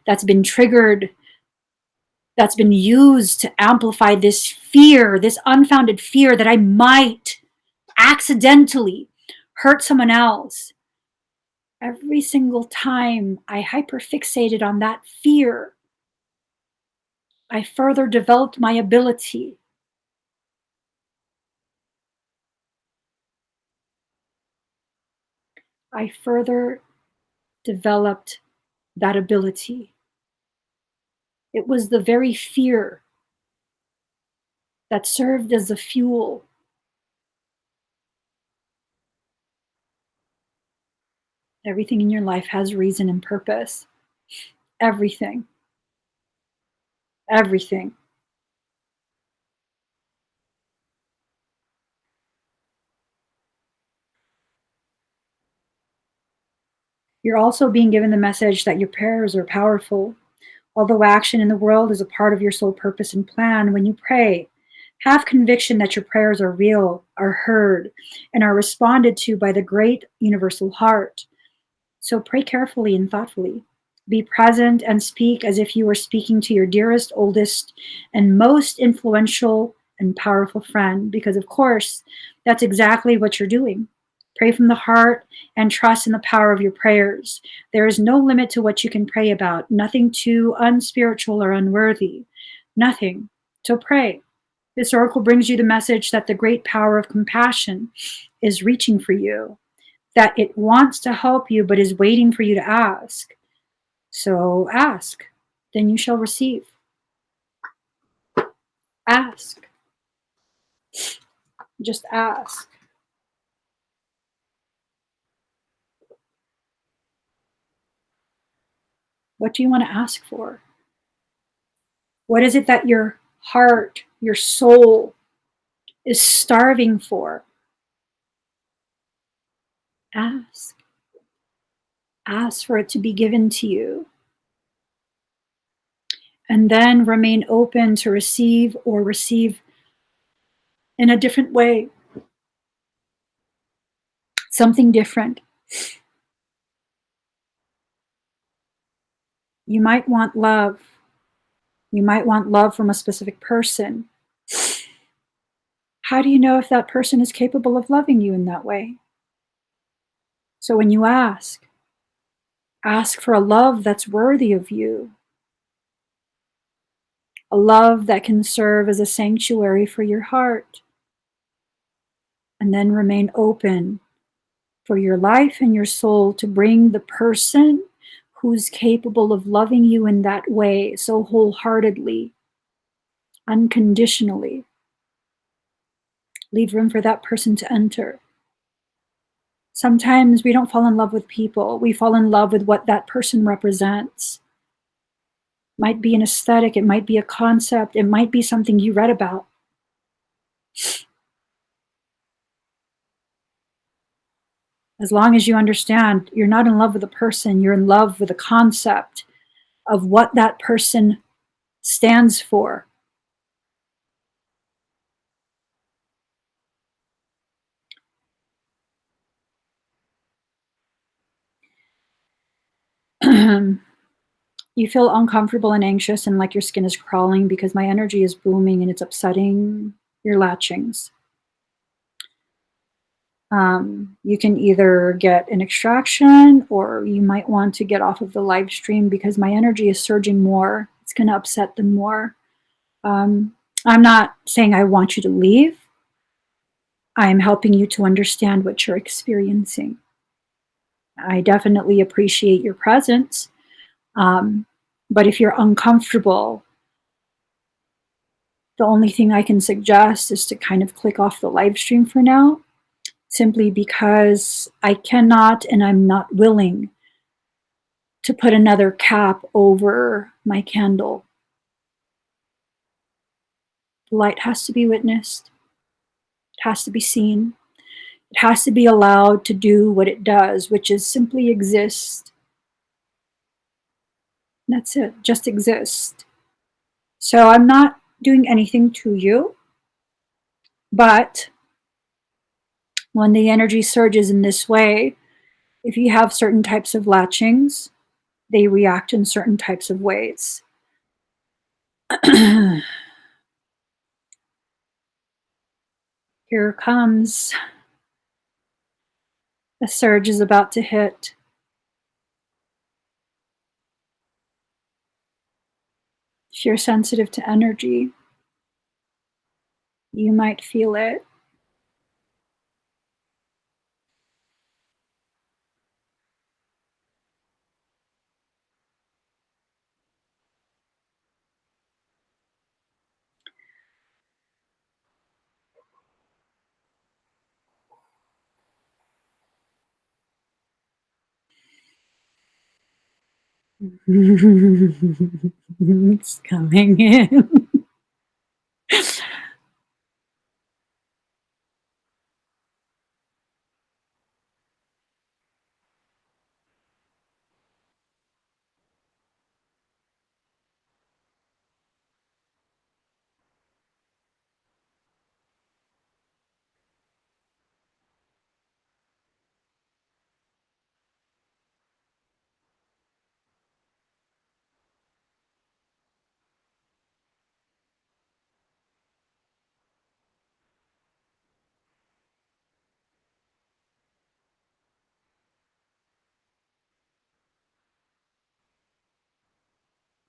that's been triggered, that's been used to amplify this fear, this unfounded fear that I might accidentally hurt someone else. Every single time I hyperfixated on that fear, I further developed my ability. I further developed that ability. It was the very fear that served as the fuel. Everything in your life has reason and purpose. Everything. Everything. You're also being given the message that your prayers are powerful. Although action in the world is a part of your soul purpose and plan, when you pray, have conviction that your prayers are real, are heard, and are responded to by the great universal heart. So pray carefully and thoughtfully. Be present and speak as if you were speaking to your dearest, oldest, and most influential and powerful friend, because of course, that's exactly what you're doing. Pray from the heart and trust in the power of your prayers. There is no limit to what you can pray about, nothing too unspiritual or unworthy. Nothing. So pray. This oracle brings you the message that the great power of compassion is reaching for you, that it wants to help you but is waiting for you to ask. So ask, then you shall receive. Ask. Just ask. What do you want to ask for? What is it that your heart, your soul is starving for? Ask. Ask for it to be given to you. And then remain open to receive or receive in a different way, something different. You might want love. You might want love from a specific person. How do you know if that person is capable of loving you in that way? So when you ask for a love that's worthy of you, a love that can serve as a sanctuary for your heart, and then remain open for your life and your soul to bring the person who's capable of loving you in that way, so wholeheartedly, unconditionally. Leave room for that person to enter. Sometimes we don't fall in love with people. We fall in love with what that person represents. It might be an aesthetic. It might be a concept. It might be something you read about. As long as you understand, you're not in love with a person. You're in love with the concept of what that person stands for. You feel uncomfortable and anxious and like your skin is crawling because my energy is booming and it's upsetting your latchings. You can either get an extraction or you might want to get off of the live stream because my energy is surging more. It's going to upset them more. I'm not saying I want you to leave. I am helping you to understand what you're experiencing. I definitely appreciate your presence. But if you're uncomfortable, the only thing I can suggest is to kind of click off the live stream for now, simply because I cannot and I'm not willing to put another cap over my candle. The light has to be witnessed. It has to be seen. It has to be allowed to do what it does, which is simply exist. That's it, just exist. So I'm not doing anything to you, but when the energy surges in this way, if you have certain types of latchings, they react in certain types of ways. Here comes, a surge is about to hit. If you're sensitive to energy, you might feel it. It's coming in.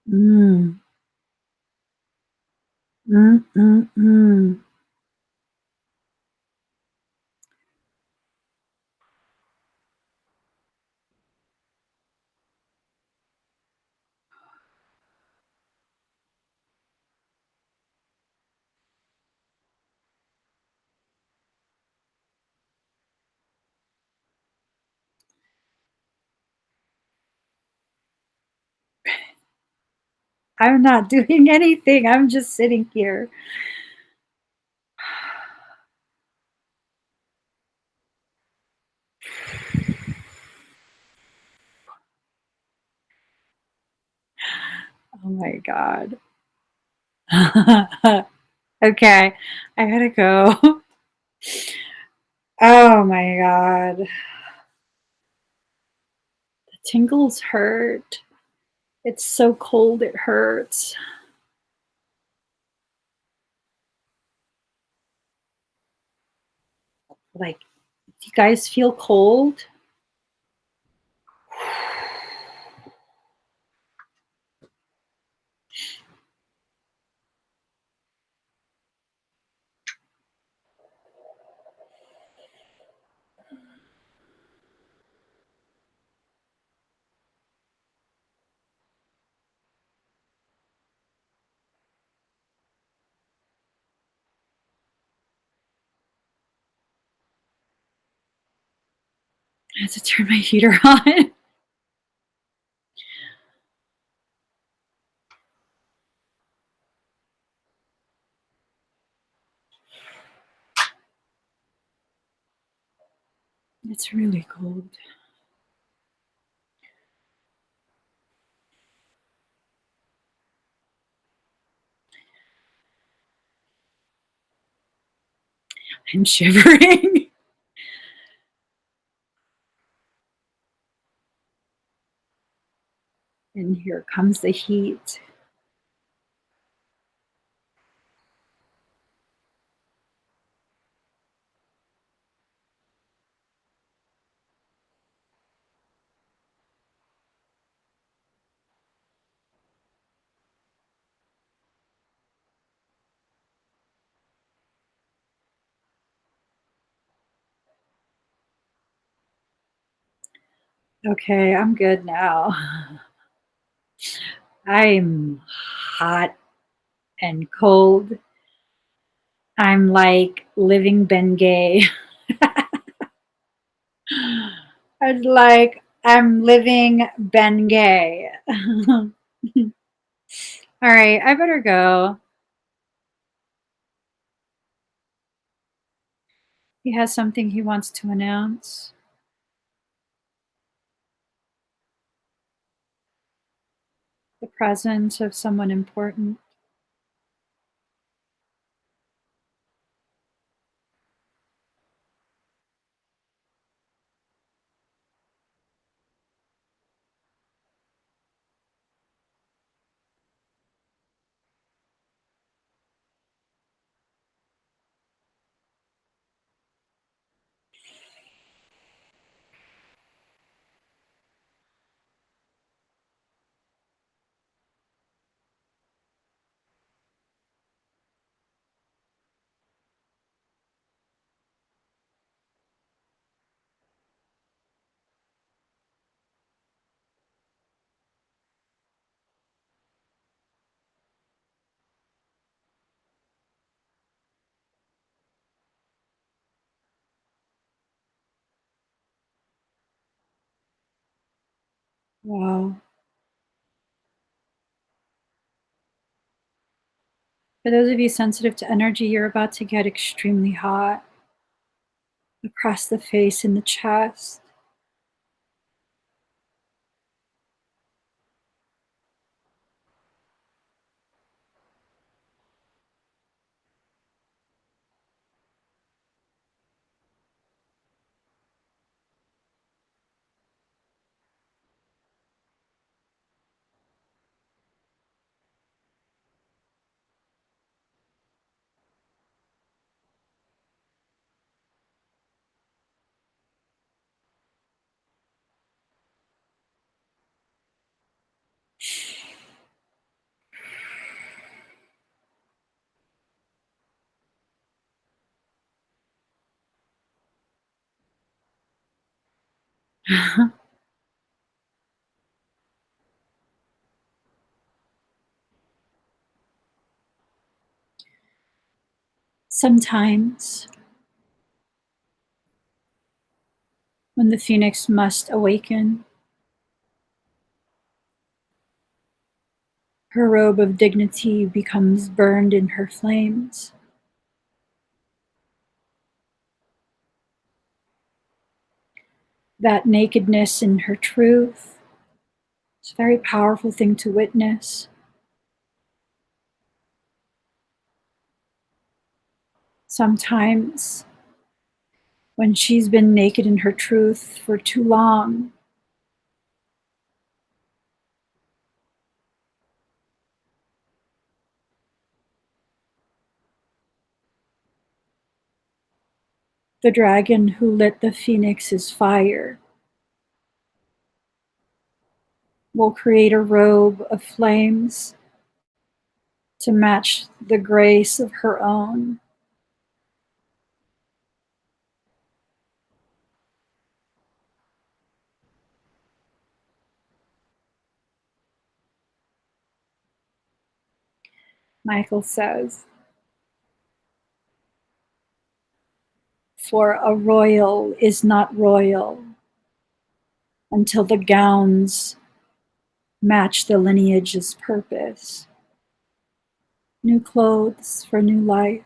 Mm. Mm, mm, mm. I'm not doing anything. I'm just sitting here. Oh my God. Okay, I gotta go. Oh my God. The tingles hurt. It's so cold, it hurts. Like, do you guys feel cold? I have to turn my heater on. It's really cold. I'm shivering. And here comes the heat. Okay, I'm good now. I'm hot and cold. I'm like living Bengay. I'm living Bengay. All right, I better go. He has something he wants to announce. The presence of someone important. Wow. For those of you sensitive to energy, you're about to get extremely hot across the face and the chest. Sometimes, when the phoenix must awaken, her robe of dignity becomes burned in her flames. That nakedness in her truth is a very powerful thing to witness. Sometimes, when she's been naked in her truth for too long, the dragon who lit the phoenix's fire will create a robe of flames to match the grace of her own. Michael says, for a royal is not royal until the gowns match the lineage's purpose. New clothes for new life.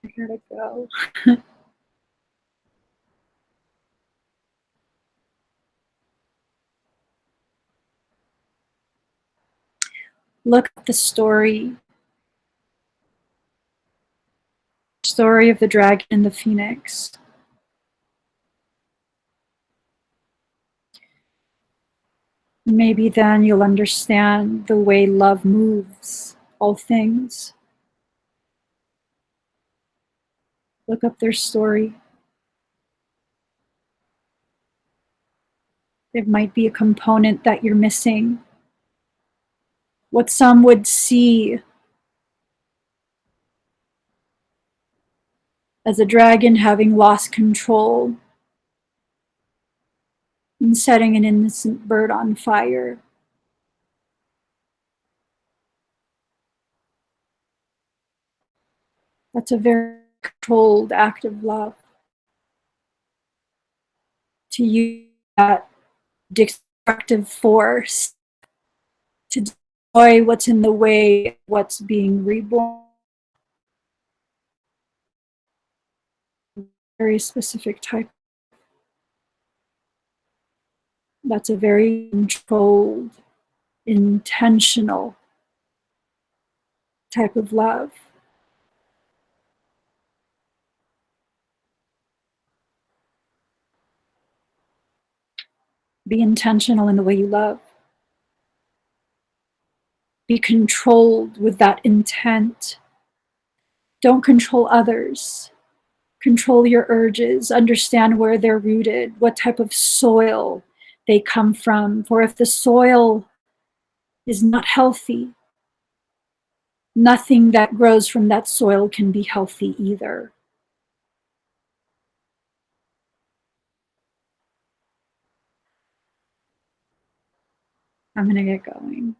I gotta go. Look at the story of the dragon and the phoenix. Maybe then you'll understand the way love moves all things. Look up their story. There might be a component that you're missing. What some would see as a dragon having lost control and setting an innocent bird on fire. That's a very controlled act of love. To use that destructive force to destroy what's in the way of what's being reborn. Very specific type. That's a very controlled, intentional type of love. Be intentional in the way you love. Be controlled with that intent. Don't control others. Control your urges. Understand where they're rooted, what type of soil they come from. For if the soil is not healthy, nothing that grows from that soil can be healthy either. I'm going to get going.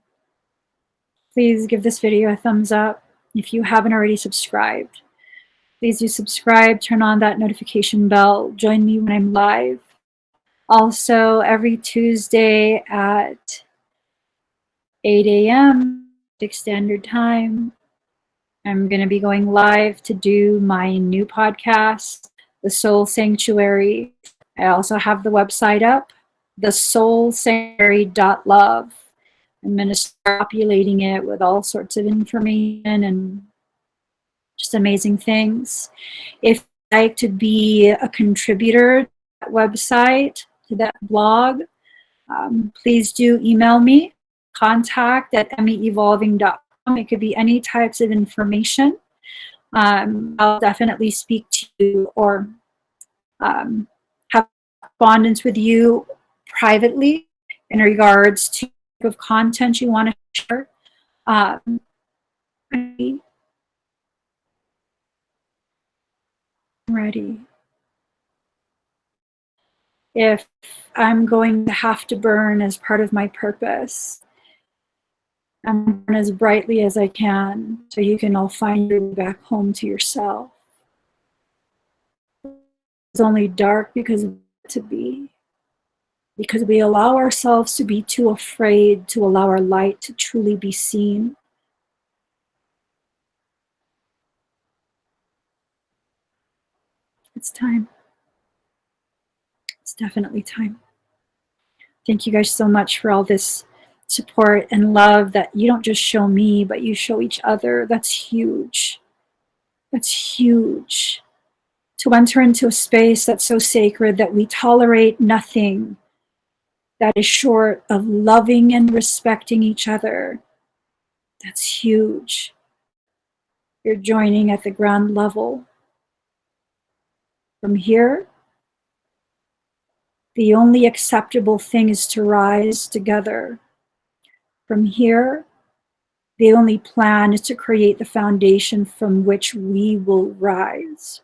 Please give this video a thumbs up. If you haven't already subscribed, please do subscribe, turn on that notification bell, join me when I'm live. Also, every Tuesday at 8 a.m. Pacific Standard Time, I'm going to be going live to do my new podcast, The Soul Sanctuary. I also have the website up, thesoulsanctuary.love. I'm going to start populating it with all sorts of information and just amazing things. If you'd like to be a contributor to that website, to that blog, please do email me, contact@emmyevolving.com. It could be any types of information. I'll definitely speak to you or have correspondence with you privately in regards to the type of content you want to share. Um, ready. If I'm going to have to burn as part of my purpose, I'm burn as brightly as I can so you can all find your way back home to yourself. It's only dark because of it to be. Because we allow ourselves to be too afraid to allow our light to truly be seen. It's time. It's definitely time. Thank you guys so much for all this support and love that you don't just show me, but you show each other. That's huge. That's huge. To enter into a space that's so sacred that we tolerate nothing that is short of loving and respecting each other. That's huge. You're joining at the ground level. From here, the only acceptable thing is to rise together. From here, the only plan is to create the foundation from which we will rise.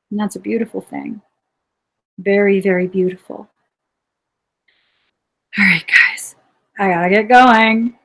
And that's a beautiful thing. Very, very beautiful. All right, guys, I gotta get going.